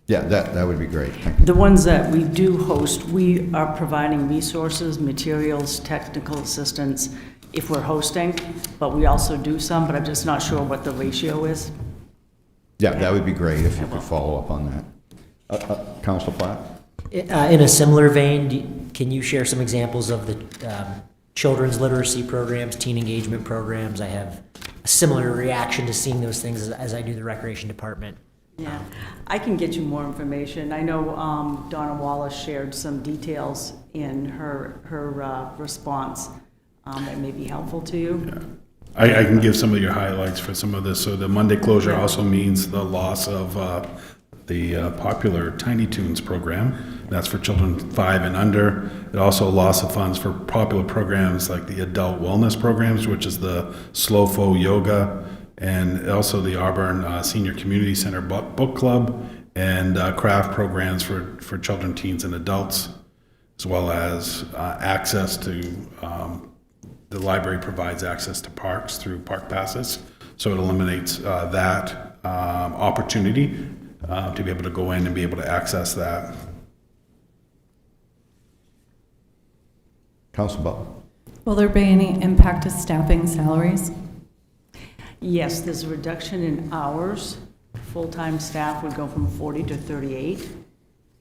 Yeah, that would be great. Thank you. The ones that we do host, we are providing resources, materials, technical assistance if we're hosting, but we also do some, but I'm just not sure what the ratio is. Yeah, that would be great if you could follow up on that. Councilor Platt? In a similar vein, can you share some examples of the children's literacy programs, teen engagement programs? I have a similar reaction to seeing those things as I do the recreation department. Yeah, I can get you more information. I know Donna Wallace shared some details in her response that may be helpful to you. Yeah. I can give some of your highlights for some of this. So the Monday closure also means the loss of the popular Tiny Toons program. That's for children 5 and under. It also loss of funds for popular programs like the adult wellness programs, which is the Slow-Fo yoga, and also the Auburn Senior Community Center Book Club, and craft programs for children, teens, and adults, as well as access to, the library provides access to parks through park passes. So it eliminates that opportunity to be able to go in and be able to access that. Councilor Butler? Will there be any impact to staffing salaries? Yes, there's a reduction in hours. Full-time staff would go from 40 to 38,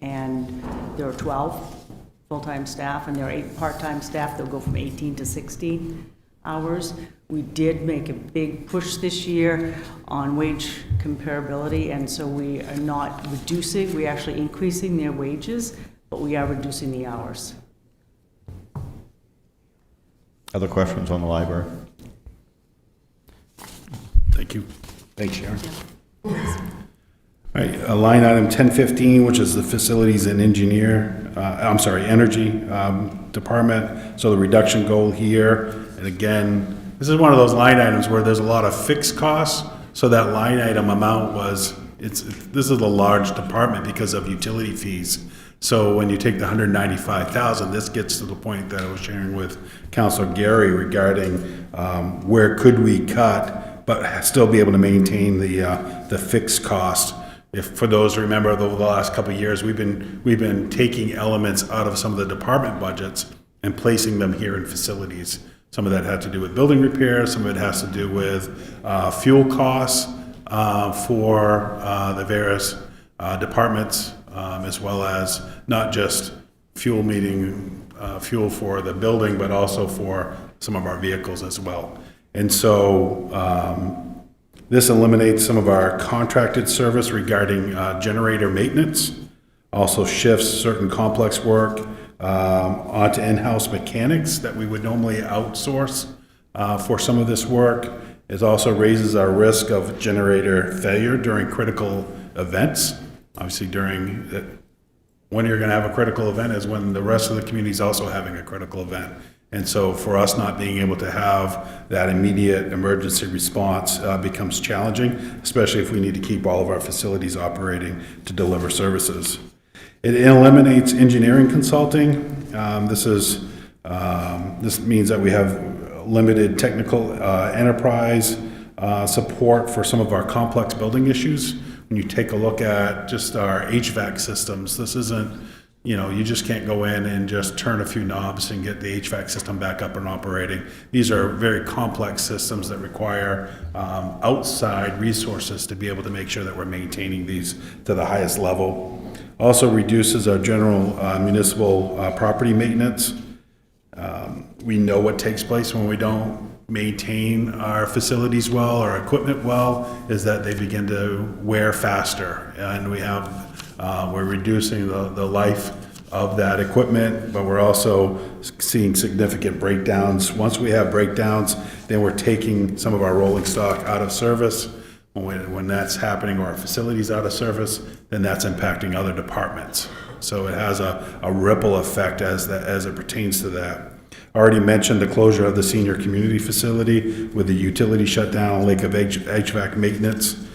and there are 12 full-time staff, and there are 8 part-time staff. They'll go from 18 to 16 hours. We did make a big push this year on wage comparability, and so we are not reducing, we're actually increasing their wages, but we are reducing the hours. Other questions on the library? Thank you. Thanks, Sharon. All right, line item 1015, which is the facilities and energy department. So the reduction goal here, and again, this is one of those line items where there's a lot of fixed costs. So that line item amount was, this is a large department because of utility fees. So when you take the 195,000, this gets to the point that I was sharing with Councilor Gary regarding where could we cut but still be able to maintain the fixed cost. If, for those who remember, over the last couple of years, we've been taking elements out of some of the department budgets and placing them here in facilities. Some of that had to do with building repairs, some of it has to do with fuel costs for the various departments, as well as not just fuel for the building, but also for some of our vehicles as well. And so this eliminates some of our contracted service regarding generator maintenance, also shifts certain complex work onto in-house mechanics that we would normally outsource for some of this work. It also raises our risk of generator failure during critical events. Obviously, when you're going to have a critical event is when the rest of the community is also having a critical event. And so for us not being able to have that immediate emergency response becomes challenging, especially if we need to keep all of our facilities operating to deliver services. It eliminates engineering consulting. This means that we have limited technical enterprise support for some of our complex building issues. When you take a look at just our HVAC systems, this isn't, you just can't go in and just turn a few knobs and get the HVAC system back up and operating. These are very complex systems that require outside resources to be able to make sure that we're maintaining these to the highest level. Also reduces our general municipal property maintenance. We know what takes place when we don't maintain our facilities well, our equipment well, is that they begin to wear faster. And we're reducing the life of that equipment, but we're also seeing significant breakdowns. Once we have breakdowns, then we're taking some of our rolling stock out of service. When that's happening, or our facilities out of service, then that's impacting other departments. So it has a ripple effect as it pertains to that. I already mentioned the closure of the senior community facility with the utility shutdown, lack of HVAC maintenance.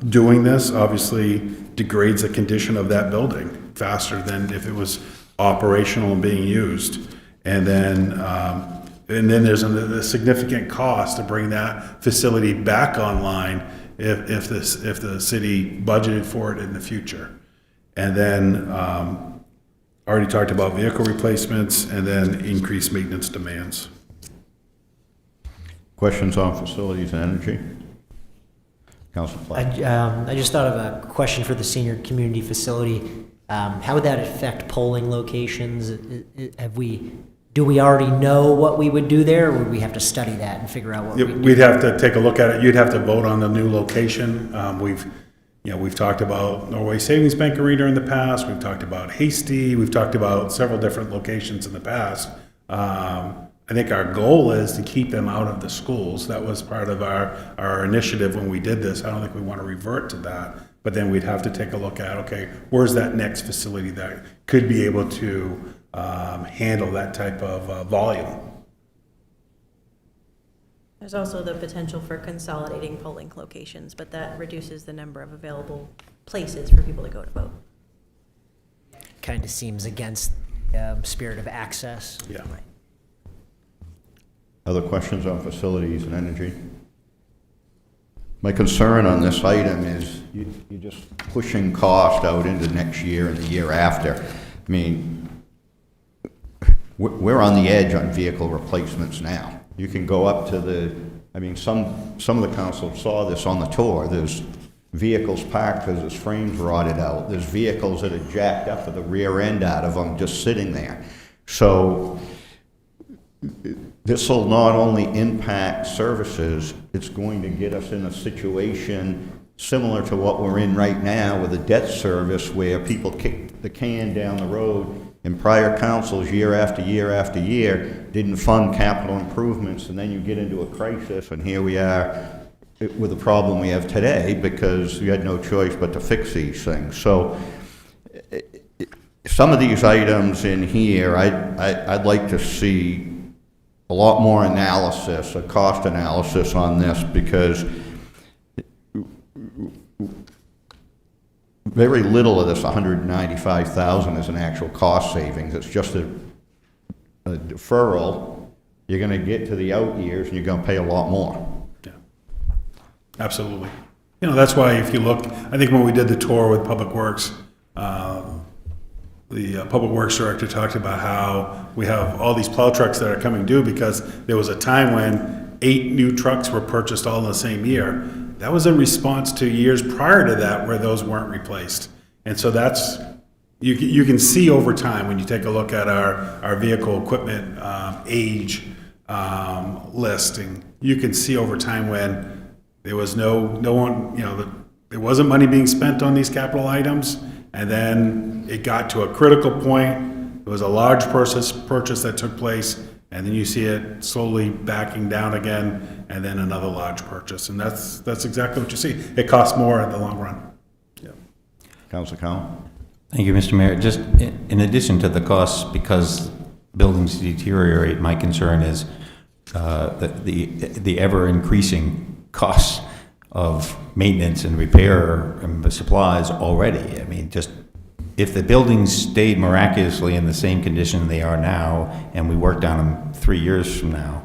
Doing this obviously degrades the condition of that building faster than if it was operational and being used. And then there's a significant cost to bring that facility back online if the city budgeted for it in the future. And then already talked about vehicle replacements and then increased maintenance demands. Questions on facilities and energy? Council Platt. I just thought of a question for the senior community facility. How would that affect polling locations? Do we already know what we would do there, or would we have to study that and figure out what we'd have to take a look at it. You'd have to vote on the new location. We've talked about Norway Savings Bank Arena in the past. We've talked about Hasty. We've talked about several different locations in the past. I think our goal is to keep them out of the schools. That was part of our initiative when we did this. I don't think we want to revert to that. But then we'd have to take a look at, okay, where's that next facility that could be able to handle that type of volume? There's also the potential for consolidating polling locations, but that reduces the number of available places for people to go to vote. kind of seems against spirit of access? Yeah. Other questions on facilities and energy? My concern on this item is you're just pushing cost out into next year and the year after. I mean, we're on the edge on vehicle replacements now. You can go up to the, I mean, some of the council saw this on the tour. There's vehicles parked because there's frames rotted out. There's vehicles that are jacked up with the rear end out of them just sitting there. So this will not only impact services, it's going to get us in a situation similar to what we're in right now with a debt service where people kick the can down the road, and prior councils year after year after year didn't fund capital improvements, and then you get into a crisis, and here we are with the problem we have today because we had no choice but to fix these things. So some of these items in here, I'd like to see a lot more analysis, a cost analysis on this, because very little of this 195,000 is an actual cost savings. It's just a deferral. You're going to get to the out years and you're going to pay a lot more. Yeah, absolutely. You know, that's why if you look, I think when we did the tour with Public Works, the Public Works Director talked about how we have all these plow trucks that are coming due because there was a time when 8 new trucks were purchased all in the same year. That was in response to years prior to that where those weren't replaced. And so that's, you can see over time when you take a look at our vehicle equipment age listing, you can see over time when there was no one, you know, there wasn't money being spent on these capital items. And then it got to a critical point. It was a large purchase that took place, and then you see it slowly backing down again, and then another large purchase. And that's exactly what you see. It costs more in the long run. Yeah. Councilor Cowan? Thank you, Mr. Mayor. Just in addition to the costs, because buildings deteriorate, my concern is the ever-increasing costs of maintenance and repair and supplies already. I mean, just if the buildings stayed miraculously in the same condition they are now, and we worked on them 3 years from now,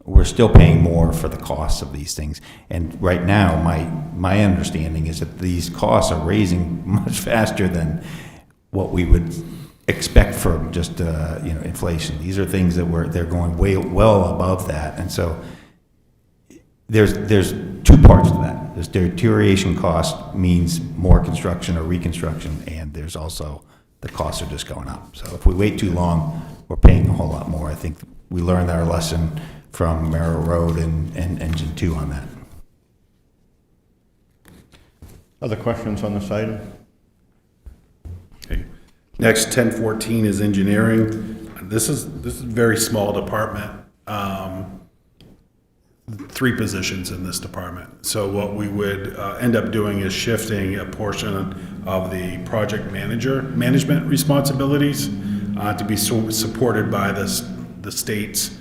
we're still paying more for the costs of these things. And right now, my understanding is that these costs are raising much faster than what we would expect from just inflation. These are things that they're going well above that, and so there's two parts to that. There's deterioration cost means more construction or reconstruction, and there's also the costs are just going up. So if we wait too long, we're paying a whole lot more. I think we learned our lesson from Merrill Road and Engine 2 on that. Other questions on this item? Okay. Next, 1014 is engineering. This is a very small department. 3 positions in this department. So what we would end up doing is shifting a portion of the project management responsibilities to be supported by the state's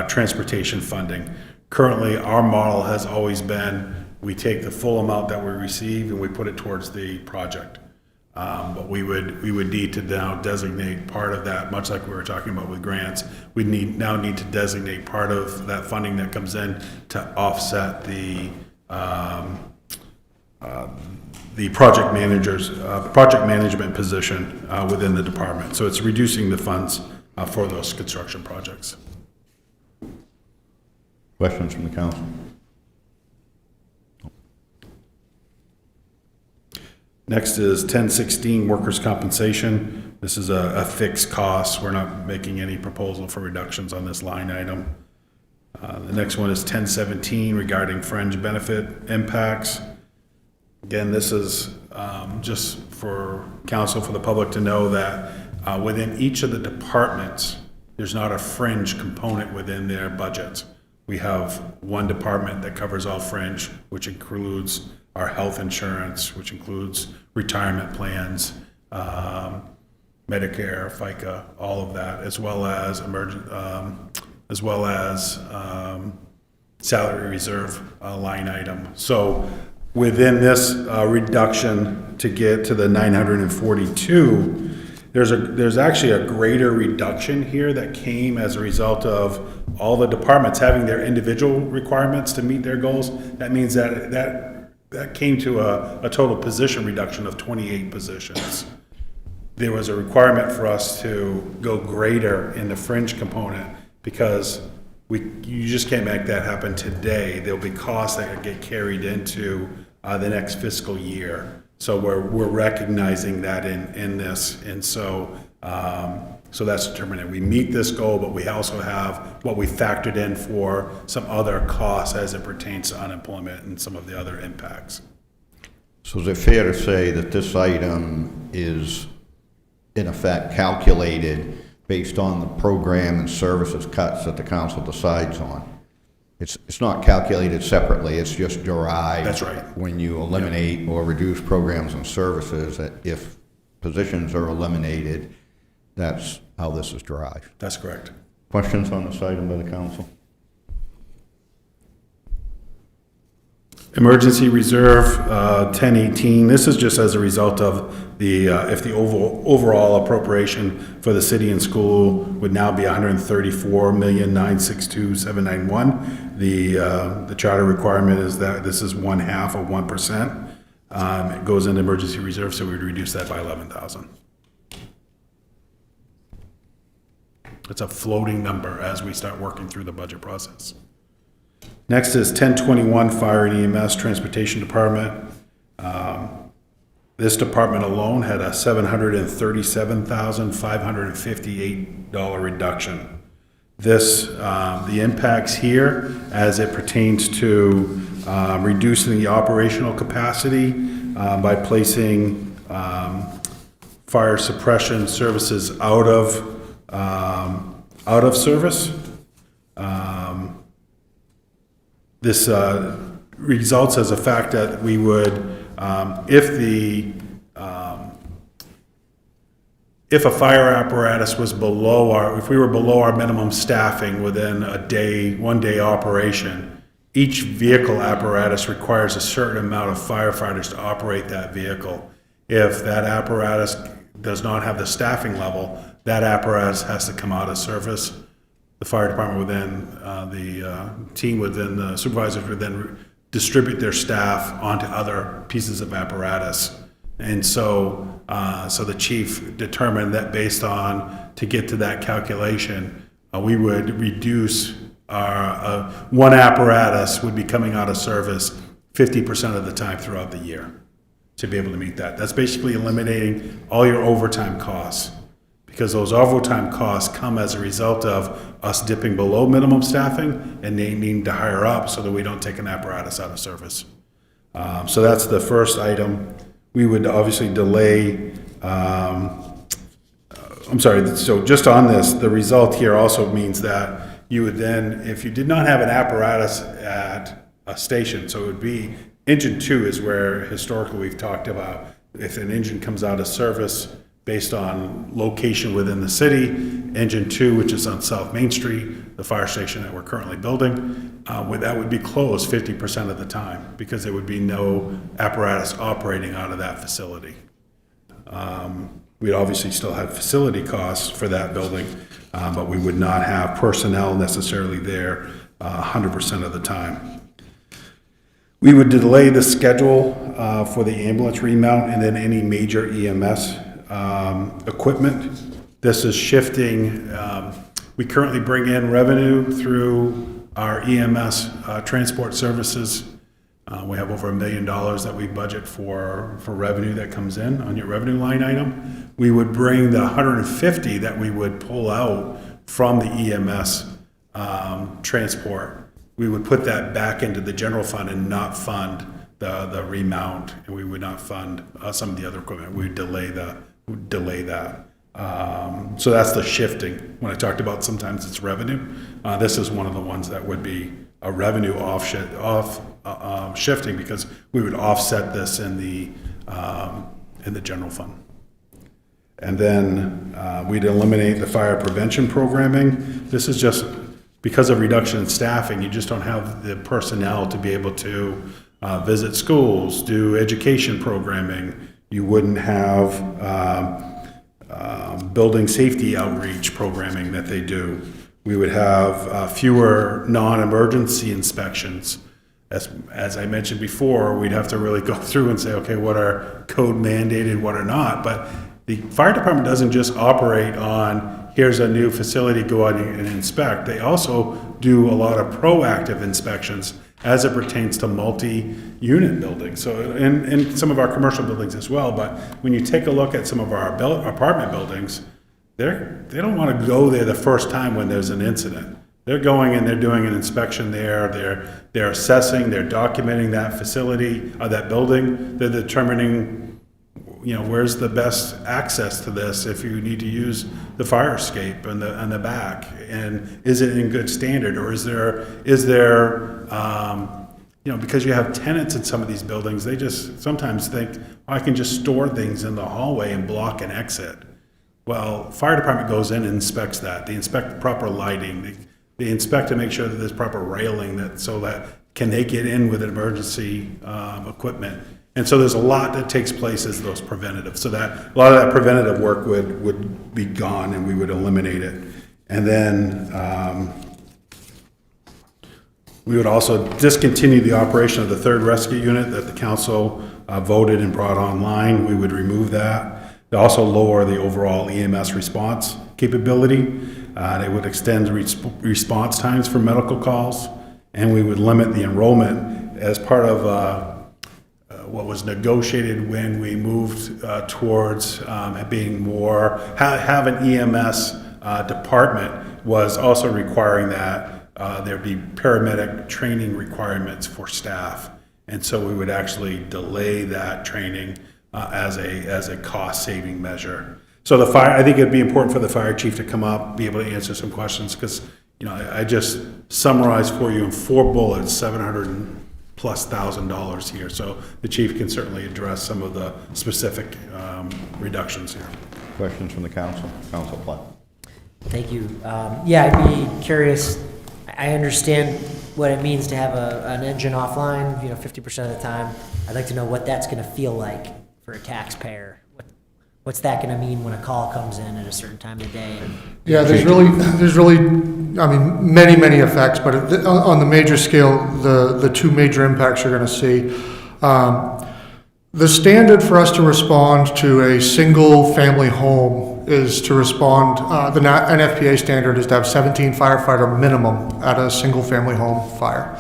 transportation funding. Currently, our model has always been we take the full amount that we receive and we put it towards the project. But we would need to now designate part of that, much like we were talking about with grants. We now need to designate part of that funding that comes in to offset the project management position within the department. So it's reducing the funds for those construction projects. Questions from the council? Next is 1016, workers' compensation. This is a fixed cost. We're not making any proposal for reductions on this line item. The next one is 1017 regarding fringe benefit impacts. Again, this is just for council, for the public to know that within each of the departments, there's not a fringe component within their budgets. We have one department that covers all fringe, which includes our health insurance, which includes retirement plans, Medicare, FICA, all of that, as well as salary reserve line item. So within this reduction to get to the 942, there's actually a greater reduction here that came as a result of all the departments having their individual requirements to meet their goals. That means that came to a total position reduction of 28 positions. There was a requirement for us to go greater in the fringe component because you just can't make that happen today. There'll be costs that get carried into the next fiscal year. So we're recognizing that in this, and so that's determined. We meet this goal, but we also have what we factored in for some other costs as it pertains to unemployment and some of the other impacts. So is it fair to say that this item is, in effect, calculated based on the program and services cuts that the council decides on? It's not calculated separately, it's just derived. That's right. When you eliminate or reduce programs and services, that if positions are eliminated, that's how this is derived. That's correct. Questions on this item by the council? Emergency reserve, 1018. This is just as a result of the if the overall appropriation for the city and school would now be $134,962,791. The charter requirement is that this is 1/2 of 1%. It goes into emergency reserve, so we'd reduce that by 11,000. It's a floating number as we start working through the budget process. Next is 1021, Fire and EMS Transportation Department. This department alone had a $737,558 reduction. This, the impacts here as it pertains to reducing the operational capacity by placing fire suppression services out of service. This results as a fact that if a fire apparatus was if we were below our minimum staffing within one day operation, each vehicle apparatus requires a certain amount of firefighters to operate that vehicle. If that apparatus does not have the staffing level, that apparatus has to come out of service. The fire department would then, the team within the supervisors would then distribute their staff onto other pieces of apparatus. And so the chief determined that based on, to get to that calculation, we would reduce our, one apparatus would be coming out of service 50% of the time throughout the year to be able to meet that. That's basically eliminating all your overtime costs, because those overtime costs come as a result of us dipping below minimum staffing and needing to hire up so that we don't take an apparatus out of service. So that's the first item. We would obviously delay, so just on this, the result here also means that you would then, if you did not have an apparatus at a station, so it would be, engine 2 is where historically we've talked about if an engine comes out of service based on location within the city. Engine 2, which is on South Main Street, the fire station that we're currently building, that would be closed 50% of the time because there would be no apparatus operating out of that facility. We'd obviously still have facility costs for that building, but we would not have personnel necessarily there 100% of the time. We would delay the schedule for the ambulance remount and then any major EMS equipment. This is shifting. We currently bring in revenue through our EMS transport services. We have over $1 million that we budget for revenue that comes in on your revenue line item. We would bring the 150 that we would pull out from the EMS transport. We would put that back into the general fund and not fund the remount, and we would not fund some of the other equipment. We would delay that. So that's the shifting. When I talked about sometimes it's revenue, this is one of the ones that would be a revenue shifting because we would offset this in the general fund. And then we'd eliminate the fire prevention programming. This is just because of reduction in staffing, you just don't have the personnel to be able to visit schools, do education programming. You wouldn't have building safety outreach programming that they do. We would have fewer non-emergency inspections. As I mentioned before, we'd have to really go through and say, okay, what are code mandated, what are not? But the fire department doesn't just operate on, here's a new facility, go out and inspect. They also do a lot of proactive inspections as it pertains to multi-unit buildings. So in some of our commercial buildings as well, but when you take a look at some of our apartment buildings, they don't want to go there the first time when there's an incident. They're going and they're doing an inspection there. They're assessing, they're documenting that facility or that building. They're determining, where's the best access to this if you need to use the fire escape and the back, and is it in good standard, or is there because you have tenants in some of these buildings, they just sometimes think, I can just store things in the hallway and block an exit. Well, fire department goes in and inspects that. They inspect the proper lighting. They inspect to make sure that there's proper railing so that can they get in with emergency equipment. And so there's a lot that takes place as those preventative. So that a lot of that preventative work would be gone and we would eliminate it. And then we would also discontinue the operation of the 3rd rescue unit that the council voted and brought online. We would remove that. They also lower the overall EMS response capability. They would extend response times for medical calls, and we would limit the enrollment as part of what was negotiated when we moved towards being more, have an EMS department was also requiring that there be paramedic training requirements for staff. And so we would actually delay that training as a cost-saving measure. So I think it'd be important for the fire chief to come up, be able to answer some questions, because I just summarized for you in 4 bullets, plus $1,000 here. So the chief can certainly address some of the specific reductions here. Questions from the council? Council Platt. Thank you. Yeah, I'd be curious. I understand what it means to have an engine offline, 50% of the time. I'd like to know what that's going to feel like for a taxpayer. What's that going to mean when a call comes in at a certain time of day? Yeah, there's really, I mean, many effects, but on the major scale, the two major impacts you're going to see. The standard for us to respond to a single family home is to respond, the NFPA standard is to have 17 firefighter minimum at a single family home fire.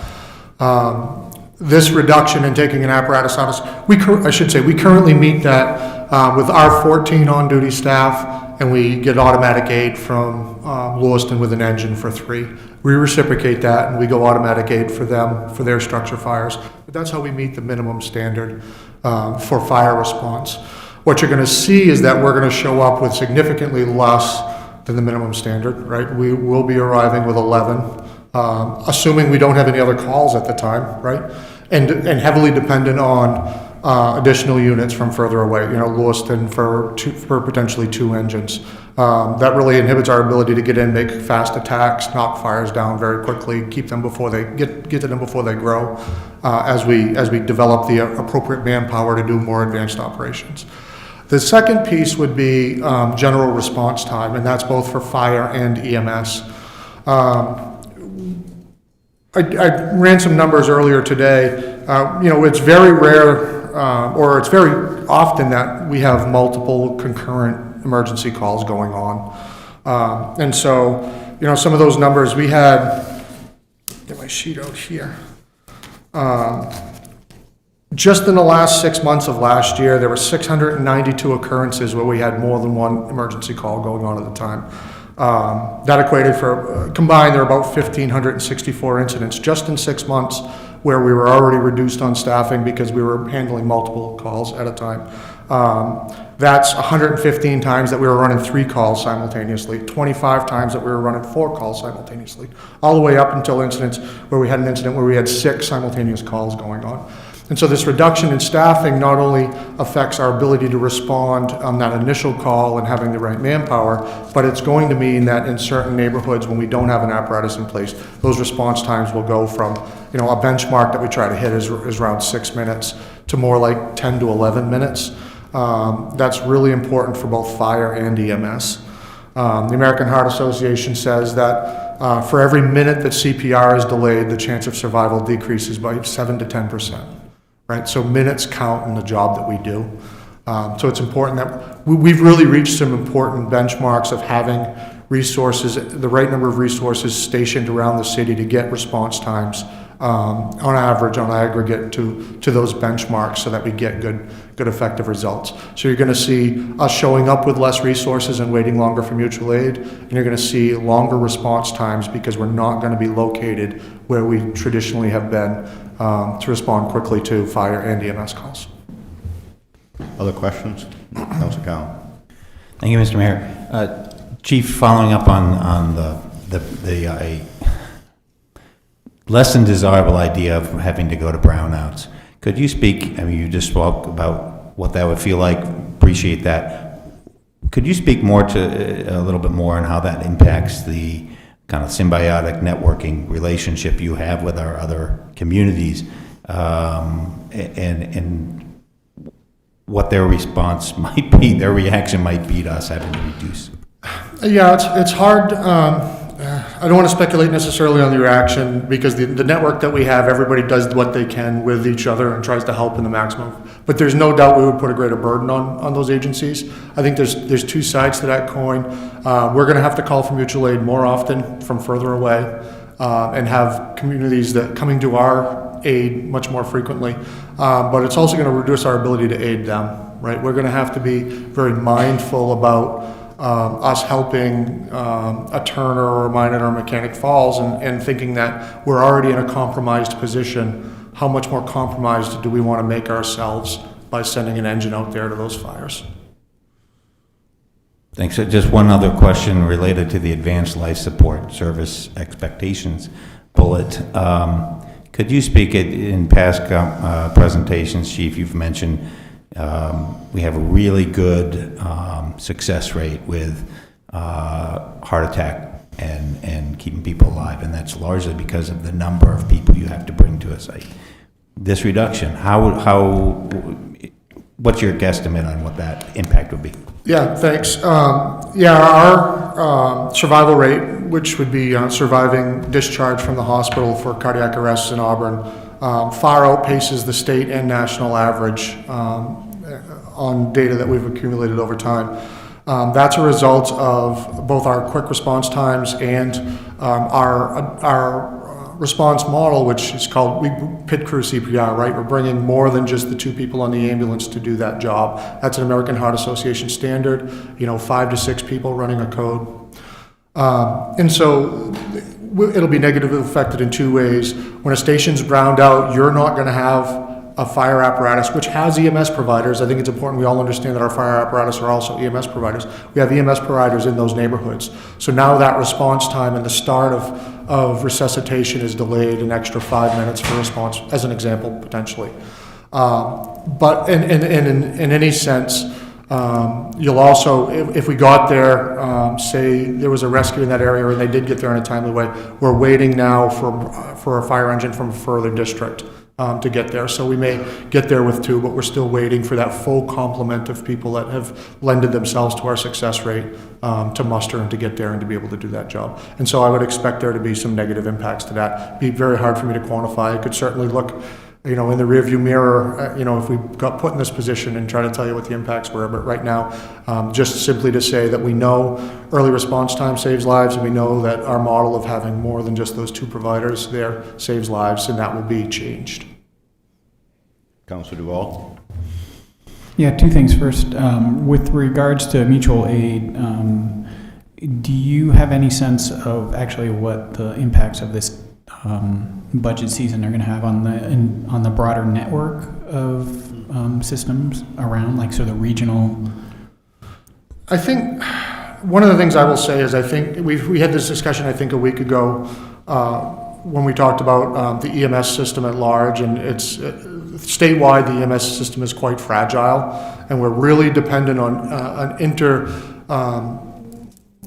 This reduction in taking an apparatus on us, we currently meet that with our 14 on-duty staff, and we get automatic aid from Lewiston with an engine for 3. We reciprocate that, and we go automatic aid for them for their structure fires. But that's how we meet the minimum standard for fire response. What you're going to see is that we're going to show up with significantly less than the minimum standard, right? We will be arriving with 11, assuming we don't have any other calls at the time, right? And heavily dependent on additional units from further away, Lewiston for potentially 2 engines. That really inhibits our ability to get in, make fast attacks, knock fires down very quickly, keep them before they get to them before they grow, as we develop the appropriate manpower to do more advanced operations. The second piece would be general response time, and that's both for fire and EMS. I ran some numbers earlier today. It's very rare, or it's very often that we have multiple concurrent emergency calls going on. And so, some of those numbers we had, get my sheet out here. Just in the last 6 months of last year, there were 692 occurrences where we had more than one emergency call going on at the time. That equated for, combined, there were about 1,564 incidents just in 6 months where we were already reduced on staffing because we were handling multiple calls at a time. That's 115 times that we were running 3 calls simultaneously, 25 times that we were running 4 calls simultaneously, all the way up until incidents where we had an incident where we had 6 simultaneous calls going on. And so this reduction in staffing not only affects our ability to respond on that initial call and having the right manpower, but it's going to mean that in certain neighborhoods when we don't have an apparatus in place, those response times will go from, a benchmark that we try to hit is around 6 minutes to more like 10 to 11 minutes. That's really important for both fire and EMS. The American Heart Association says that for every minute that CPR is delayed, the chance of survival decreases by 7 to 10%. Right? So minutes count in the job that we do. So it's important that we've really reached some important benchmarks of having resources, the right number of resources stationed around the city to get response times on average, on aggregate to those benchmarks so that we get good effective results. So you're going to see us showing up with less resources and waiting longer for mutual aid, and you're going to see longer response times because we're not going to be located where we traditionally have been to respond quickly to fire and EMS calls. Other questions? Councilor Cowan. Thank you, Mr. Mayor. Chief, following up on the less than desirable idea of having to go to brownouts, could you speak, you just spoke about what that would feel like, appreciate that. Could you speak more to a little bit more on how that impacts the kind of symbiotic networking relationship you have with our other communities, and what their response might be, their reaction might be to us having to reduce? Yeah, it's hard. I don't want to speculate necessarily on the reaction because the network that we have, everybody does what they can with each other and tries to help in the maximum. But there's no doubt we would put a greater burden on those agencies. I think there's 2 sides to that coin. We're going to have to call for mutual aid more often from further away and have communities that coming to our aid much more frequently. But it's also going to reduce our ability to aid them, right? We're going to have to be very mindful about us helping a turner or a miner or a mechanic falls and thinking that we're already in a compromised position. How much more compromised do we want to make ourselves by sending an engine out there to those fires? Thanks. Just one other question related to the advanced life support service expectations bullet. Could you speak in past presentations, Chief, you've mentioned we have a really good success rate with heart attack and keeping people alive, and that's largely because of the number of people you have to bring to a site. This reduction, what's your guesstimate on what that impact would be? Yeah, thanks. Our survival rate, which would be surviving discharge from the hospital for cardiac arrests in Auburn, far outpaces the state and national average on data that we've accumulated over time. That's a result of both our quick response times and our response model, which is called pit crew CPR, right? We're bringing more than just the 2 people on the ambulance to do that job. That's an American Heart Association standard, 5 to 6 people running a code. And so it'll be negatively affected in 2 ways. When a station's browned out, you're not going to have a fire apparatus, which has EMS providers. I think it's important we all understand that our fire apparatus are also EMS providers. We have EMS providers in those neighborhoods. So now that response time and the start of resuscitation is delayed an extra 5 minutes for response, as an example, potentially. But in any sense, you'll also, if we got there, say there was a rescue in that area and they did get there in a timely way, we're waiting now for a fire engine from a further district to get there. So we may get there with 2, but we're still waiting for that full complement of people that have lended themselves to our success rate to muster and to get there and to be able to do that job. And so I would expect there to be some negative impacts to that. It'd be very hard for me to quantify. I could certainly look in the rearview mirror, if we got put in this position and try to tell you what the impacts were. But right now, just simply to say that we know early response time saves lives, and we know that our model of having more than just those 2 providers there saves lives, and that will be changed. Councilor Duval? Yeah, 2 things. First, with regards to mutual aid, do you have any sense of actually what the impacts of this budget season are going to have on the broader network of systems around, like the regional? I think one of the things I will say is I think we had this discussion I think a week ago when we talked about the EMS system at large, and it's statewide the EMS system is quite fragile, and we're really dependent on an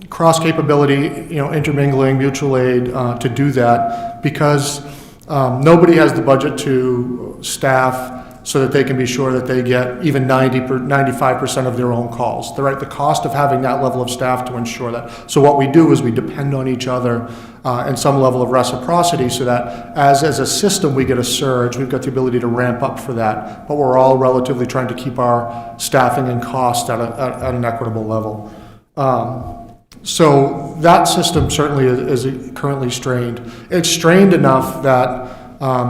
cross capability, intermingling, mutual aid to do that, because nobody has the budget to staff so that they can be sure that they get even 95% of their own calls. The cost of having that level of staff to ensure that. So what we do is we depend on each other and some level of reciprocity, so that as a system we get a surge, we've got the ability to ramp up for that, but we're all relatively trying to keep our staffing and cost at an equitable level. So that system certainly is currently strained. It's strained enough that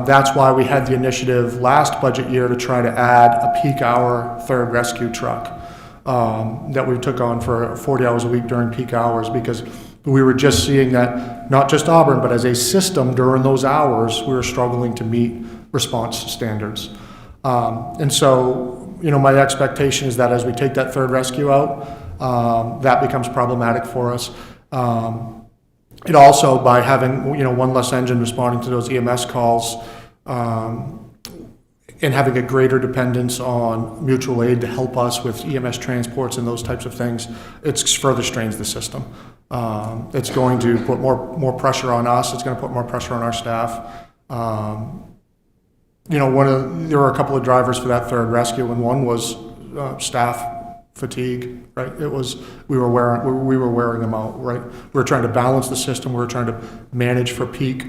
that's why we had the initiative last budget year to try to add a peak hour 3rd rescue truck that we took on for 40 hours a week during peak hours, because we were just seeing that not just Auburn, but as a system during those hours, we were struggling to meet response standards. And so, my expectation is that as we take that 3rd rescue out, that becomes problematic for us. It also, by having one less engine responding to those EMS calls, and having a greater dependence on mutual aid to help us with EMS transports and those types of things, it further strains the system. It's going to put more pressure on us. It's going to put more pressure on our staff. There were a couple of drivers for that 3rd rescue, and one was staff fatigue, right? It was, we were wearing them out, right? We were trying to balance the system. We were trying to manage for peak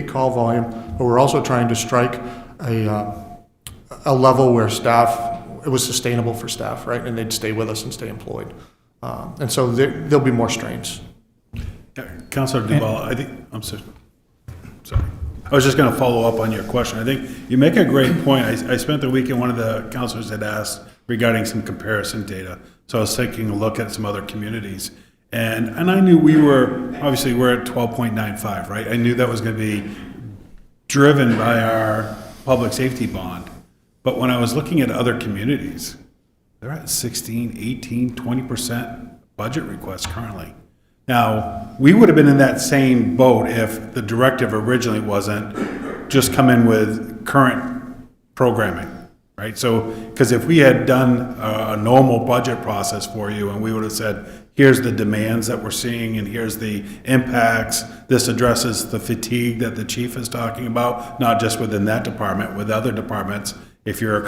call volume, but we're also trying to strike a level where it was sustainable for staff, right? And they'd stay with us and stay employed. And so there'll be more strains. Yeah, Councilor Duval, I'm sorry. I was just going to follow up on your question. I think you make a great point. I spent the weekend, one of the councilors had asked regarding some comparison data. So I was taking a look at some other communities. And I knew we're at 12.95, right? I knew that was going to be driven by our public safety bond. But when I was looking at other communities, they're at 16, 18, 20% budget requests currently. Now, we would have been in that same boat if the directive originally wasn't just come in with current programming, right? So, because if we had done a normal budget process for you and we would have said, here's the demands that we're seeing and here's the impacts, this addresses the fatigue that the chief is talking about, not just within that department, with other departments. If you're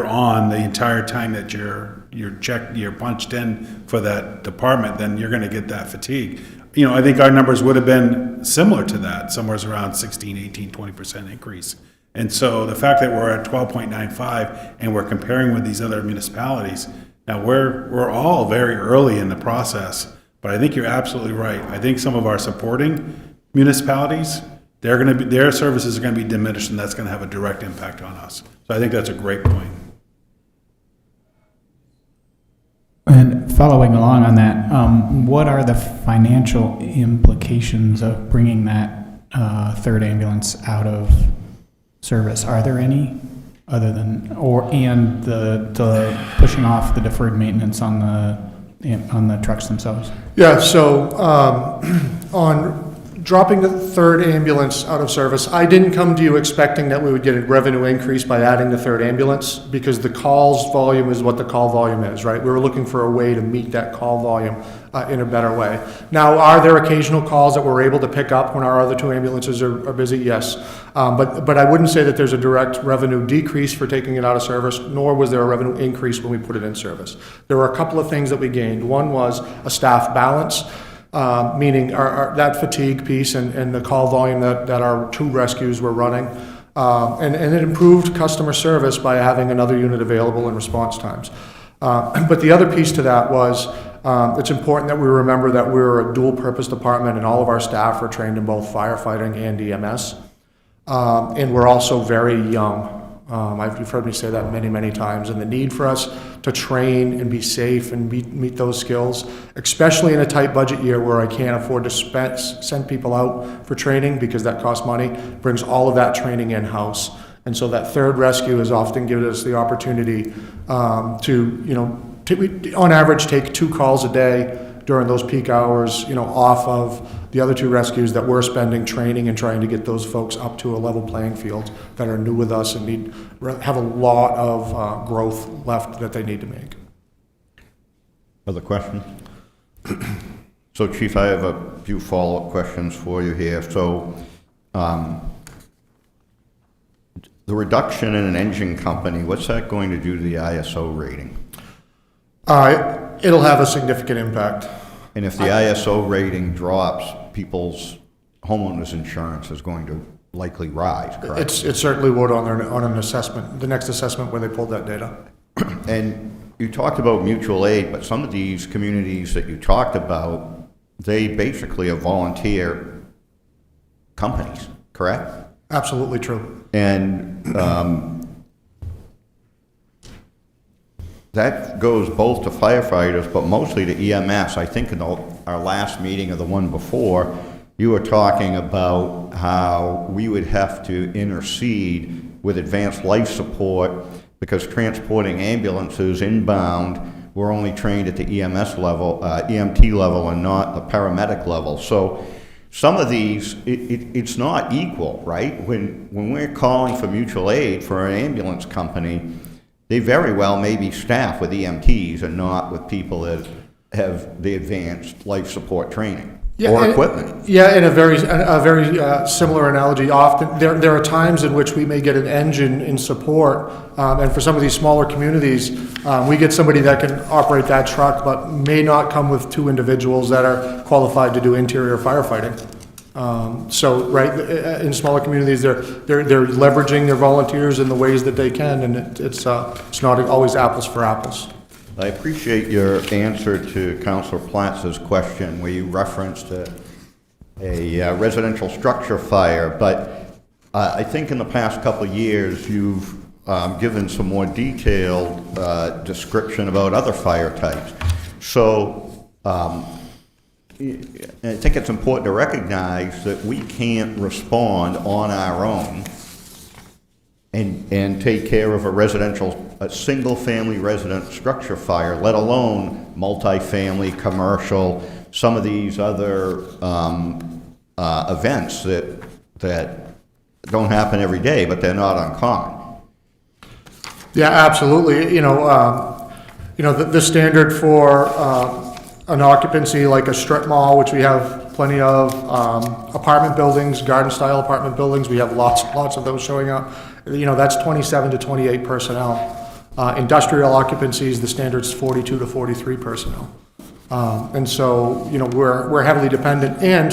on the entire time that you're punched in for that department, then you're going to get that fatigue. You know, I think our numbers would have been similar to that, somewhere around 16, 18, 20% increase. And so the fact that we're at 12.95 and we're comparing with these other municipalities, now we're all very early in the process, but I think you're absolutely right. I think some of our supporting municipalities, their services are going to be diminished, and that's going to have a direct impact on us. So I think that's a great point. And following along on that, what are the financial implications of bringing that third ambulance out of service? Are there any, other than the pushing off the deferred maintenance on the trucks themselves? Yeah, so on dropping the third ambulance out of service, I didn't come to you expecting that we would get a revenue increase by adding the third ambulance, because the calls volume is what the call volume is, right? We were looking for a way to meet that call volume in a better way. Now, are there occasional calls that we're able to pick up when our other two ambulances are busy? Yes. But I wouldn't say that there's a direct revenue decrease for taking it out of service, nor was there a revenue increase when we put it in service. There were a couple of things that we gained. One was a staff balance, meaning that fatigue piece and the call volume that our two rescues were running. And it improved customer service by having another unit available in response times. But the other piece to that was it's important that we remember that we're a dual-purpose department and all of our staff are trained in both firefighting and EMS. And we're also very young. You've heard me say that many, many times. And the need for us to train and be safe and meet those skills, especially in a tight budget year where I can't afford to send people out for training because that costs money, brings all of that training in-house. And so that third rescue has often given us the opportunity to, on average, take 2 calls a day during those peak hours, off of the other 2 rescues that we're spending training and trying to get those folks up to a level playing field that are new with us and have a lot of growth left that they need to make. Other questions? So, Chief, I have a few follow-up questions for you here. So, the reduction in an engine company, what's that going to do to the ISO rating? It'll have a significant impact. And if the ISO rating drops, people's homeowners insurance is going to likely rise, correct? It certainly would on an assessment, the next assessment where they pulled that data. And you talked about mutual aid, but some of these communities that you talked about, they basically are volunteer companies, correct? Absolutely true. And that goes both to firefighters, but mostly to EMS. I think in our last meeting or the one before, you were talking about how we would have to intercede with advanced life support because transporting ambulances inbound, we're only trained at the EMS level, EMT level, and not the paramedic level. So some of these, it's not equal, right? When we're calling for mutual aid for an ambulance company, they very well may be staffed with EMTs and not with people that have the advanced life support training or equipment. Yeah, in a very similar analogy, often there are times in which we may get an engine in support, and for some of these smaller communities, we get somebody that can operate that truck, but may not come with 2 individuals that are qualified to do interior firefighting. So, right, in smaller communities, they're leveraging their volunteers in the ways that they can, and it's not always apples for apples. I appreciate your answer to Councilor Platz's question where you referenced a residential structure fire, but I think in the past couple of years you've given some more detailed description about other fire types. So I think it's important to recognize that we can't respond on our own and take care of a single-family resident structure fire, let alone multifamily, commercial, some of these other events that don't happen every day, but they're not uncommon. Yeah, absolutely. The standard for an occupancy like a strip mall, which we have plenty of, apartment buildings, garden-style apartment buildings, we have lots of those showing up. That's 27 to 28 personnel. Industrial occupancies, the standard's 42 to 43 personnel. And so, we're heavily dependent. And,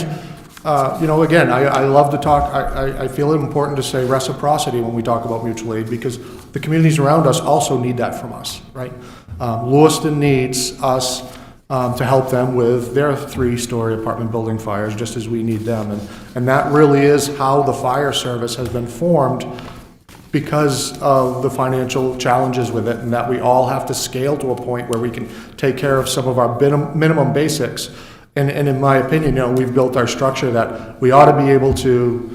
again, I love to talk, I feel it important to say reciprocity when we talk about mutual aid, because the communities around us also need that from us, right? Lewiston needs us to help them with their 3-story apartment building fires, just as we need them. And that really is how the fire service has been formed, because of the financial challenges with it, and that we all have to scale to a point where we can take care of some of our minimum basics. And in my opinion, we've built our structure that we ought to be able to,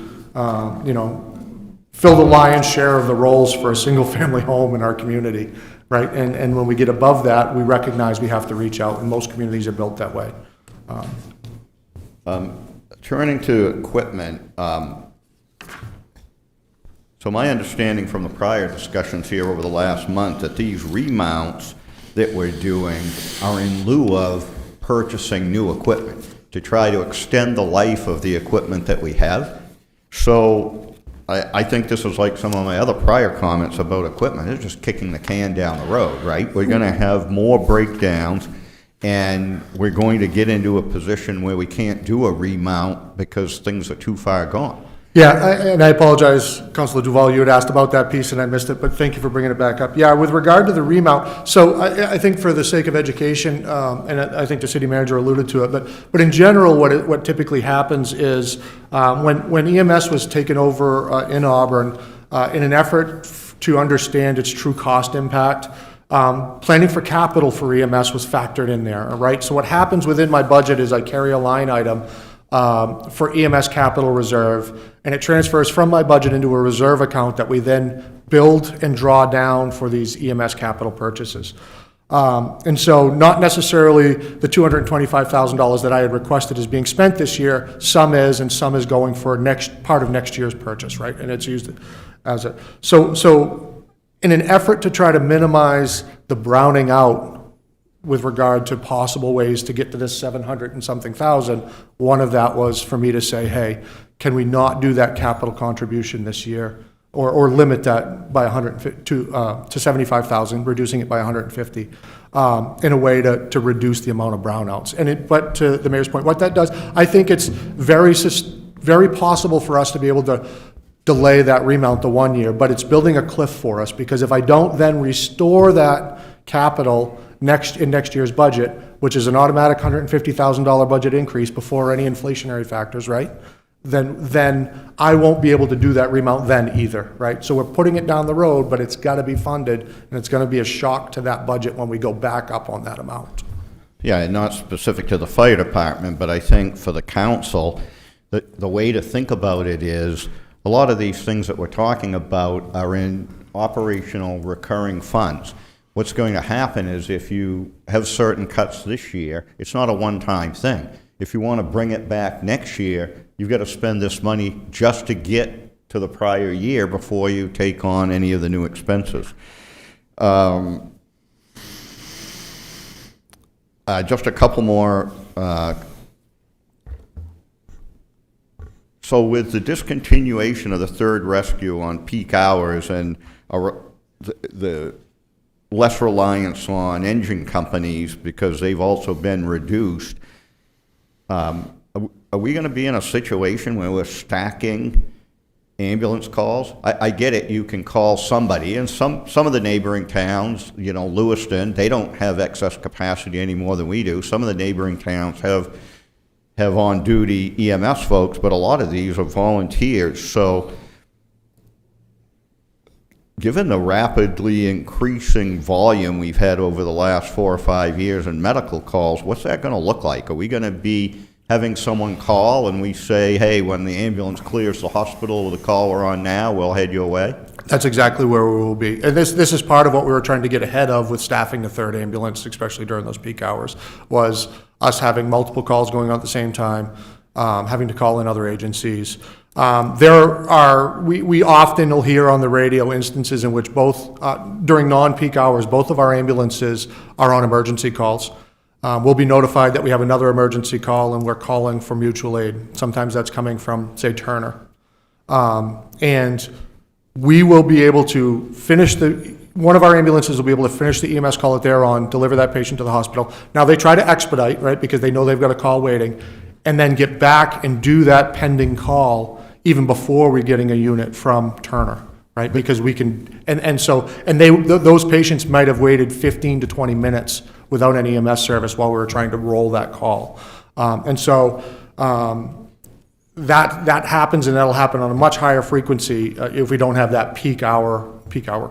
fill the lion's share of the roles for a single-family home in our community, right? And when we get above that, we recognize we have to reach out, and most communities are built that way. Turning to equipment, so my understanding from the prior discussions here over the last month that these remounts that we're doing are in lieu of purchasing new equipment to try to extend the life of the equipment that we have. So I think this is like some of my other prior comments about equipment. It's just kicking the can down the road, right? We're going to have more breakdowns, and we're going to get into a position where we can't do a remount because things are too far gone. Yeah, and I apologize, Councilor Duval, you had asked about that piece and I missed it, but thank you for bringing it back up. Yeah, with regard to the remount, so I think for the sake of education, and I think the city manager alluded to it, but in general, what typically happens is when EMS was taken over in Auburn, in an effort to understand its true cost impact, planning for capital for EMS was factored in there, all right? So what happens within my budget is I carry a line item for EMS capital reserve, and it transfers from my budget into a reserve account that we then build and draw down for these EMS capital purchases. And so not necessarily the $225,000 that I had requested is being spent this year, some is, and some is going for part of next year's purchase, right? And it's used as a, so in an effort to try to minimize the browning out with regard to possible ways to get to this 700 and something thousand, one of that was for me to say, hey, can we not do that capital contribution this year, or limit that by 150 to 75,000, reducing it by 150, in a way to reduce the amount of brownouts. But to the mayor's point, what that does, I think it's very possible for us to be able to delay that remount to 1 year, but it's building a cliff for us, because if I don't then restore that capital in next year's budget, which is an automatic $150,000 budget increase before any inflationary factors, right? Then I won't be able to do that remount then either, right? So we're putting it down the road, but it's got to be funded, and it's going to be a shock to that budget when we go back up on that amount. Yeah, and not specific to the fire department, but I think for the council, the way to think about it is a lot of these things that we're talking about are in operational recurring funds. What's going to happen is if you have certain cuts this year, it's not a one-time thing. If you want to bring it back next year, you've got to spend this money just to get to the prior year before you take on any of the new expenses. Just a couple more. So with the discontinuation of the third rescue on peak hours and the less reliance on engine companies because they've also been reduced, are we going to be in a situation where we're stacking ambulance calls? I get it, you can call somebody, and some of the neighboring towns, Lewiston, they don't have excess capacity any more than we do. Some of the neighboring towns have on-duty EMS folks, but a lot of these are volunteers. So given the rapidly increasing volume we've had over the last 4 or 5 years in medical calls, what's that going to look like? Are we going to be having someone call and we say, hey, when the ambulance clears the hospital with the call we're on now, we'll head your way? That's exactly where we will be. And this is part of what we were trying to get ahead of with staffing the third ambulance, especially during those peak hours, was us having multiple calls going on at the same time, having to call in other agencies. We often will hear on the radio instances in which both, during non-peak hours, both of our ambulances are on emergency calls. We'll be notified that we have another emergency call and we're calling for mutual aid. Sometimes that's coming from, say, Turner. And we will be able to finish one of our ambulances will be able to finish the EMS call that they're on, deliver that patient to the hospital. Now, they try to expedite, right, because they know they've got a call waiting, and then get back and do that pending call even before we're getting a unit from Turner, right? Because we can, those patients might have waited 15 to 20 minutes without any EMS service while we were trying to roll that call. That happens, and that'll happen on a much higher frequency if we don't have that peak hour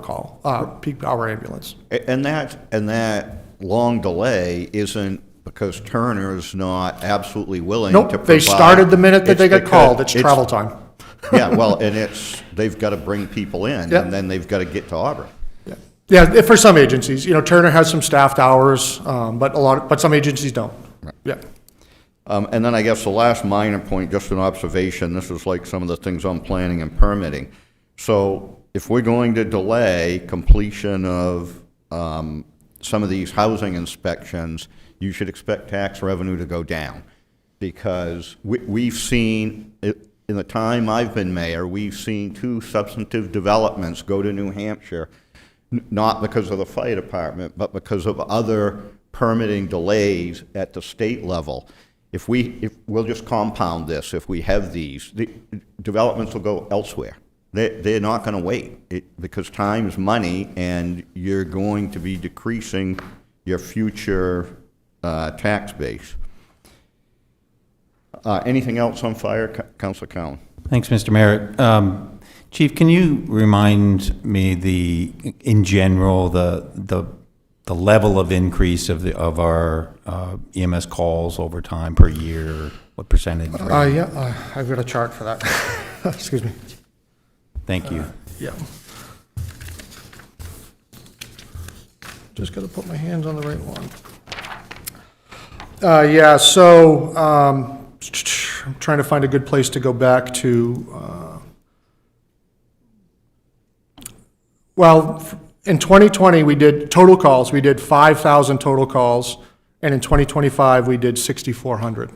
call, peak hour ambulance. And that long delay isn't because Turner's not absolutely willing to Nope, provide. they started the minute that they got called. It's because travel time. Yeah, well, and they've got to bring people in, Yep. and then they've got to get to Auburn. Yeah, for some agencies, Turner has some staffed hours, but some agencies don't. Right. Yeah. And then I guess the last minor point, just an observation, this is like some of the things on planning and permitting. So if we're going to delay completion of some of these housing inspections, you should expect tax revenue to go down. Because we've seen, in the time I've been mayor, we've seen 2 substantive developments go to New Hampshire, not because of the fire department, but because of other permitting delays at the state level. If we'll just compound this, if we have these, the developments will go elsewhere. They're not going to wait because time is money, and you're going to be decreasing your future tax base. Anything else on fire, Councilor Cowan? Thanks, Mr. Merritt. Chief, can you remind me in general, the level of increase of our EMS calls over time per year? What percentage? Yeah, I've got a chart for that. Excuse me. Thank you. Yeah. Just got to put my hands on the right one. I'm trying to find a good place to go back to. In 2020, we did total calls. We did 5,000 total calls, and in 2025, we did 6,400.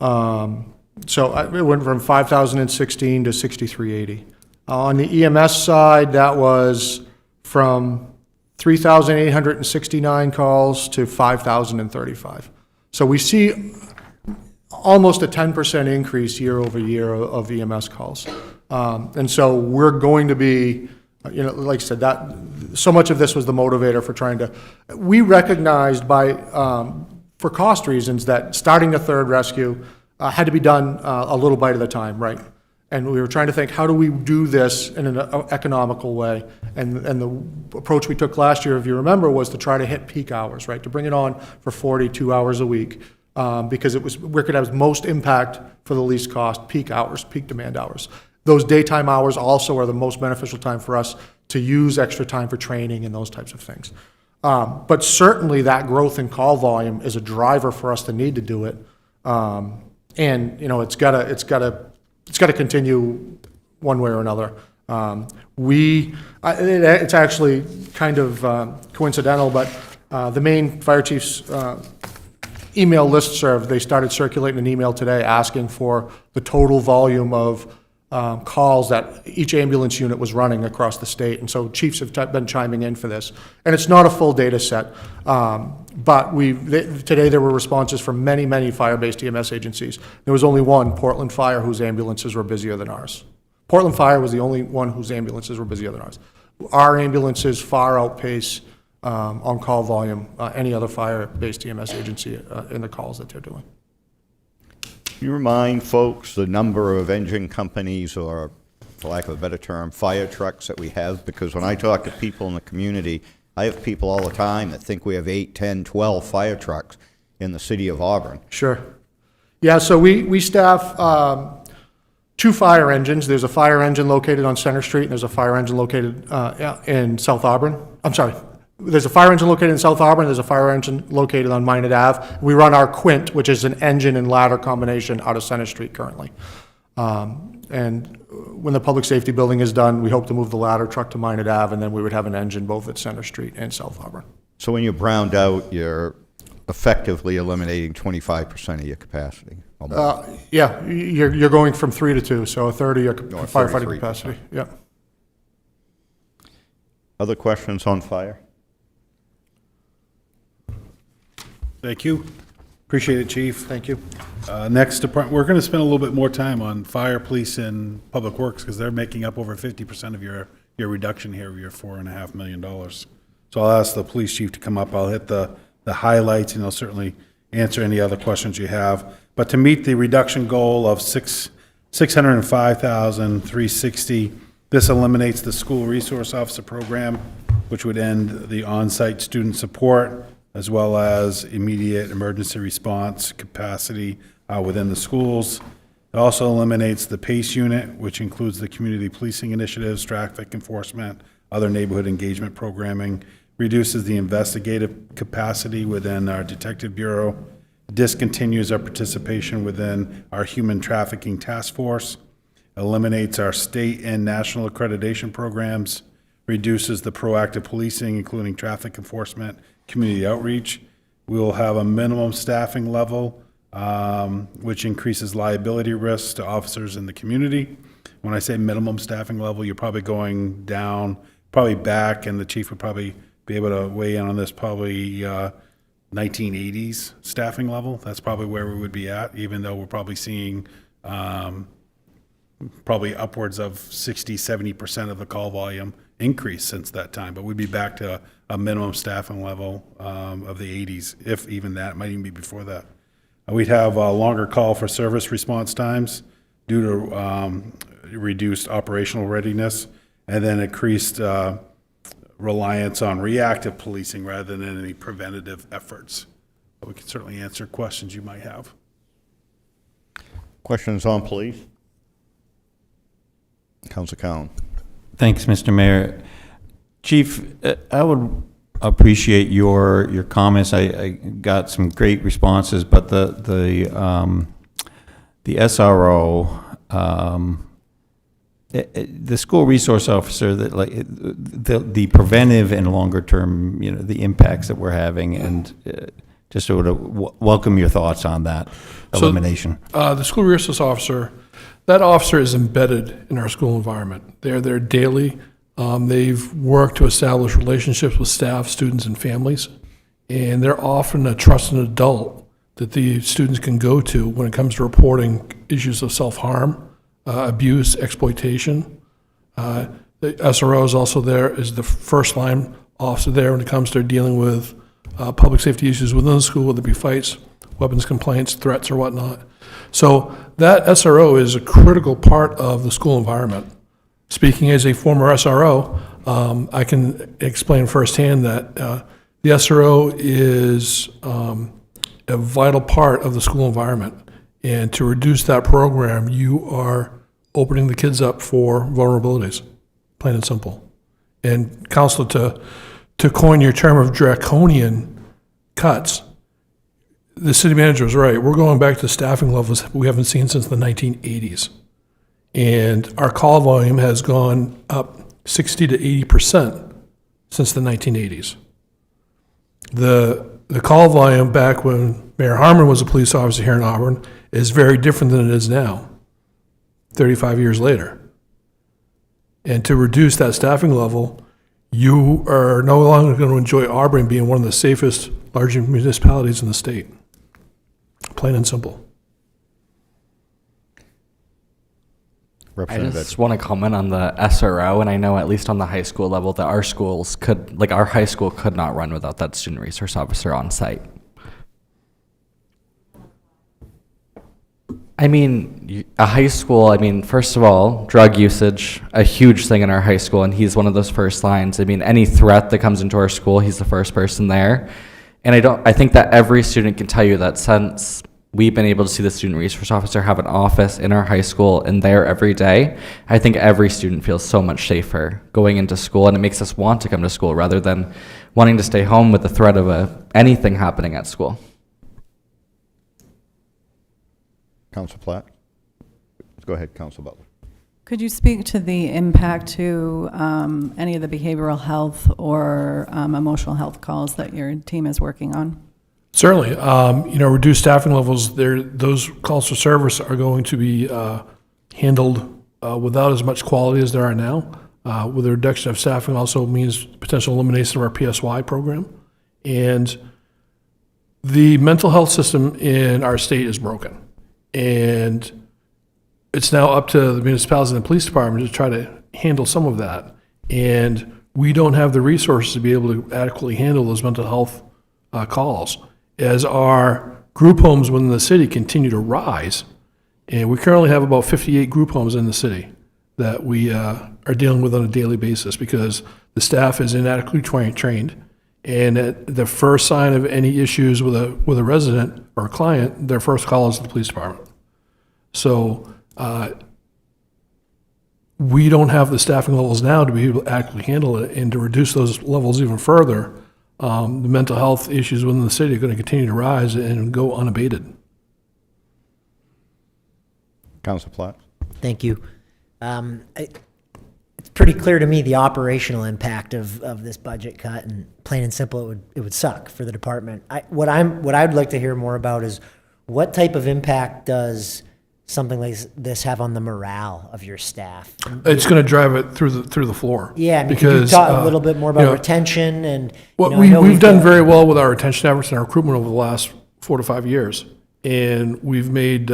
It went from 5,016 to 6,380. On the EMS side, that was from 3,869 calls to 5,035. So we see almost a 10% increase year over year of EMS calls. And so we're going to be, like I said, that so much of this was the motivator for trying to, we recognized for cost reasons that starting the third rescue had to be done a little bite at a time, right? And we were trying to think, how do we do this in an economical way? And the approach we took last year, if you remember, was to try to hit peak hours, right? To bring it on for 42 hours a week, because it was where it could have most impact for the least cost, peak hours, peak demand hours. Those daytime hours also are the most beneficial time for us to use extra time for training and those types of things. But certainly that growth in call volume is a driver for us to need to do it. And it's got to continue one way or another. It's actually kind of coincidental, but the Maine Fire Chief's email listserv, they started circulating an email today asking for the total volume of calls that each ambulance unit was running across the state. And so chiefs have been chiming in for this. And it's not a full data set, but today there were responses from many, many fire-based EMS agencies. There was only one, Portland Fire, whose ambulances were busier than ours. Portland Fire was the only one whose ambulances were busier than ours. Our ambulances far outpace on-call volume any other fire-based EMS agency in the calls that they're doing. Can you remind folks the number of engine companies, or for lack of a better term, fire trucks that we have? Because when I talk to people in the community, I have people all the time that think we have 8, 10, 12 fire trucks in the city of Auburn. Sure. Yeah, so we staff 2 fire engines. There's a fire engine located on Center Street, and there's a fire engine located in South Auburn. I'm sorry. There's a fire engine located in South Auburn. There's a fire engine located on Minot Ave. We run our Quint, which is an engine and ladder combination, out of Center Street currently. And when the public safety building is done, we hope to move the ladder truck to Minot Ave, and then we would have an engine both at Center Street and South Auburn. So when you're browned out, you're effectively eliminating 25% of your capacity. Yeah, you're going from 3 to 2, so a third of your firefighting 33%. capacity, yeah. Other questions on fire? Thank you. Appreciate it, Chief. Thank you. Next department, we're going to spend a little bit more time on fire, police, and public works because they're making up over 50% of your reduction here of your $4.5 million. So I'll ask the police chief to come up. I'll hit the highlights, and I'll certainly answer any other questions you have. But to meet the reduction goal of $605,360, this eliminates the school resource officer program, which would end the on-site student support, as well as immediate emergency response capacity within the schools. It also eliminates the PACE unit, which includes the community policing initiatives, traffic enforcement, other neighborhood engagement programming, reduces the investigative capacity within our detective bureau, discontinues our participation within our human trafficking task force, eliminates our state and national accreditation programs, reduces the proactive policing, including traffic enforcement, community outreach. We will have a minimum staffing level, which increases liability risks to officers in the community. When I say minimum staffing level, you're probably going down, probably back, and the chief would probably be able to weigh in on this, probably 1980s staffing level. That's probably where we would be at, even though we're probably seeing probably upwards of 60-70% of the call volume increase since that time, but we'd be back to a minimum staffing level of the 80s, if even that, might even be before that. We'd have a longer call for service response times due to reduced operational readiness, and then increased reliance on reactive policing rather than any preventative efforts. But we can certainly answer questions you might have. Questions on police? Council Cowan. Thanks, Mr. Mayor. Chief, I would appreciate your comments. I got some great responses, but the SRO, the school resource officer, that the preventive and longer term, the impacts that we're having, and just sort of welcome your thoughts on that elimination. So, the school resource officer, that officer is embedded in our school environment. They're there daily. They've worked to establish relationships with staff, students, and families, and they're often a trusted adult that the students can go to when it comes to reporting issues of self-harm, abuse, exploitation. The SRO is also there as the first line officer there when it comes to dealing with public safety issues within the school, whether it be fights, weapons complaints, threats, or whatnot. So that SRO is a critical part of the school environment. Speaking as a former SRO, I can explain firsthand that the SRO is a vital part of the school environment. And to reduce that program, you are opening the kids up for vulnerabilities, plain and simple. And Counselor, to coin your term of draconian cuts, the city manager is right. We're going back to staffing levels we haven't seen since the 1980s. And our call volume has gone up 60 to 80% since the 1980s. The call volume back when Mayor Harmon was a police officer here in Auburn is very different than it is now, 35 years later. And to reduce that staffing level, you are no longer going to enjoy Auburn being one of the safest large municipalities in the state. Plain and simple. I just want to comment on the SRO, and I know at least on the high school level that our schools could, like our high school could not run without that student resource officer on site. I mean, a high school, I mean, first of all, drug usage, a huge thing in our high school, and he's one of those first lines. I mean, any threat that comes into our school, he's the first person there. And I think that every student can tell you that since we've been able to see the student resource officer have an office in our high school and there every day, I think every student feels so much safer going into school, and it makes us want to come to school rather than wanting to stay home with the threat of anything happening at school. Council Platt? Go ahead, Council Butler. Could you speak to the impact to any of the behavioral health or emotional health calls that your team is working on? Certainly. Reduced staffing levels, those calls for service are going to be handled without as much quality as there are now. With a reduction of staffing also means potential elimination of our PSY program. And the mental health system in our state is broken. And it's now up to the municipalities and the police department to try to handle some of that. And we don't have the resources to be able to adequately handle those mental health calls. As our group homes within the city continue to rise, and we currently have about 58 group homes in the city that we are dealing with on a daily basis because the staff is inadequately trained. And at the first sign of any issues with a resident or a client, their first call is to the police department. So we don't have the staffing levels now to be able to adequately handle it, and to reduce those levels even further, the mental health issues within the city are going to continue to rise and go unabated. Council Platt. Thank you. It's pretty clear to me the operational impact of this budget cut, and plain and simple, it would suck for the department. What I'd like to hear more about is what type of impact does something like this have on the morale of your staff? It's going to drive it through the floor. Yeah, I mean, because, could you talk a little bit more about retention and? Well, I know we've done very well with our retention efforts and our recruitment over the last 4 to 5 years, and we've made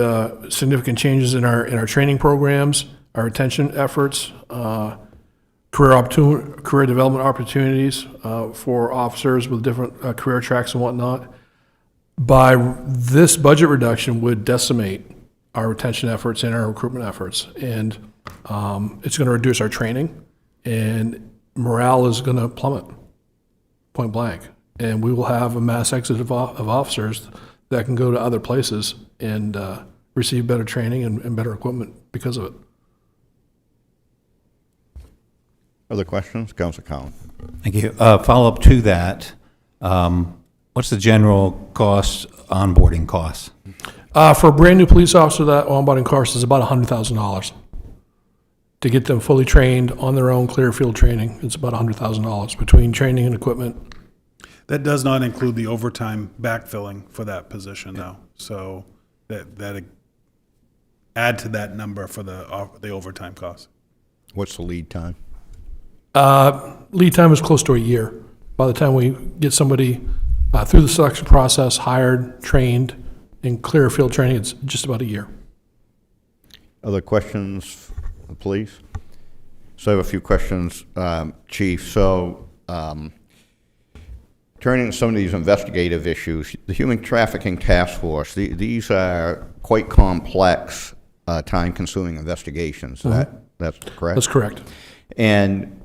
significant changes in our training programs, our retention efforts, career development opportunities for officers with different career tracks and whatnot. By this budget reduction would decimate our retention efforts and our recruitment efforts, and it's going to reduce our training, and morale is going to plummet, point blank. And we will have a mass exit of officers that can go to other places and receive better training and better equipment because of it. Other questions? Council Collins. Thank you. Follow-up to that, what's the general cost, onboarding costs? For a brand-new police officer, that onboarding cost is about $100,000. To get them fully trained on their own clear field training, it's about $100,000 between training and equipment. That does not include the overtime backfilling for that position, though. So that add to that number for the overtime cost. What's the lead time? Lead time is close to a year. By the time we get somebody through the selection process, hired, trained, and clear field training, it's just about a year. Other questions, please? So I have a few questions, Chief. So turning to some of these investigative issues, the Human Trafficking Task Force, these are quite complex, time-consuming investigations. Mm-hmm. That's correct? That's correct. And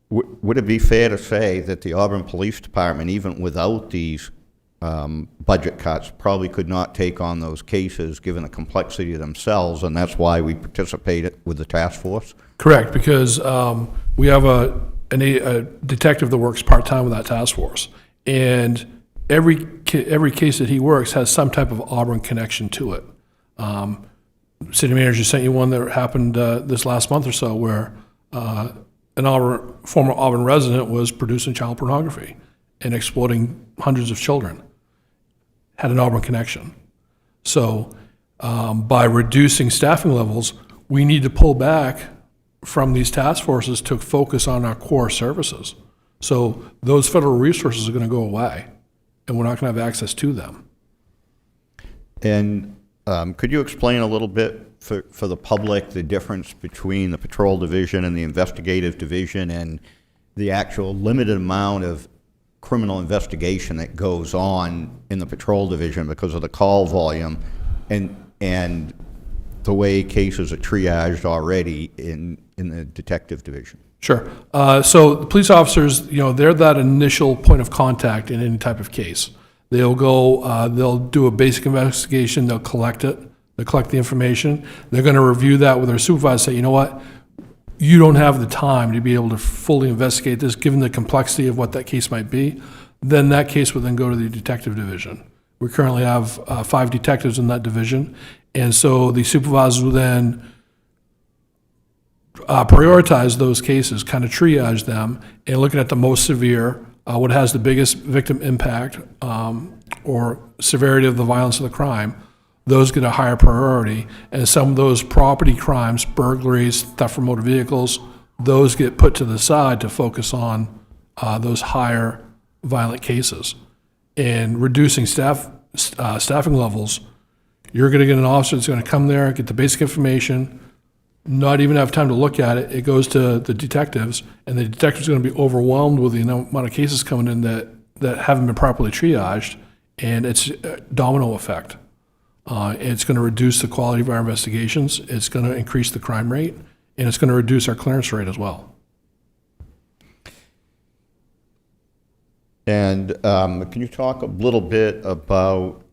would it be fair to say that the Auburn Police Department, even without these budget cuts, probably could not take on those cases given the complexity of themselves, and that's why we participated with the task force? Correct, because we have a detective that works part-time with that task force, and every case that he works has some type of Auburn connection to it. City manager sent you one that happened this last month or so where an former Auburn resident was producing child pornography and exploiting hundreds of children. Had an Auburn connection. So by reducing staffing levels, we need to pull back from these task forces to focus on our core services. So those federal resources are going to go away, and we're not going to have access to them. And could you explain a little bit for the public the difference between the patrol division and the investigative division, and the actual limited amount of criminal investigation that goes on in the patrol division because of the call volume and the way cases are triaged already in the detective division? Sure. So the police officers, they're that initial point of contact in any type of case. They'll go, they'll do a basic investigation, they'll collect it, they'll collect the information, they're going to review that with their supervisor, say, you know what, you don't have the time to be able to fully investigate this given the complexity of what that case might be. Then that case would then go to the detective division, We currently have 5 detectives in that division. And so the supervisors will then prioritize those cases, kind of triage them, and looking at the most severe, what has the biggest victim impact or severity of the violence of the crime, those get a higher priority. And some of those property crimes, burglaries, theft from motor vehicles, those get put to the side to focus on those higher violent cases. And reducing staffing levels, you're going to get an officer that's going to come there, get the basic information, not even have time to look at it. It goes to the detectives, and the detective's going to be overwhelmed with the amount of cases coming in that haven't been properly triaged, and it's a domino effect. It's going to reduce the quality of our investigations, it's going to increase the crime rate, and it's going to reduce our clearance rate as well. And can you talk a little bit about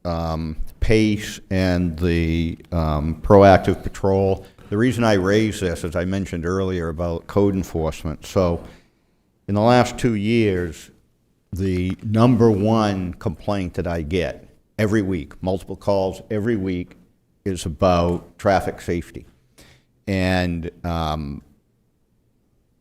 pace and the proactive patrol? The reason I raise this, as I mentioned earlier, about code enforcement. So in the last 2 years, the #1 complaint that I get every week, multiple calls every week, is about traffic safety. And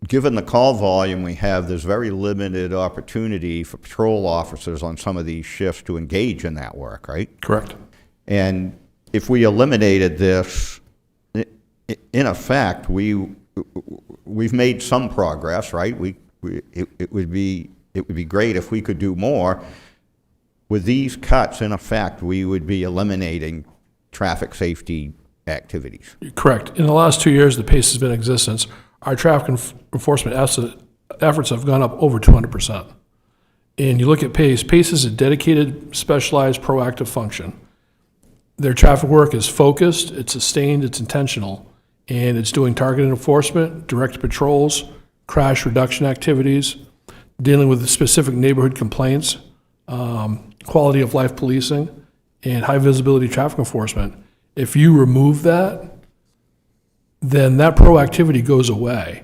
given the call volume we have, there's very limited opportunity for patrol officers on some of these shifts to engage in that work, right? Correct. And if we eliminated this, in effect, we've made some progress, right? It would be great if we could do more. With these cuts, in effect, we would be eliminating traffic safety activities. Correct. In the last 2 years, the PACE has been in existence. Our traffic enforcement efforts have gone up over 200%. And you look at PACE, PACE is a dedicated, specialized, proactive function. Their traffic work is focused, it's sustained, it's intentional, and it's doing targeted enforcement, direct patrols, crash reduction activities, dealing with specific neighborhood complaints, quality of life policing, and high visibility traffic enforcement. If you remove that, then that proactivity goes away,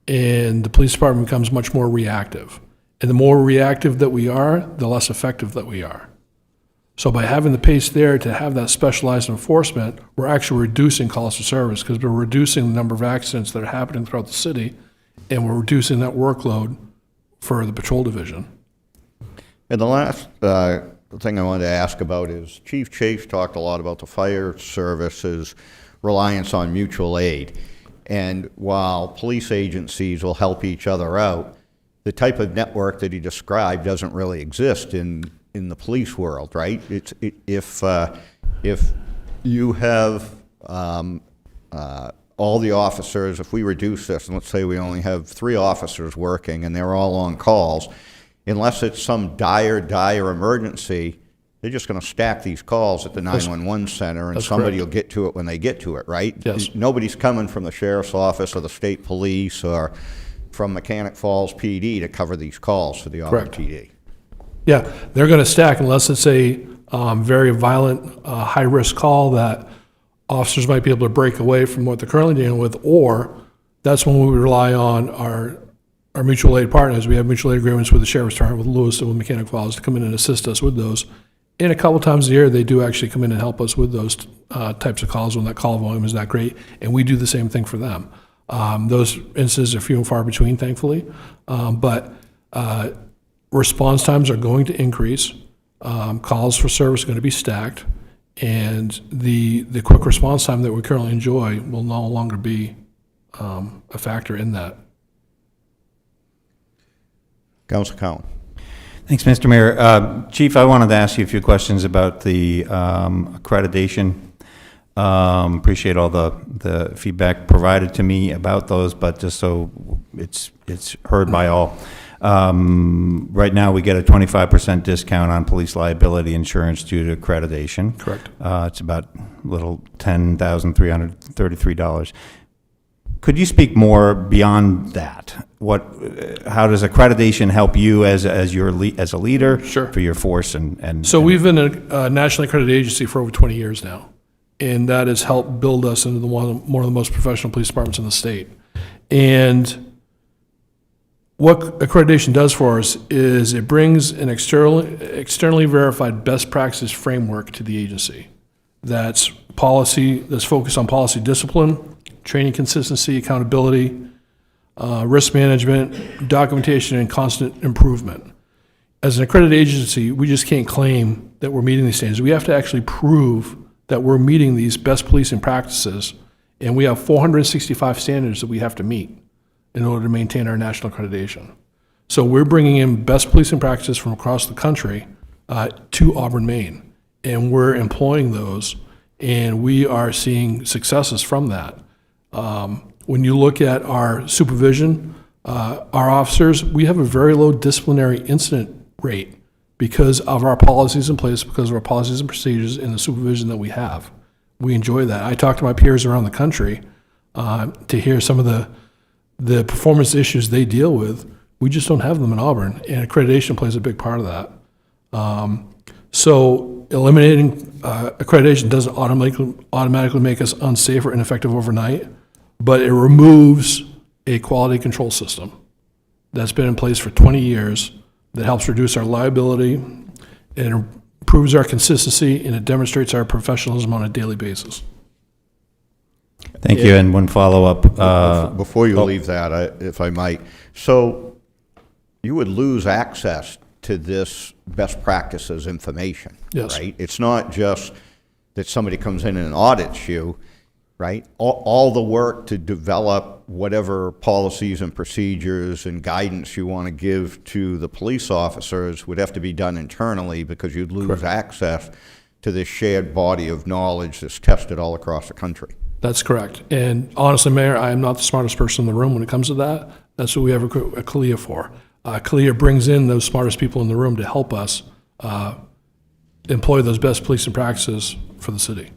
and the police department becomes much more reactive. And the more reactive that we are, the less effective that we are. So by having the PACE there to have that specialized enforcement, we're actually reducing calls for service because we're reducing the number of accidents that are happening throughout the city, and we're reducing that workload for the patrol division. And the last thing I wanted to ask about is Chief Chase talked a lot about the fire service's reliance on mutual aid. And while police agencies will help each other out, the type of network that he described doesn't really exist in the police world, right? If you have all the officers, if we reduce this, and let's say we only have 3 officers working and they're all on calls, unless it's some dire emergency, they're just going to stack these calls at the 911 center, and somebody will get to it when they get to it, right? Yes. Nobody's coming from the sheriff's office or the state police or from Mechanic Falls PD to cover these calls for the Auburn PD. Yeah, they're going to stack unless it's a very violent, high-risk call that officers might be able to break away from what they're currently dealing with, or that's when we rely on our mutual aid partners. We have mutual aid agreements with the Sheriff's Department, with Lewis, and with Mechanic Falls to come in and assist us with those. And a couple times a year, they do actually come in and help us with those types of calls when that call volume is that great, and we do the same thing for them. Those instances are few and far between, thankfully, but response times are going to increase. Calls for service are going to be stacked, and the quick response time that we currently enjoy will no longer be a factor in that. Councilor Cowan. Thanks, Mr. Mayor. Chief, I wanted to ask you a few questions about the accreditation. Appreciate all the feedback provided to me about those, but just so it's heard by all. Right now, we get a 25% discount on police liability insurance due to accreditation. Correct. It's about a little $10,333. Could you speak more beyond that? How does accreditation help you as a leader for your force and so we've been a nationally accredited agency for over 20 years now, and that has helped build us into one of the most professional police departments in the state. And what accreditation does for us is it brings an externally verified best practice framework to the agency. That's focused on policy discipline, training consistency, accountability, risk management, documentation, and constant improvement. As an accredited agency, we just can't claim that we're meeting these standards. We have to actually prove that we're meeting these best policing practices, and we have 465 standards that we have to meet in order to maintain our national accreditation. So we're bringing in best policing practices from across the country to Auburn, Maine, and we're employing those, and we are seeing successes from that. When you look at our supervision, our officers, we have a very low disciplinary incident rate because of our policies in place, because of our policies and procedures and the supervision that we have. We enjoy that. I talk to my peers around the country to hear some of the performance issues they deal with. We just don't have them in Auburn, and accreditation plays a big part of that. So eliminating accreditation doesn't automatically make us unsafe or ineffective overnight, but it removes a quality control system that's been in place for 20 years that helps reduce our liability, and it improves our consistency, and it demonstrates our professionalism on a daily basis. Thank you, and one follow-up. Before you leave that, if I might. So you would lose access to this best practices information, Yes. right? It's not just that somebody comes in and audits you, right? All the work to develop whatever policies and procedures and guidance you want to give to the police officers would have to be done internally because you'd lose access to this shared body of knowledge that's tested all across the country. That's correct. And honestly, Mayor, I am not the smartest person in the room when it comes to that. That's what we have a CALIA for. CALIA brings in those smartest people in the room to help us employ those best policing practices for the city.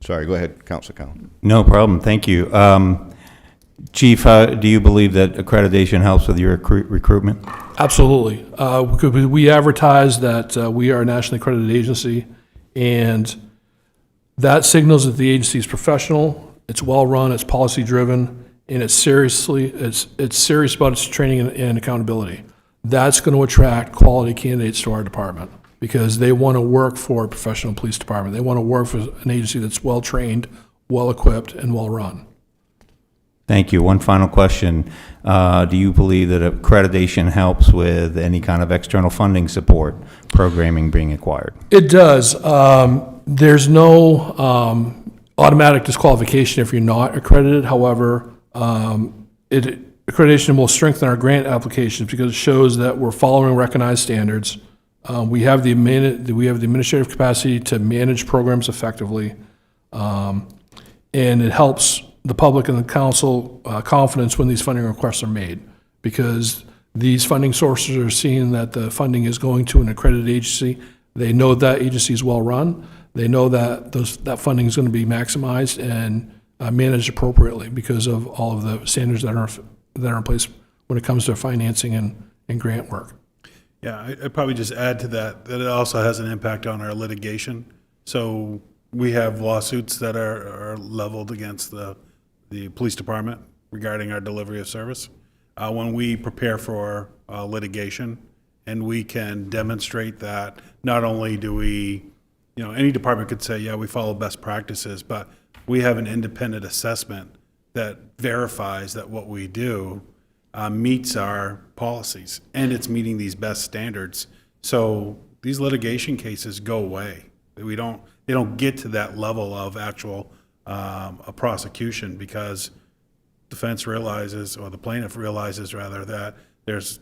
Sorry, go ahead, Councilor Collins. No problem, thank you. Chief, do you believe that accreditation helps with your recruitment? Absolutely. We advertise that we are a nationally accredited agency, and that signals that the agency is professional, it's well-run, it's policy-driven, and it's serious about its training and accountability. That's going to attract quality candidates to our department because they want to work for a professional police department. They want to work for an agency that's well-trained, well-equipped, and well-run. Thank you. One final question. Do you believe that accreditation helps with any kind of external funding support programming being acquired? It does. There's no automatic disqualification if you're not accredited. However, accreditation will strengthen our grant applications because it shows that we're following recognized standards. We have the administrative capacity to manage programs effectively, and it helps the public and the council confidence when these funding requests are made, because these funding sources are seeing that the funding is going to an accredited agency. They know that agency is well run. They know that that funding is going to be maximized and managed appropriately because of all of the standards that are in place when it comes to financing and grant work. Yeah, I'd probably just add to that it also has an impact on our litigation. So we have lawsuits that are leveled against the police department regarding our delivery of service. When we prepare for litigation, and we can demonstrate that not only do we, any department could say, yeah, we follow best practices, but we have an independent assessment that verifies that what we do meets our policies, and it's meeting these best standards. So these litigation cases go away. They don't get to that level of actual a prosecution because defense realizes, or the plaintiff realizes rather, that there's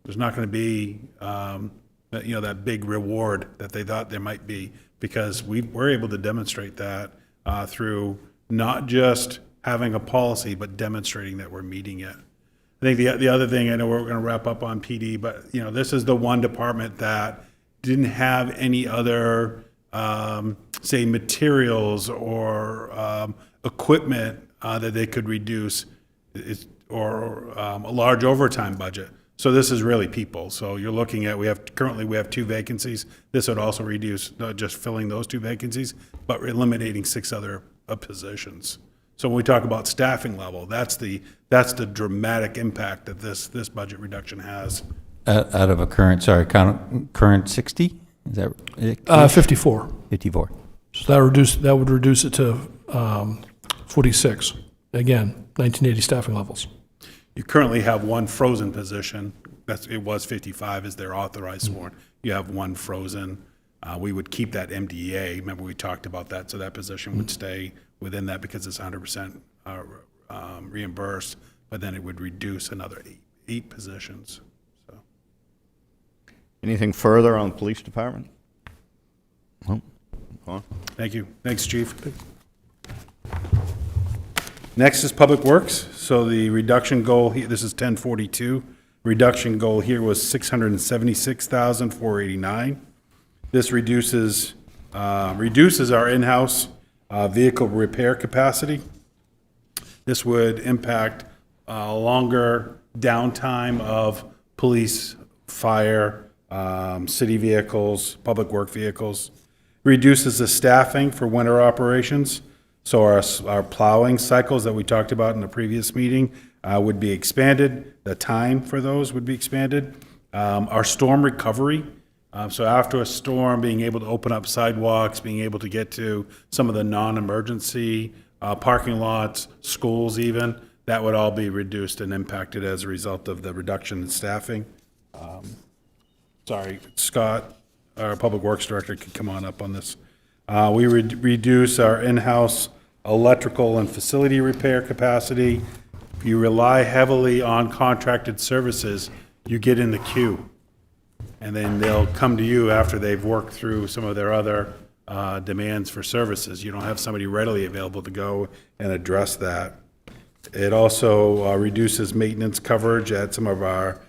not going to be that big reward that they thought there might be, because we're able to demonstrate that through not just having a policy but demonstrating that we're meeting it. I think the other thing, I know we're going to wrap up on PD, but this is the one department that didn't have any other say materials or equipment that they could reduce, or a large overtime budget. So this is really people. So you're looking at, currently we have 2 vacancies. This would also reduce not just filling those 2 vacancies, but eliminating 6 other positions. So when we talk about staffing level, that's the dramatic impact that this budget reduction has. Out of a current 60? Is that it? 54. 54. So that would reduce it to 46. Again, 1980 staffing levels. You currently have one frozen position. It was 55 as their authorized sworn. You have one frozen. We would keep that MDA. Remember, we talked about that, so that position would stay within that because it's 100% reimbursed, but then it would reduce another eight positions. So. Anything further on the police department? No? Go on. Thank you. Thanks, Chief. Next is Public Works. So the reduction goal here, this is 1042. Reduction goal here was 676,489. This reduces our in-house vehicle repair capacity. This would impact longer downtime of police, fire, city vehicles, public work vehicles. Reduces the staffing for winter operations. So our plowing cycles that we talked about in the previous meeting would be expanded. The time for those would be expanded. Our storm recovery. So after a storm, being able to open up sidewalks, being able to get to some of the non-emergency parking lots, schools even, that would all be reduced and impacted as a result of the reduction in staffing. Sorry, Scott, our Public Works Director, could come on up on this. We reduce our in-house electrical and facility repair capacity. If you rely heavily on contracted services, you get in the queue. And then they'll come to you after they've worked through some of their other demands for services. You don't have somebody readily available to go and address that. It also reduces maintenance coverage at some of our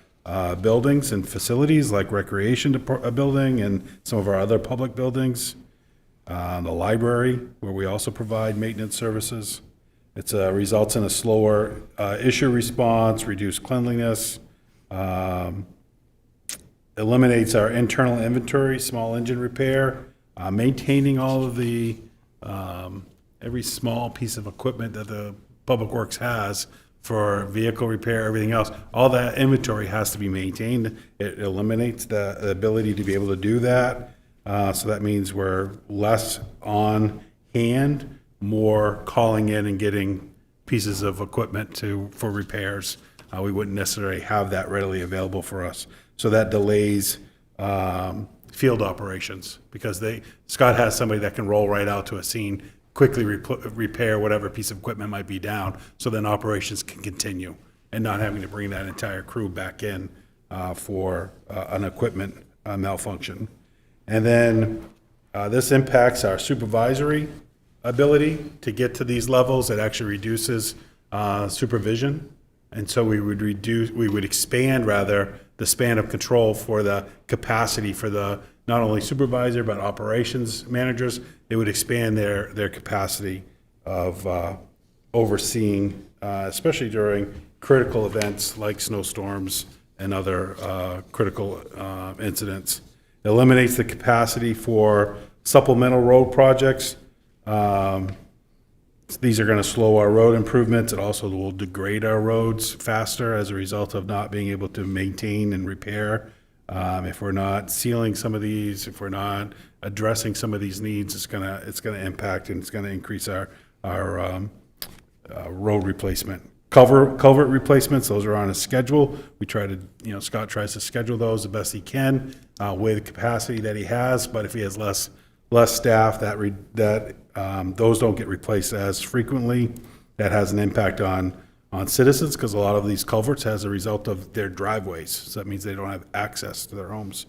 buildings and facilities like recreation building and some of our other public buildings. The library, where we also provide maintenance services. It results in a slower issue response, reduced cleanliness, eliminates our internal inventory, small engine repair, maintaining all of the, every small piece of equipment that the Public Works has for vehicle repair, everything else. All that inventory has to be maintained. It eliminates the ability to be able to do that. So that means we're less on hand, more calling in and getting pieces of equipment for repairs. We wouldn't necessarily have that readily available for us. So that delays field operations because Scott has somebody that can roll right out to a scene, quickly repair whatever piece of equipment might be down, so then operations can continue and not having to bring that entire crew back in for an equipment malfunction. And then this impacts our supervisory ability to get to these levels. It actually reduces supervision. And so we would expand rather the span of control for the capacity for the not only supervisor but operations managers. It would expand their capacity of overseeing, especially during critical events like snowstorms and other critical incidents. It eliminates the capacity for supplemental road projects. These are going to slow our road improvements. It also will degrade our roads faster as a result of not being able to maintain and repair. If we're not sealing some of these, if we're not addressing some of these needs, it's going to impact and it's going to increase our road replacement. Culvert replacements, those are on a schedule. We try to, Scott tries to schedule those the best he can with the capacity that he has, but if he has less staff, those don't get replaced as frequently. That has an impact on citizens because a lot of these culverts has a result of their driveways. So that means they don't have access to their homes.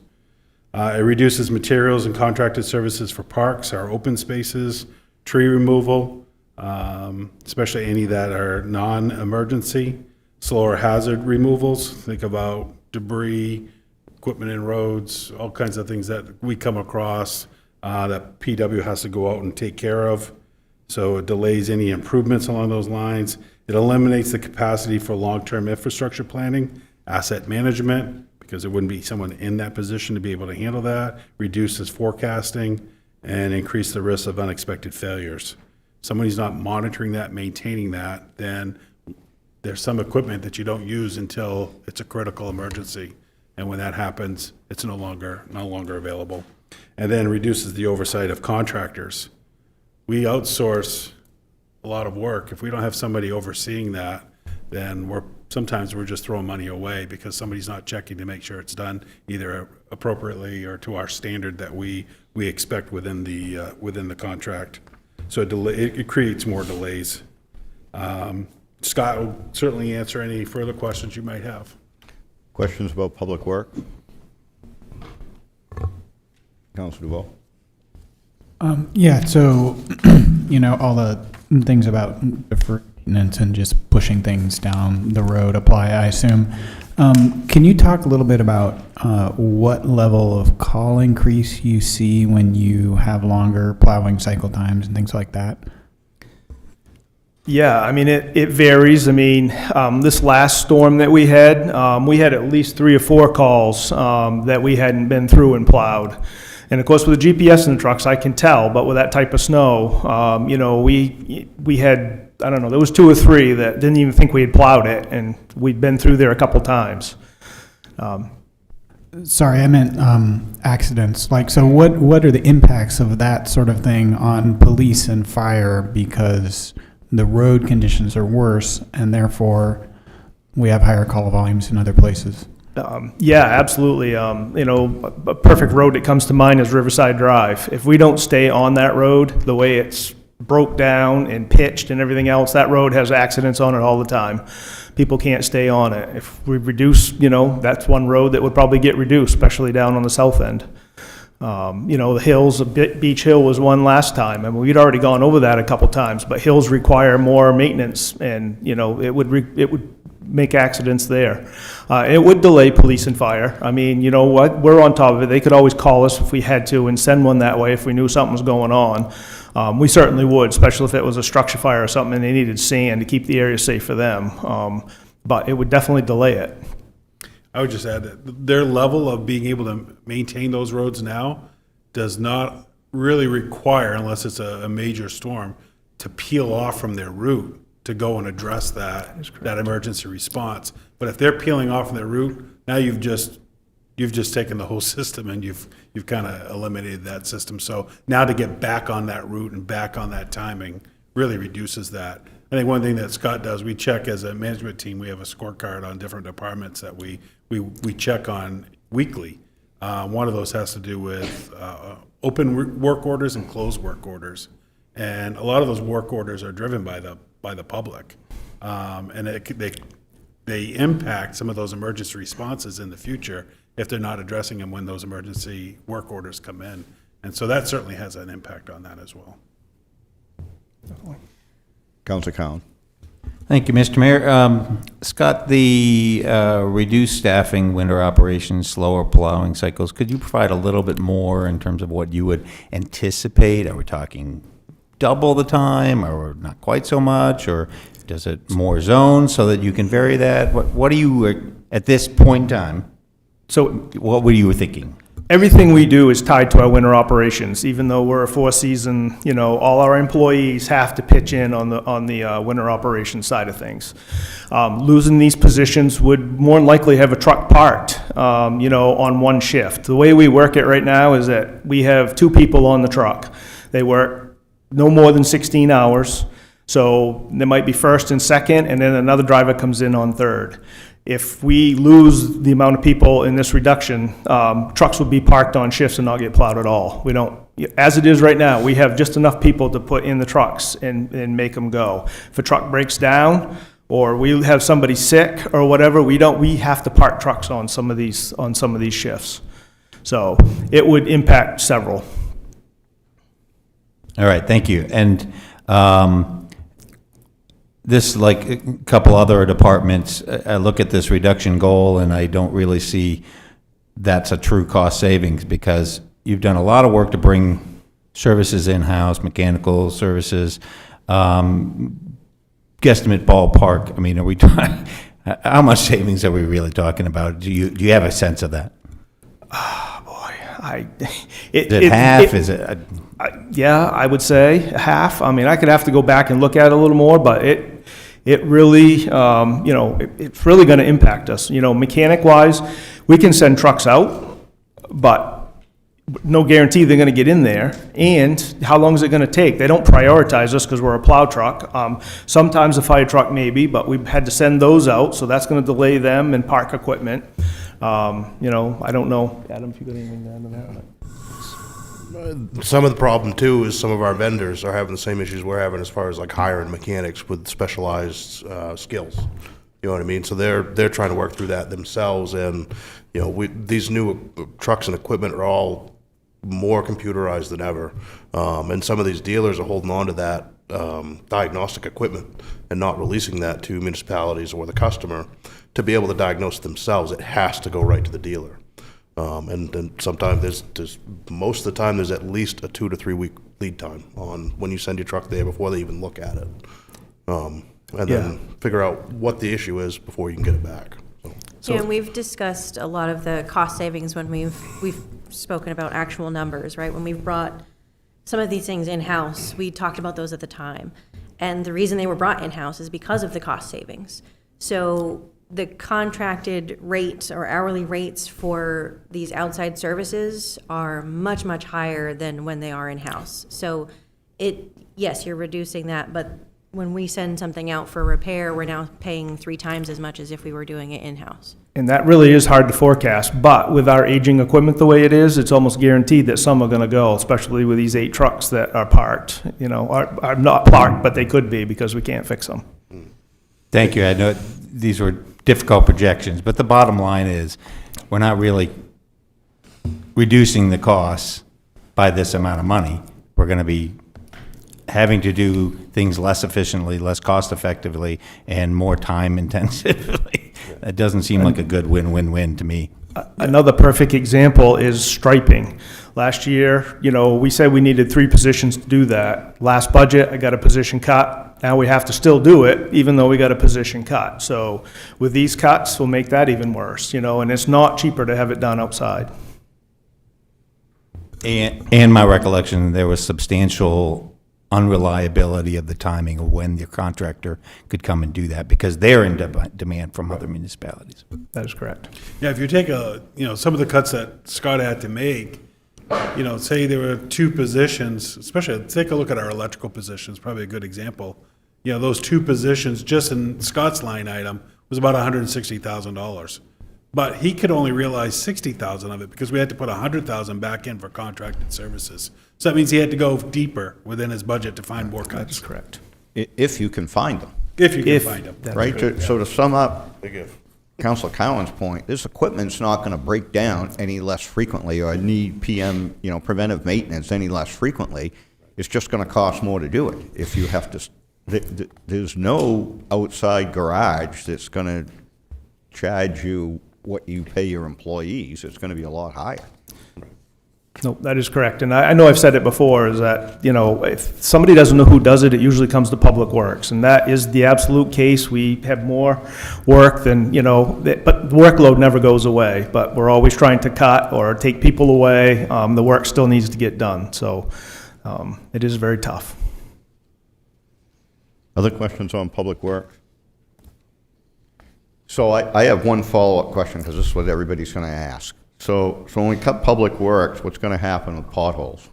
It reduces materials and contracted services for parks, our open spaces, tree removal, especially any that are non-emergency, slower hazard removals. Think about debris, equipment in roads, all kinds of things that we come across that PW has to go out and take care of. So it delays any improvements along those lines. It eliminates the capacity for long-term infrastructure planning, asset management, because there wouldn't be someone in that position to be able to handle that, reduces forecasting, and increase the risk of unexpected failures. somebody's not monitoring that, maintaining that, then there's some equipment that you don't use until it's a critical emergency. And when that happens, it's no longer available. And then reduces the oversight of contractors. We outsource a lot of work. If we don't have somebody overseeing that, then sometimes we're just throwing money away because somebody's not checking to make sure it's done either appropriately or to our standard that we expect within the contract. So it creates more delays. Scott will certainly answer any further questions you might have. Questions about Public Work? Councilor Duval? Yeah, so, all the things about deferred maintenance and just pushing things down the road apply, I assume. Can you talk a little bit about what level of call increase you see when you have longer plowing cycle times and things like that? Yeah, I mean, it varies. I mean, this last storm that we had at least 3 or 4 calls that we hadn't been through and plowed. And of course, with the GPS in the trucks, I can tell, but with that type of snow, we had, I don't know, there was 2 or 3 that didn't even think we had plowed it, and we'd been through there a couple times. Sorry, I meant accidents. Like, so what are the impacts of that sort of thing on police and fire because the road conditions are worse and therefore we have higher call volumes in other places? Yeah, absolutely. A perfect road that comes to mind is Riverside Drive. If we don't stay on that road, the way it's broke down and pitched and everything else, that road has accidents on it all the time. People can't stay on it. If we reduce, that's one road that would probably get reduced, especially down on the south end. The hills, Beach Hill was one last time. I mean, we'd already gone over that a couple times, but hills require more maintenance and, it would make accidents there. It would delay police and fire. I mean, you know what? We're on top of it. They could always call us if we had to and send one that way if we knew something was going on. We certainly would, especially if it was a structure fire or something and they needed sand to keep the area safe for them. But it would definitely delay it. I would just add that their level of being able to maintain those roads now does not really require, unless it's a major storm, to peel off from their route to go and address that emergency response. But if they're peeling off from their route, now you've just taken the whole system and you've kind of eliminated that system. So now to get back on that route and back on that timing really reduces that. I think one thing that Scott does, we check as a management team, we have a scorecard on different departments that we check on weekly. One of those has to do with open work orders and closed work orders. And a lot of those work orders are driven by the public. And they impact some of those emergency responses in the future if they're not addressing them when those emergency work orders come in. And so that certainly has an impact on that as well. Definitely. Councilor Cowan. Thank you, Mr. Mayor. Scott, the reduced staffing, winter operations, slower plowing cycles, could you provide a little bit more in terms of what you would anticipate? Are we talking double the time, or not quite so much, or does it more zones so that you can vary that? What are you, at this point in time, so what were you thinking? Everything we do is tied to our winter operations. Even though we're a 4-season, all our employees have to pitch in on the winter operations side of things. Losing these positions would more than likely have a truck parked, on one shift. The way we work it right now is that we have 2 people on the truck. They work no more than 16 hours. So there might be first and second, and then another driver comes in on third. If we lose the amount of people in this reduction, trucks would be parked on shifts and not get plowed at all. We don't, as it is right now, we have just enough people to put in the trucks and make them go. If a truck breaks down or we have somebody sick or whatever, we have to park trucks on some of these shifts. So it would impact several. All right, thank you. And this, like a couple other departments, I look at this reduction goal and I don't really see that's a true cost savings, because you've done a lot of work to bring services in-house, mechanical services, guesstimate ballpark. I mean, are we talking, how much savings are we really talking about? Do you have a sense of that? Oh, boy. Is it half? Is it? Yeah, I would say half. I mean, I could have to go back and look at it a little more, but it really, it's really going to impact us. Mechanic-wise, we can send trucks out, but no guarantee they're going to get in there. And how long is it going to take? They don't prioritize us because we're a plow truck. Sometimes a fire truck maybe, but we've had to send those out, so that's going to delay them and park equipment. I don't know, Adam, if you got anything to add to that? Some of the problem too is some of our vendors are having the same issues we're having as far as like hiring mechanics with specialized skills. You know what I mean? So they're trying to work through that themselves, and these new trucks and equipment are all more computerized than ever, and some of these dealers are holding on to that diagnostic equipment and not releasing that to municipalities or the customer to be able to diagnose themselves. It has to go right to the dealer. And sometimes most of the time there's at least a 2 to 3 week lead time on when you send your truck there before they even look at it. Then figure out what the issue is before you can get it back. And we've discussed a lot of the cost savings when we've spoken about actual numbers, right? When we've brought some of these things in-house, we talked about those at the time. And the reason they were brought in-house is because of the cost savings. So the contracted rates or hourly rates for these outside services are much, much higher than when they are in-house. So yes, you're reducing that, but when we send something out for repair, we're now paying 3 times as much as if we were doing it in-house. And that really is hard to forecast, but with our aging equipment the way it is, it's almost guaranteed that some are going to go, especially with these 8 trucks that are parked, are not parked, but they could be because we can't fix them. Thank you. I know these were difficult projections, but the bottom line is we're not really reducing the costs by this amount of money. We're going to be having to do things less efficiently, less cost effectively, and more time intensively. That doesn't seem like a good win-win-win to me. Another perfect example is striping. Last year, we said we needed 3 positions to do that. Last budget, I got a position cut. Now we have to still do it, even though we got a position cut. So with these cuts, we'll make that even worse, and it's not cheaper to have it done outside. And my recollection, there was substantial unreliability of the timing of when the contractor could come and do that because they're in demand from other municipalities. That is correct. Yeah, if you take some of the cuts that Scott had to make, say there were 2 positions, especially take a look at our electrical positions, probably a good example. Those 2 positions just in Scott's line item was about $160,000. But he could only realize $60,000 of it because we had to put $100,000 back in for contracted services. So that means he had to go deeper within his budget to find more cuts. That's correct. If you can find them. If you can find them. Right? So to sum up Councilor Cowan's point, this equipment's not going to break down any less frequently or need PM, preventive maintenance any less frequently. It's just going to cost more to do it. If you have to, there's no outside garage that's going to charge you what you pay your employees. It's going to be a lot higher. No, that is correct. And I know I've said it before, is that, if somebody doesn't know who does it, it usually comes to Public Works. And that is the absolute case. We have more work than, but the workload never goes away. But we're always trying to cut or take people away. The work still needs to get done. So it is very tough. Other questions on Public Works? So I have one follow-up question because this is what everybody's going to ask. So when we cut Public Works, what's going to happen with potholes?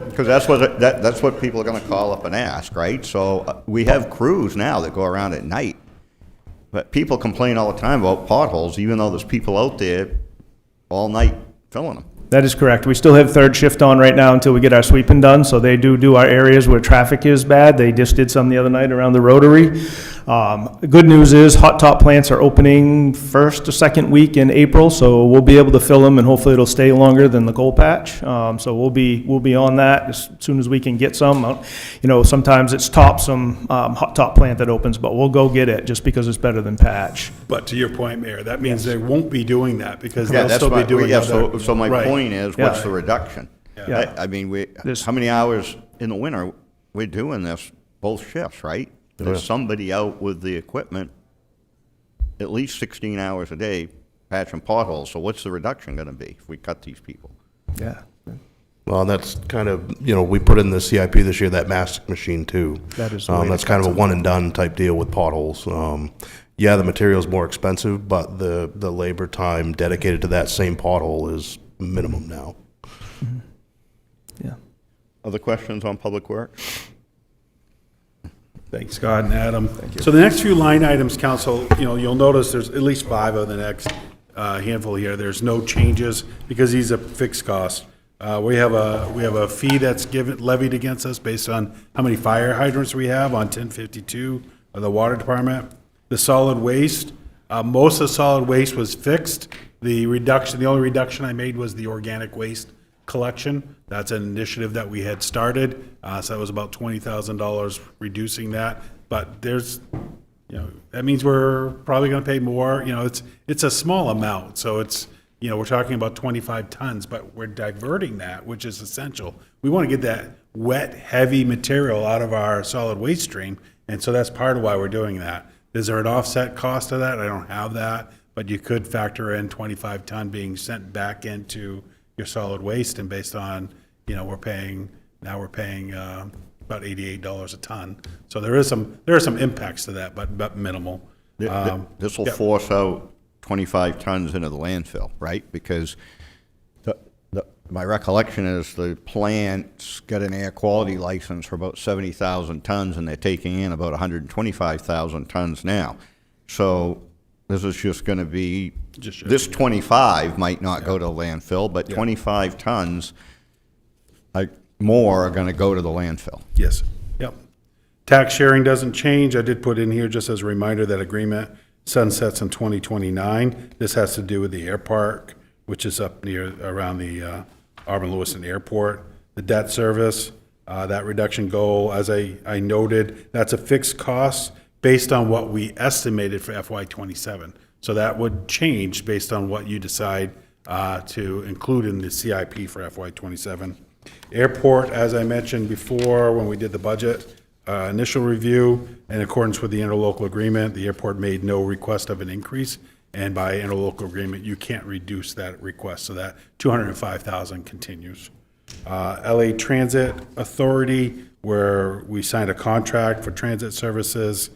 Because that's what people are going to call up and ask, right? So we have crews now that go around at night, but people complain all the time about potholes, even though there's people out there all night filling them. That is correct. We still have 3rd shift on right now until we get our sweeping done. So they do our areas where traffic is bad. They just did some the other night around the Rotary. The good news is hot top plants are opening 1st or 2nd week in April, so we'll be able to fill them, and hopefully it'll stay longer than the coal patch. So we'll be on that as soon as we can get some. Sometimes it's some hot top plant that opens, but we'll go get it just because it's better than patch. But to your point, Mayor, that means they won't be doing that because they'll still be doing other. So my Right. point is, what's the reduction? Yeah. I mean, how many hours in the winter we're doing this, both shifts, right? There's somebody out with the equipment at least 16 hours a day patching potholes. So what's the reduction going to be if we cut these people? Yeah. Well, that's kind of, we put in the CIP this year, that mastic machine too. That is way That's kind of a expensive. one and done type deal with potholes. Yeah, the material's more expensive, but the labor time dedicated to that same pothole is minimum now. Yeah. Other questions on Public Works? Thanks, Scott and Adam. Thank you. So the next few line items, council, you'll notice there's at least 5 of the next handful here. There's no changes because these are fixed costs. We have a fee that's levied against us based on how many fire hydrants we have on 1052 of the water department. The solid waste, most of the solid waste was fixed. The only reduction I made was the organic waste collection. That's an initiative that we had started. So that was about $20,000 reducing that. But there's, that means we're probably going to pay more. It's a small amount. So it's, we're talking about 25 tons, but we're diverting that, which is essential. We want to get that wet, heavy material out of our solid waste stream. And so that's part of why we're doing that. Is there an offset cost to that? I don't have that, but you could factor in 25 ton being sent back into your solid waste, and based on, we're paying about $88 a ton. So there are some impacts to that, but minimal. This will force out 25 tons into the landfill, right? Because my recollection is the plant's got an air quality license for about 70,000 tons, and they're taking in about 125,000 tons now. So this is just going to be, this 25 might not go to landfill, but 25 tons more are going to go to the landfill. Yes. Yep. Tax sharing doesn't change. I did put in here just as a reminder that agreement sunsets in 2029. This has to do with the air park, which is up around the Auburn Lewiston Airport. The debt service, that reduction goal, as I noted, that's a fixed cost based on what we estimated for FY27. So that would change based on what you decide to include in the CIP for FY27. Airport, as I mentioned before, when we did the budget initial review, in accordance with the interlocal agreement, the airport made no request of an increase. And by interlocal agreement, you can't reduce that request, so that $205,000 continues. LA Transit Authority, where we signed a contract for transit services,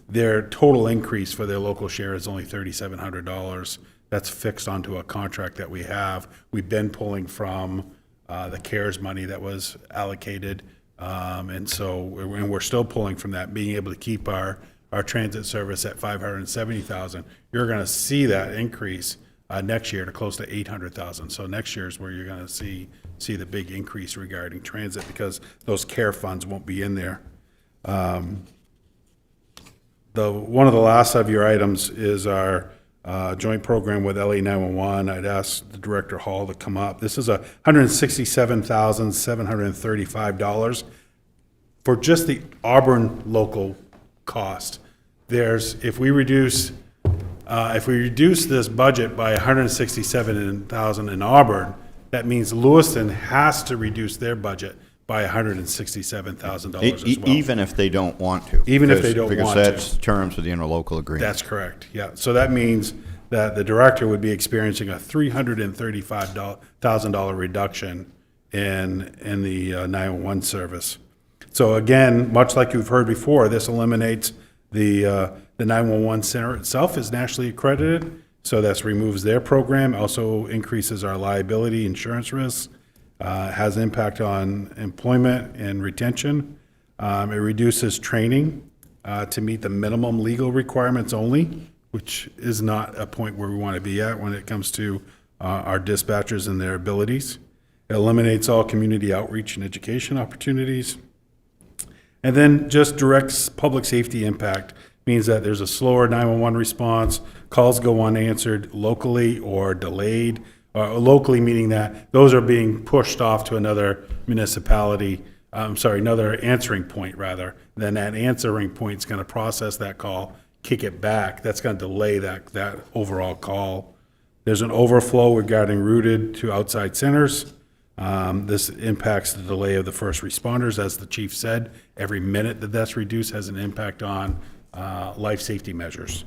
their total increase for their local share is only $3,700. That's fixed onto a contract that we have. We've been pulling from the CARES money that was allocated, and we're still pulling from that, being able to keep our transit service at $570,000. You're going to see that increase next year to close to $800,000. So next year is where you're going to see the big increase regarding transit, because those care funds won't be in there. One of the last of your items is our joint program with LA 911. I'd asked the Director Hall to come up. This is $167,735 for just the Auburn local cost. If we reduce this budget by $167,000 in Auburn, that means Lewiston has to reduce their budget by $167,000 as well. Even if they don't want to. Even if they don't want to. Because that's terms of the interlocal agreement. That's correct, yeah. So that means that the director would be experiencing a $335,000 reduction in the 911 service. So again, much like you've heard before, this eliminates the 911 center itself is nationally accredited, so that removes their program, also increases our liability insurance risks, has impact on employment and retention. It reduces training to meet the minimum legal requirements only, which is not a point where we want to be at when it comes to our dispatchers and their abilities. It eliminates all community outreach and education opportunities. And then just directs public safety impact, means that there's a slower 911 response, calls go unanswered locally or delayed. Locally meaning that those are being pushed off to another municipality, another answering point rather. Then that answering point is going to process that call, kick it back. That's going to delay that overall call. There's an overflow regarding routed to outside centers. This impacts the delay of the first responders. As the chief said, every minute that that's reduced has an impact on life safety measures.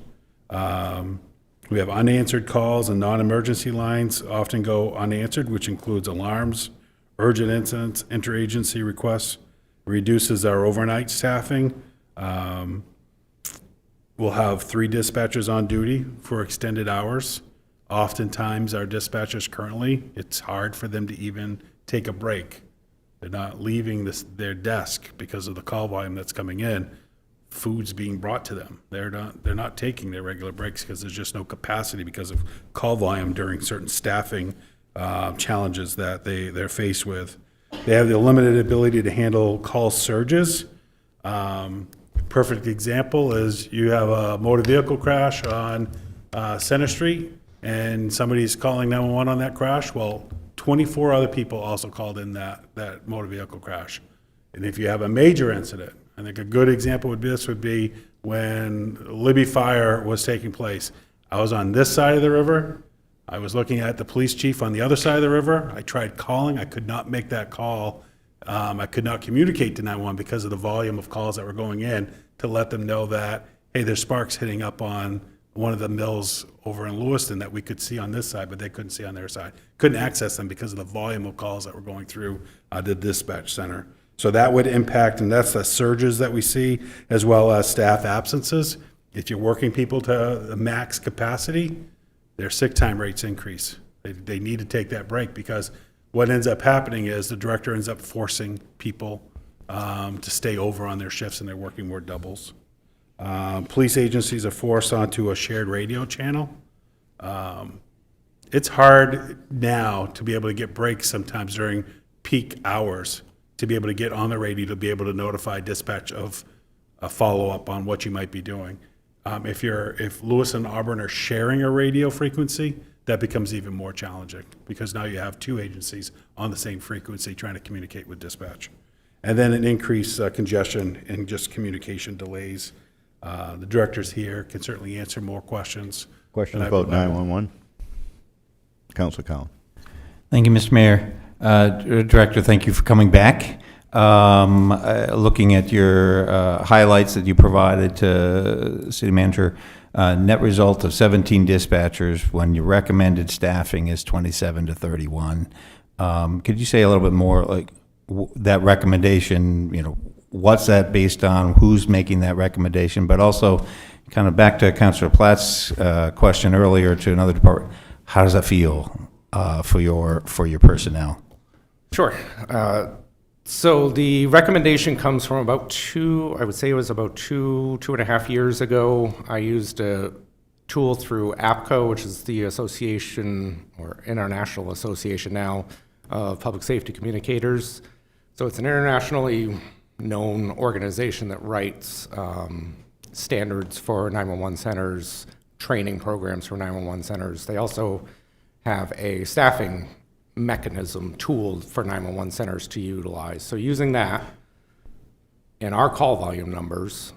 We have unanswered calls and non-emergency lines often go unanswered, which includes alarms, urgent incidents, interagency requests, reduces our overnight staffing. We'll have 3 dispatchers on duty for extended hours. Oftentimes, our dispatchers currently, it's hard for them to even take a break. They're not leaving their desk because of the call volume that's coming in. Food's being brought to them. They're not taking their regular breaks because there's just no capacity because of call volume during certain staffing challenges that they're faced with. They have the limited ability to handle call surges. Perfect example is you have a motor vehicle crash on Center Street, and somebody's calling 911 on that crash. Well, 24 other people also called in that motor vehicle crash. And if you have a major incident, I think a good example would be when Libby Fire was taking place. I was on this side of the river. I was looking at the police chief on the other side of the river. I tried calling. I could not make that call. I could not communicate to 911 because of the volume of calls that were going in to let them know that, hey, there's sparks hitting up on one of the mills over in Lewiston that we could see on this side, but they couldn't see on their side. Couldn't access them because of the volume of calls that were going through the dispatch center. So that would impact, and that's the surges that we see, as well as staff absences. If you're working people to the max capacity, their sick time rates increase. They need to take that break because what ends up happening is the director ends up forcing people to stay over on their shifts and they're working more doubles. Police agencies are forced onto a shared radio channel. It's hard now to be able to get breaks sometimes during peak hours to be able to get on the radio to be able to notify dispatch of a follow-up on what you might be doing. If Lewis and Auburn are sharing a radio frequency, that becomes even more challenging because now you have 2 agencies on the same frequency trying to communicate with dispatch. And then an increased congestion and just communication delays. The directors here can certainly answer more questions. Questions about 911? Councilor Cowan. Thank you, Mr. Mayor. Director, thank you for coming back. Looking at your highlights that you provided to City Manager, net result of 17 dispatchers when your recommended staffing is 27 to 31. Could you say a little bit more, like that recommendation, what's that based on, who's making that recommendation, but also kind of back to Councilor Platt's question earlier to another department, how does that feel for your personnel? Sure. So the recommendation comes from about two and a half years ago. I used a tool through APCO, which is the association or international association now of public safety communicators. So it's an internationally known organization that writes standards for 911 centers, training programs for 911 centers. They also have a staffing mechanism tool for 911 centers to utilize. So using that in our call volume numbers,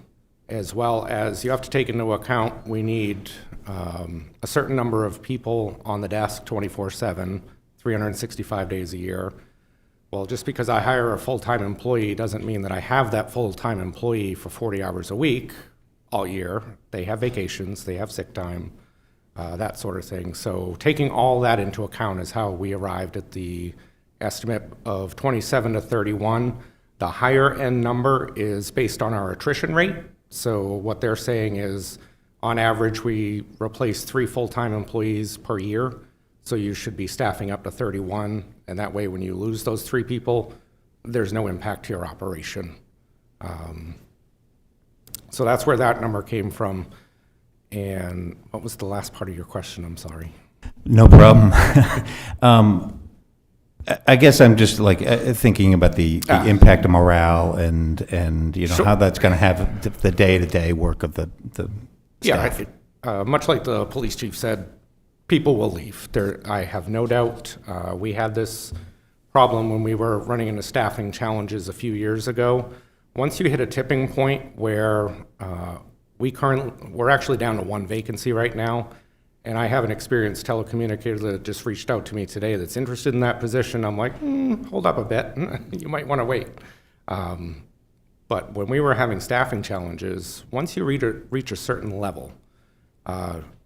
as well as you have to take into account, we need a certain number of people on the desk 24/7, 365 days a year. Well, just because I hire a full-time employee doesn't mean that I have that full-time employee for 40 hours a week all year. They have vacations, they have sick time, that sort of thing. So taking all that into account is how we arrived at the estimate of 27 to 31. The higher end number is based on our attrition rate. So what they're saying is, on average, we replace 3 full-time employees per year. So you should be staffing up to 31. And that way, when you lose those 3 people, there's no impact to your operation. So that's where that number came from. And what was the last part of your question? I'm sorry. No problem. I guess I'm just thinking about the impact of morale and Sure. how that's going to have the day-to-day work of the staff. Yeah, much like the police chief said, people will leave. I have no doubt. We had this problem when we were running into staffing challenges a few years ago. Once you hit a tipping point where we're actually down to 1 vacancy right now, and I have an experienced telecommunicator that just reached out to me today that's interested in that position. I'm like, hold up a bit, you might want to wait. But when we were having staffing challenges, once you reach a certain level,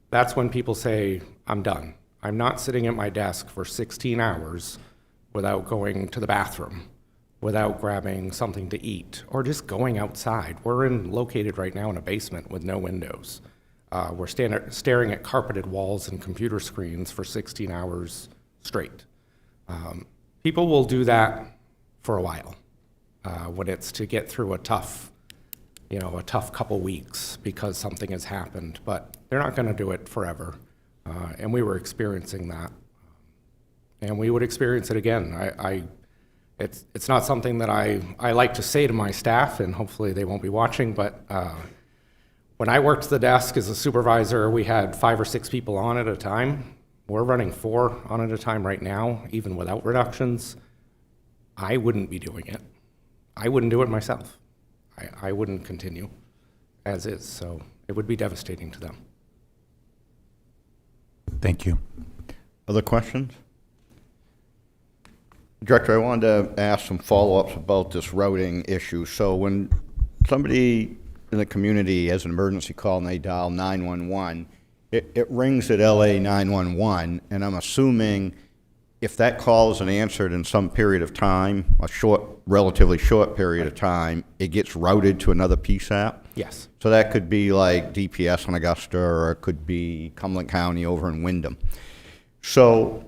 that's when people say, I'm done. I'm not sitting at my desk for 16 hours without going to the bathroom, without grabbing something to eat, or just going outside. We're located right now in a basement with no windows. We're staring at carpeted walls and computer screens for 16 hours straight. People will do that for a while when it's to get through a tough couple weeks because something has happened, but they're not going to do it forever. And we were experiencing that. And we would experience it again. It's not something that I like to say to my staff, and hopefully they won't be watching, but when I worked the desk as a supervisor, we had 5 or 6 people on at a time. We're running 4 on at a time right now, even without reductions. I wouldn't be doing it. I wouldn't do it myself. I wouldn't continue as is, so it would be devastating to them. Thank you. Other questions? Director, I wanted to ask some follow-ups about this routing issue. So when somebody in the community has an emergency call and they dial 911, it rings at LA 911, and I'm assuming if that call isn't answered in some period of time, relatively short period of time, it gets routed to another PSAP? Yes. So that could be like DPS in Augusta, or it could be Cumberland County over in Wyndham. So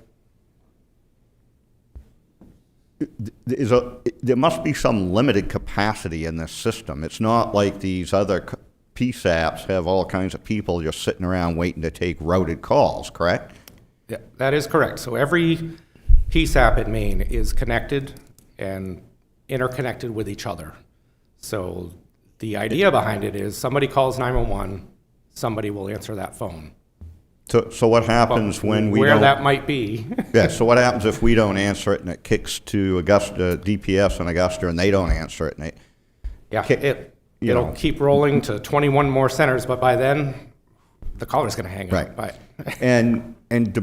there must be some limited capacity in this system. It's not like these other PSAPs have all kinds of people just sitting around waiting to take routed calls, correct? Yeah, that is correct. So every PSAP in Maine is connected and interconnected with each other. So the idea behind it is somebody calls 911, somebody will answer that phone. So what happens when we don't... Where that might be. Yeah, so what happens if we don't answer it and it kicks to Augusta, DPS in Augusta, and they don't answer it? And It'll keep rolling to 21 more centers, but by then, the caller's going to hang up. Right. And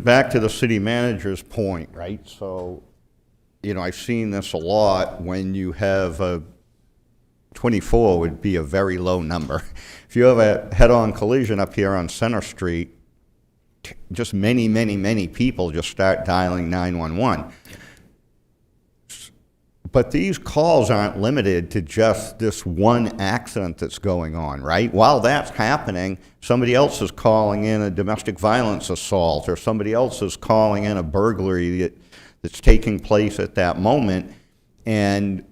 back to the city manager's point, right? So, I've seen this a lot when you have 24 would be a very low number. If you have a head-on collision up here on Center Street, just many, many, many people just start dialing 911. But these calls aren't limited to just this one accident that's going on, right? While that's happening, somebody else is calling in a domestic violence assault, or somebody else is calling in a burglary that's taking place at that moment. And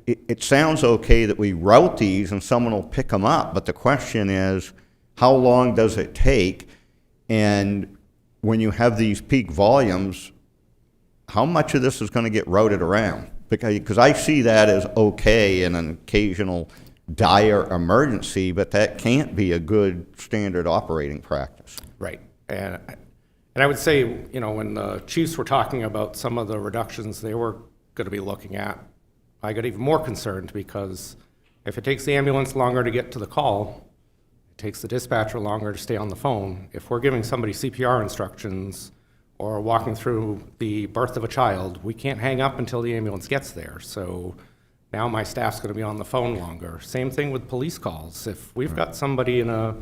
it sounds okay that we route these and someone will pick them up, but the question is, how long does it take? And when you have these peak volumes, how much of this is going to get routed around? Because I see that as okay in an occasional dire emergency, but that can't be a good standard operating practice. Right. And I would say, when the chiefs were talking about some of the reductions they were going to be looking at, I got even more concerned, because if it takes the ambulance longer to get to the call, it takes the dispatcher longer to stay on the phone. If we're giving somebody CPR instructions or walking through the birth of a child, we can't hang up until the ambulance gets there. So now my staff's going to be on the phone longer. Same thing with police calls. If we've got somebody in a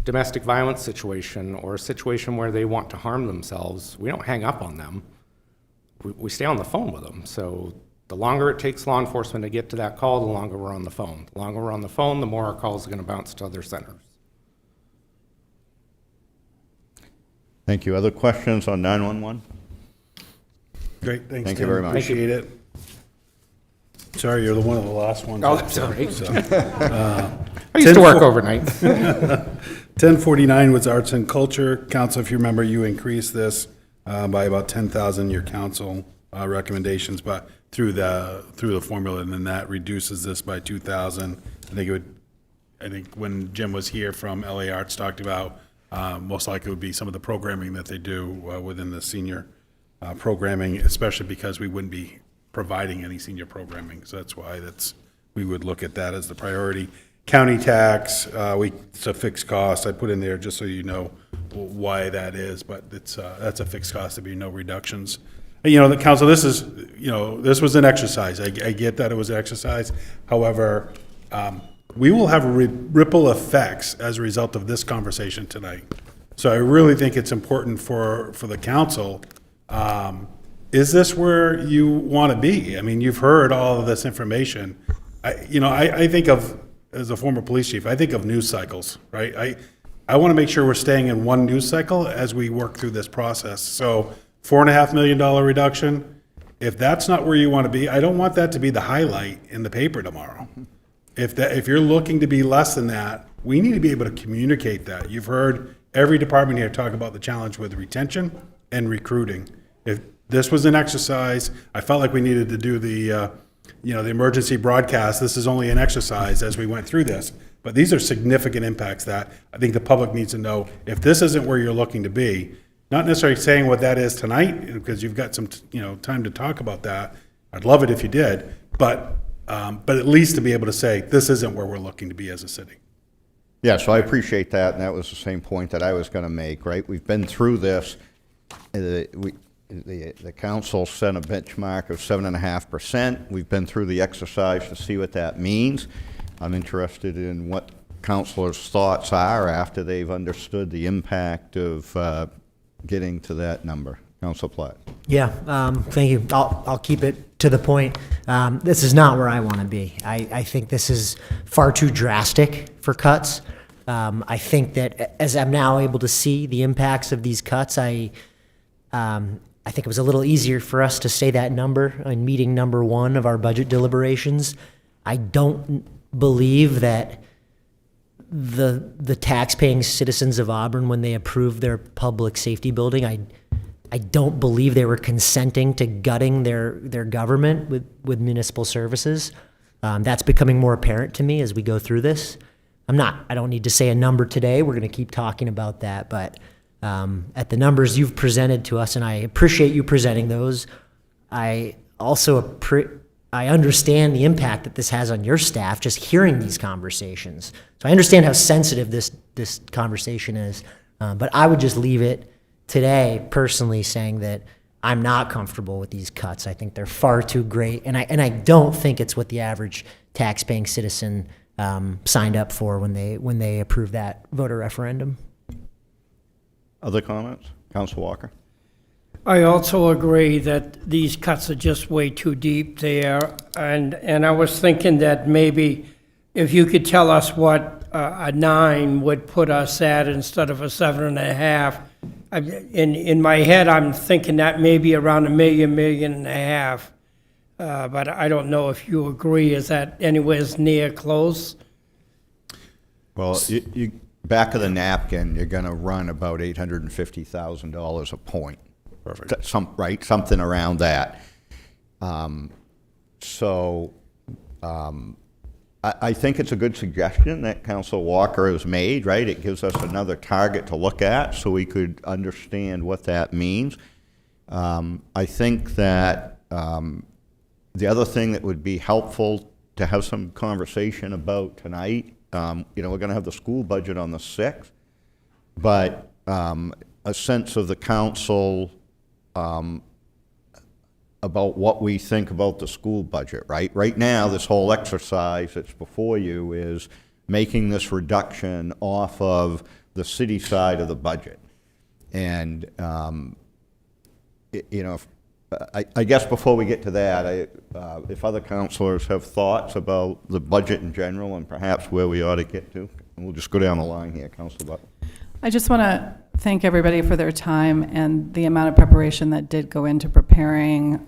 domestic violence situation or a situation where they want to harm themselves, we don't hang up on them. We stay on the phone with them. So the longer it takes law enforcement to get to that call, the longer we're on the phone. The longer we're on the phone, the more our calls are going to bounce to other centers. Thank you. Other questions on 911? Great, thanks, Thank you Tim. very much. Appreciate it. Sorry, you're one of the last ones. Oh, up that's there, all right. so, I used to work overnight. 1049 was arts and culture. Council, if you remember, you increased this by about 10,000, your council recommendations, but through the formula, and then that reduces this by 2,000. I think when Jim was here from LA Arts talked about most likely would be some of the programming that they do within the senior programming, especially because we wouldn't be providing any senior programming. So that's why we would look at that as the priority. County tax, it's a fixed cost. I put in there just so you know why that is, but that's a fixed cost. There'd be no reductions. The council, this was an exercise. I get that it was an exercise. However, we will have ripple effects as a result of this conversation tonight. So I really think it's important for the council is this where you want to be? I mean, you've heard all of this information. I think of, as a former police chief, I think of news cycles, right? I want to make sure we're staying in one news cycle as we work through this process. So $4.5 million reduction, if that's not where you want to be, I don't want that to be the highlight in the paper tomorrow. If you're looking to be less than that, we need to be able to communicate that. You've heard every department here talk about the challenge with retention and recruiting. If this was an exercise, I felt like we needed to do the emergency broadcast. This is only an exercise as we went through this. But these are significant impacts that I think the public needs to know. If this isn't where you're looking to be, not necessarily saying what that is tonight, because you've got some time to talk about that. I'd love it if you did, but at least to be able to say, this isn't where we're looking to be as a city. Yeah, so I appreciate that, and that was the same point that I was going to make, right? We've been through this. The council set a benchmark of 7.5%. We've been through the exercise to see what that means. I'm interested in what councilors' thoughts are after they've understood the impact of getting to that number. Council Platt. Yeah, thank you. I'll keep it to the point. This is not where I want to be. I think this is far too drastic for cuts. I think that as I'm now able to see the impacts of these cuts, I think it was a little easier for us to say that number in meeting number 1 of our budget deliberations. I don't believe that the tax-paying citizens of Auburn, when they approved their public safety building, I don't believe they were consenting to gutting their government with municipal services. That's becoming more apparent to me as we go through this. I don't need to say a number today. We're going to keep talking about that, but at the numbers you've presented to us, and I appreciate you presenting those, I also I understand the impact that this has on your staff just hearing these conversations. So I understand how sensitive this conversation is, but I would just leave it today personally saying that I'm not comfortable with these cuts. I think they're far too great, and I don't think it's what the average tax-paying citizen signed up for when they approved that voter referendum. Other comments? Council Walker? I also agree that these cuts are just way too deep there, and I was thinking that maybe if you could tell us what a 9 would put us at instead of a 7.5. In my head, I'm thinking that maybe around $1 million, $1.5 million, but I don't know if you agree. Is that anywhere near close? Well, you back of the napkin, you're going to run about $850,000 a point. Perfect. Something around that. I think it's a good suggestion that Council Walker has made, right? It gives us another target to look at so we could understand what that means. I think that the other thing that would be helpful to have some conversation about tonight, we're going to have the school budget on the 6th, but a sense of the council about what we think about the school budget, right? Right now, this whole exercise that's before you is making this reduction off of the city side of the budget. And, I guess before we get to that, if other councilors have thoughts about the budget in general and perhaps where we ought to get to, and we'll just go down the line here, Councilor Buck. I just want to thank everybody for their time and the amount of preparation that did go into preparing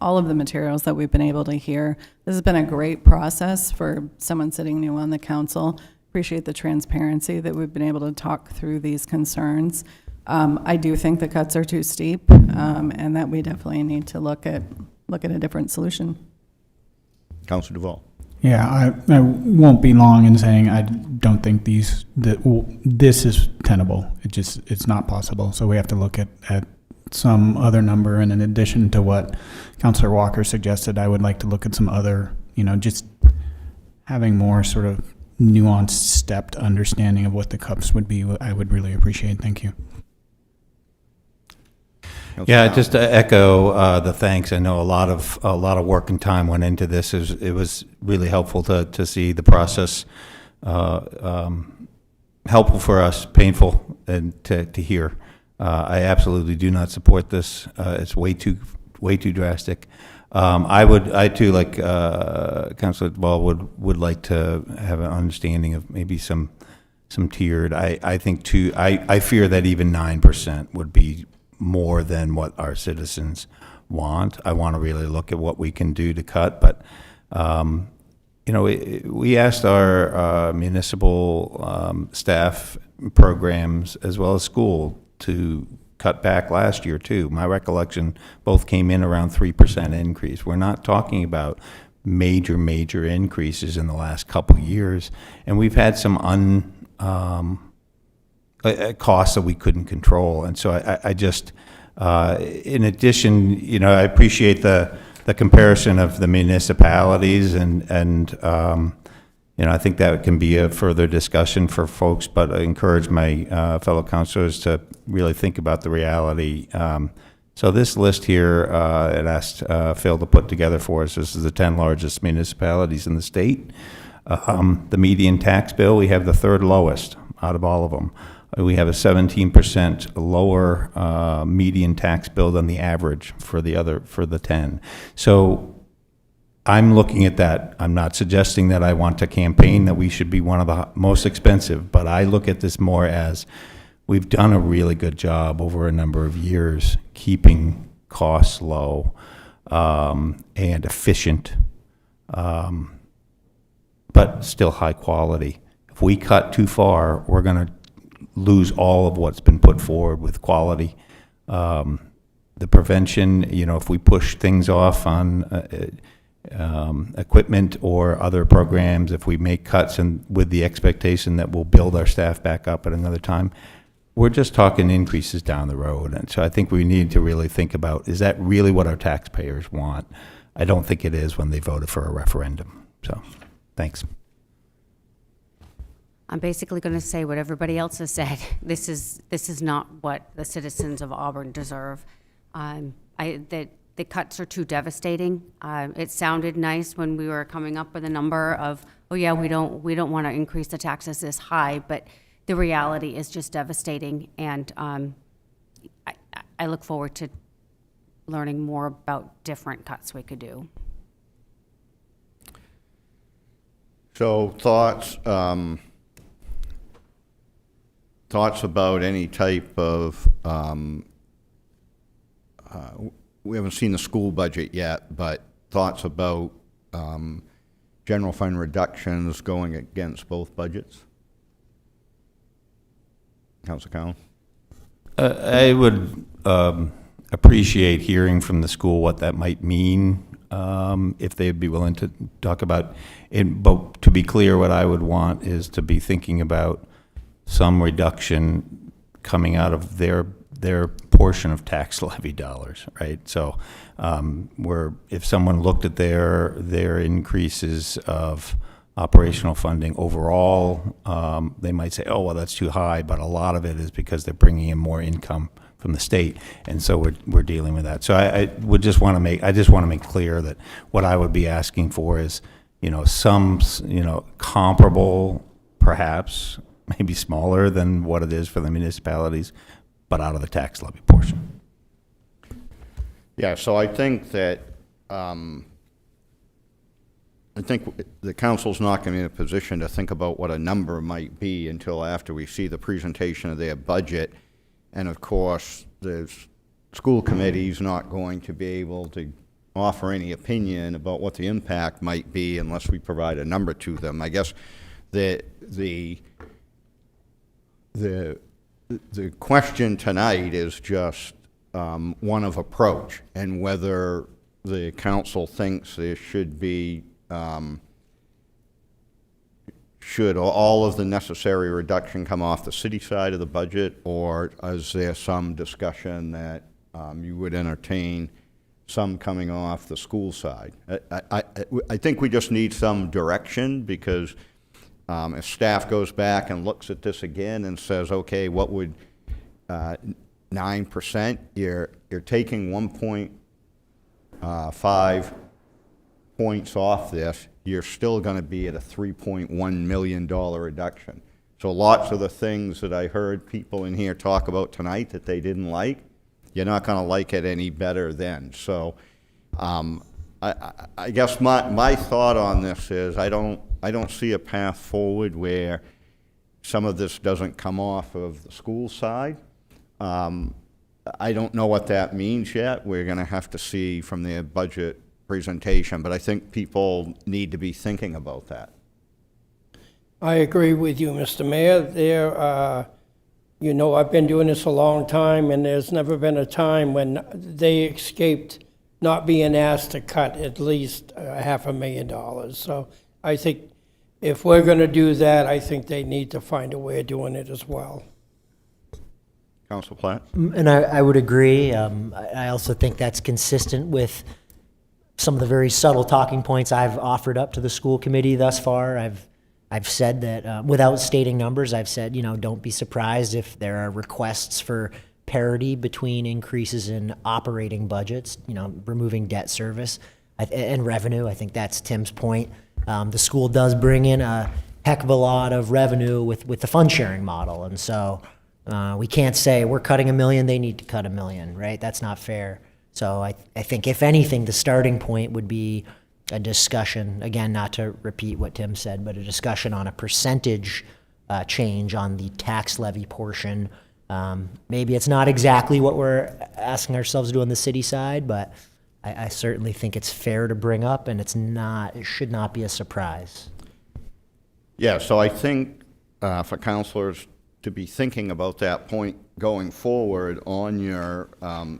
all of the materials that we've been able to hear. This has been a great process for someone sitting new on the council. Appreciate the transparency that we've been able to talk through these concerns. I do think the cuts are too steep, and that we definitely need to look at a different solution. Councilor Duvall. Yeah, I won't be long in saying I don't think this is tenable. It's not possible. So we have to look at some other number. And in addition to what Councilor Walker suggested, I would like to look at some other, just having more sort of nuanced, stepped understanding of what the cuts would be. I would really appreciate. Thank you. Yeah, just to echo the thanks. I know a lot of work and time went into this. It was really helpful to see the process, helpful for us, painful, and to hear. I absolutely do not support this. It's way too way too drastic. I too, like Councilor Ball, would like to have an understanding of maybe some tiered. I think I fear that even 9% would be more than what our citizens want. I want to really look at what we can do to cut, but we asked our municipal staff programs as well as school to cut back last year too. My recollection, both came in around 3% increase. We're not talking about major increases in the last couple of years, and we've had some costs that we couldn't control. And so I just, in addition, I appreciate the comparison of the municipalities, and I think that can be a further discussion for folks, but I encourage my fellow councilors to really think about the reality. So this list here, it asked Phil to put together for us. This is the 10 largest municipalities in the state. The median tax bill, we have the third lowest out of all of them. We have a 17% lower median tax bill than the average for the 10. So I'm looking at that. I'm not suggesting that I want to campaign that we should be one of the most expensive, but I look at this more as we've done a really good job over a number of years keeping costs low and efficient, but still high quality. If we cut too far, we're going to lose all of what's been put forward with quality. The prevention, if we push things off on equipment or other programs, if we make cuts and with the expectation that we'll build our staff back up at another time, we're just talking increases down the road. And so I think we need to really think about, is that really what our taxpayers want? I don't think it is when they voted for a referendum. So, thanks. I'm basically going to say what everybody else has said. This is not what the citizens of Auburn deserve. The cuts are too devastating. It sounded nice when we were coming up with a number of, oh yeah, we don't want to increase the taxes this high, but the reality is just devastating. And I look forward to learning more about different cuts we could do. So thoughts about any type of, we haven't seen the school budget yet, but thoughts about general fund reductions going against both budgets? Councilor Cowan? I would appreciate hearing from the school what that might mean, if they'd be willing to talk about it. But to be clear, what I would want is to be thinking about some reduction coming out of their portion of tax levy dollars, right? So if someone looked at their increases of operational funding overall, they might say, oh, well, that's too high, but a lot of it is because they're bringing in more income from the state, and so we're dealing with that. So I just want to make clear that what I would be asking for is, some, comparable, perhaps, maybe smaller than what it is for the municipalities, but out of the tax levy portion. Yeah, so I think that the council's not going to be in a position to think about what a number might be until after we see the presentation of their budget. And of course, the school committee's not going to be able to offer any opinion about what the impact might be unless we provide a number to them. I guess the question tonight is just one of approach, and whether the council thinks there should be, should all of the necessary reduction come off the city side of the budget, or is there some discussion that you would entertain some coming off the school side? I think we just need some direction, because if staff goes back and looks at this again and says, okay, what would 9%, you're taking 1.5 points off this, you're still going to be at a $3.1 million reduction. So lots of the things that I heard people in here talk about tonight that they didn't like, you're not going to like it any better then. So I guess my thought on this is I don't see a path forward where some of this doesn't come off of the school side. I don't know what that means yet. We're going to have to see from the budget presentation, but I think people need to be thinking about that. I agree with you, Mr. Mayor. I've been doing this a long time, and there's never been a time when they escaped not being asked to cut at least $500,000. So I think if we're going to do that, I think they need to find a way of doing it as well. Council Platt? And I would agree. I also think that's consistent with some of the very subtle talking points I've offered up to the school committee thus far. I've said that, without stating numbers, I've said, don't be surprised if there are requests for parity between increases in operating budgets, removing debt service and revenue. I think that's Tim's point. The school does bring in a heck of a lot of revenue with the fund sharing model. And so we can't say we're cutting $1 million, they need to cut $1 million, right? That's not fair. So I think if anything, the starting point would be a discussion, again, not to repeat what Tim said, but a discussion on a percentage change on the tax levy portion. Maybe it's not exactly what we're asking ourselves to do on the city side, but I certainly think it's fair to bring up, and it should not be a surprise. Yeah, so I think for councilors to be thinking about that point going forward on your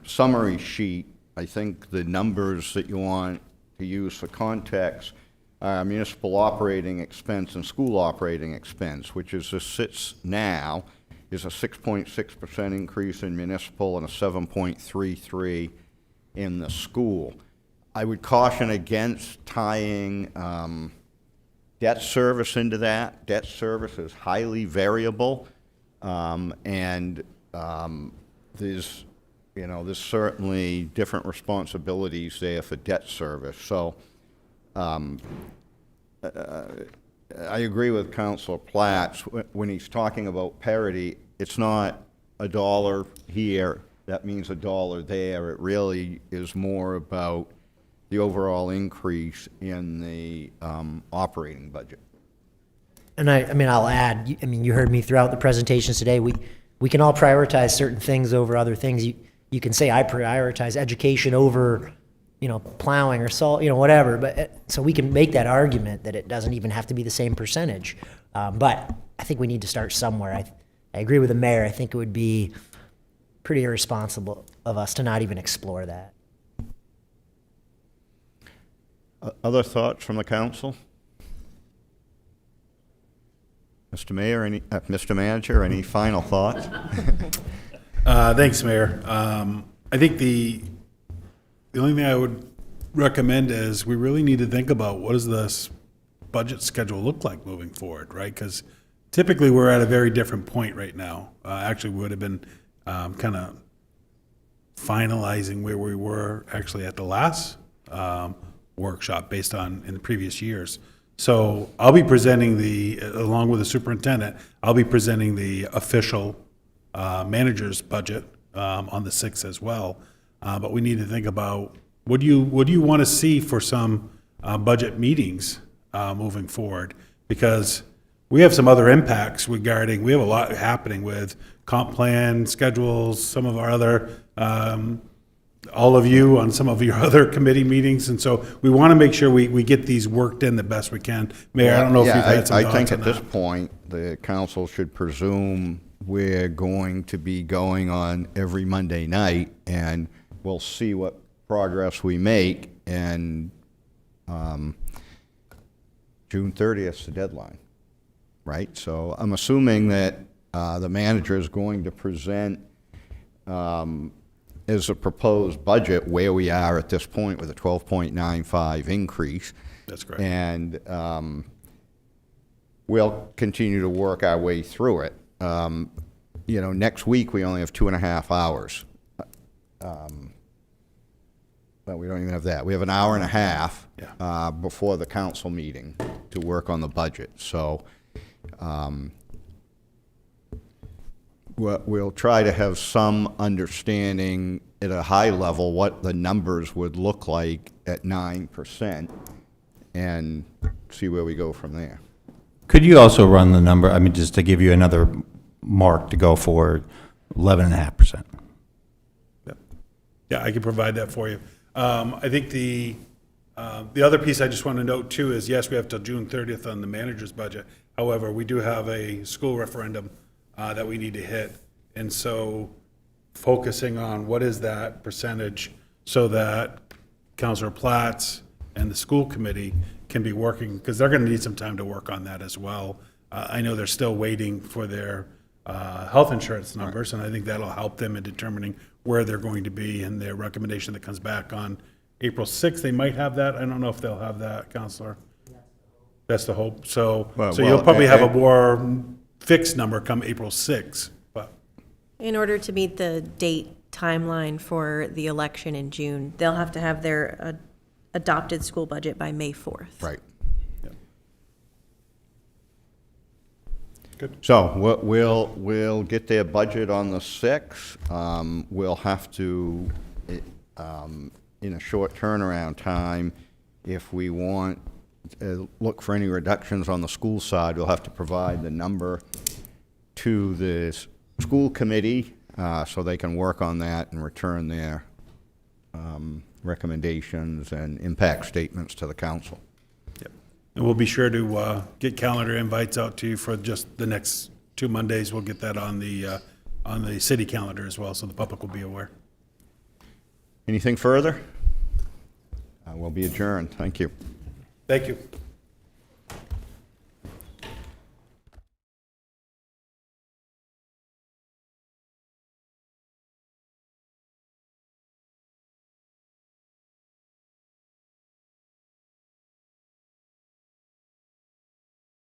summary sheet, I think the numbers that you want to use for context are municipal operating expense and school operating expense, which is sits now is a 6.6% increase in municipal and a 7.33 in the school. I would caution against tying debt service into that. Debt service is highly variable, and there's certainly different responsibilities there for debt service. So I agree with Councilor Platts when he's talking about parity. It's not $1 here, that means $1 there. It really is more about the overall increase in the operating budget. And I'll add, you heard me throughout the presentations today, we can all prioritize certain things over other things. You can say I prioritize education over, plowing or salt, whatever. But so we can make that argument that it doesn't even have to be the same percentage. But I think we need to start somewhere. I agree with the mayor. I think it would be pretty irresponsible of us to not even explore that. Other thoughts from the council? Mr. Mayor, Mr. Manager, any final thoughts? Thanks, Mayor. I think the only thing I would recommend is we really need to think about what does this budget schedule look like moving forward, right? Because typically we're at a very different point right now. Actually, we would have been kind of finalizing where we were actually at the last workshop based on in the previous years. So I'll be presenting along with the superintendent, I'll be presenting the official manager's budget on the 6th as well. But we need to think about what do you want to see for some budget meetings moving forward? Because we have some other impacts we have a lot happening with comp plan, schedules, some of our other, all of you on some of your other committee meetings. And so we want to make sure we get these worked in the best we can. Mayor, I don't know if you've had some thoughts on that. I think at this point, the council should presume we're going to be going on every Monday night, and we'll see what progress we make, and June 30th is the deadline, right? So I'm assuming that the manager is going to present as a proposed budget where we are at this point with a 12.95 increase. That's correct. And we'll continue to work our way through it. Next week we only have 2.5 hours. But we don't even have that. We have an hour and a half before the council meeting to work on the budget. So we'll try to have some understanding at a high level what the numbers would look like at 9% and see where we go from there. Could you also run the number, I mean, just to give you another mark to go for, 11.5%? Yeah, I can provide that for you. I think the other piece I just want to note too is, yes, we have till June 30th on the manager's budget. However, we do have a school referendum that we need to hit. And so focusing on what is that percentage so that Councilor Platts and the school committee can be working, because they're going to need some time to work on that as well. I know they're still waiting for their health insurance numbers, and I think that'll help them in determining where they're going to be, and their recommendation that comes back on April 6th. They might have that. I don't know if they'll have that, Counselor. That's the hope. So, you'll probably have a more fixed number come April 6th. But In order to meet the date timeline for the election in June, they'll have to have their adopted school budget by May 4th. Right. Yeah. Good. So we'll get their budget on the 6th. We'll have to, in a short turnaround time, if we want to look for any reductions on the school side, we'll have to provide the number to the school committee so they can work on that and return their recommendations and impact statements to the council. Yep. And we'll be sure to get calendar invites out to you for just the next 2 Mondays. We'll get that on the city calendar as well, so the public will be aware. Anything further? We'll be adjourned. Thank you. Thank you.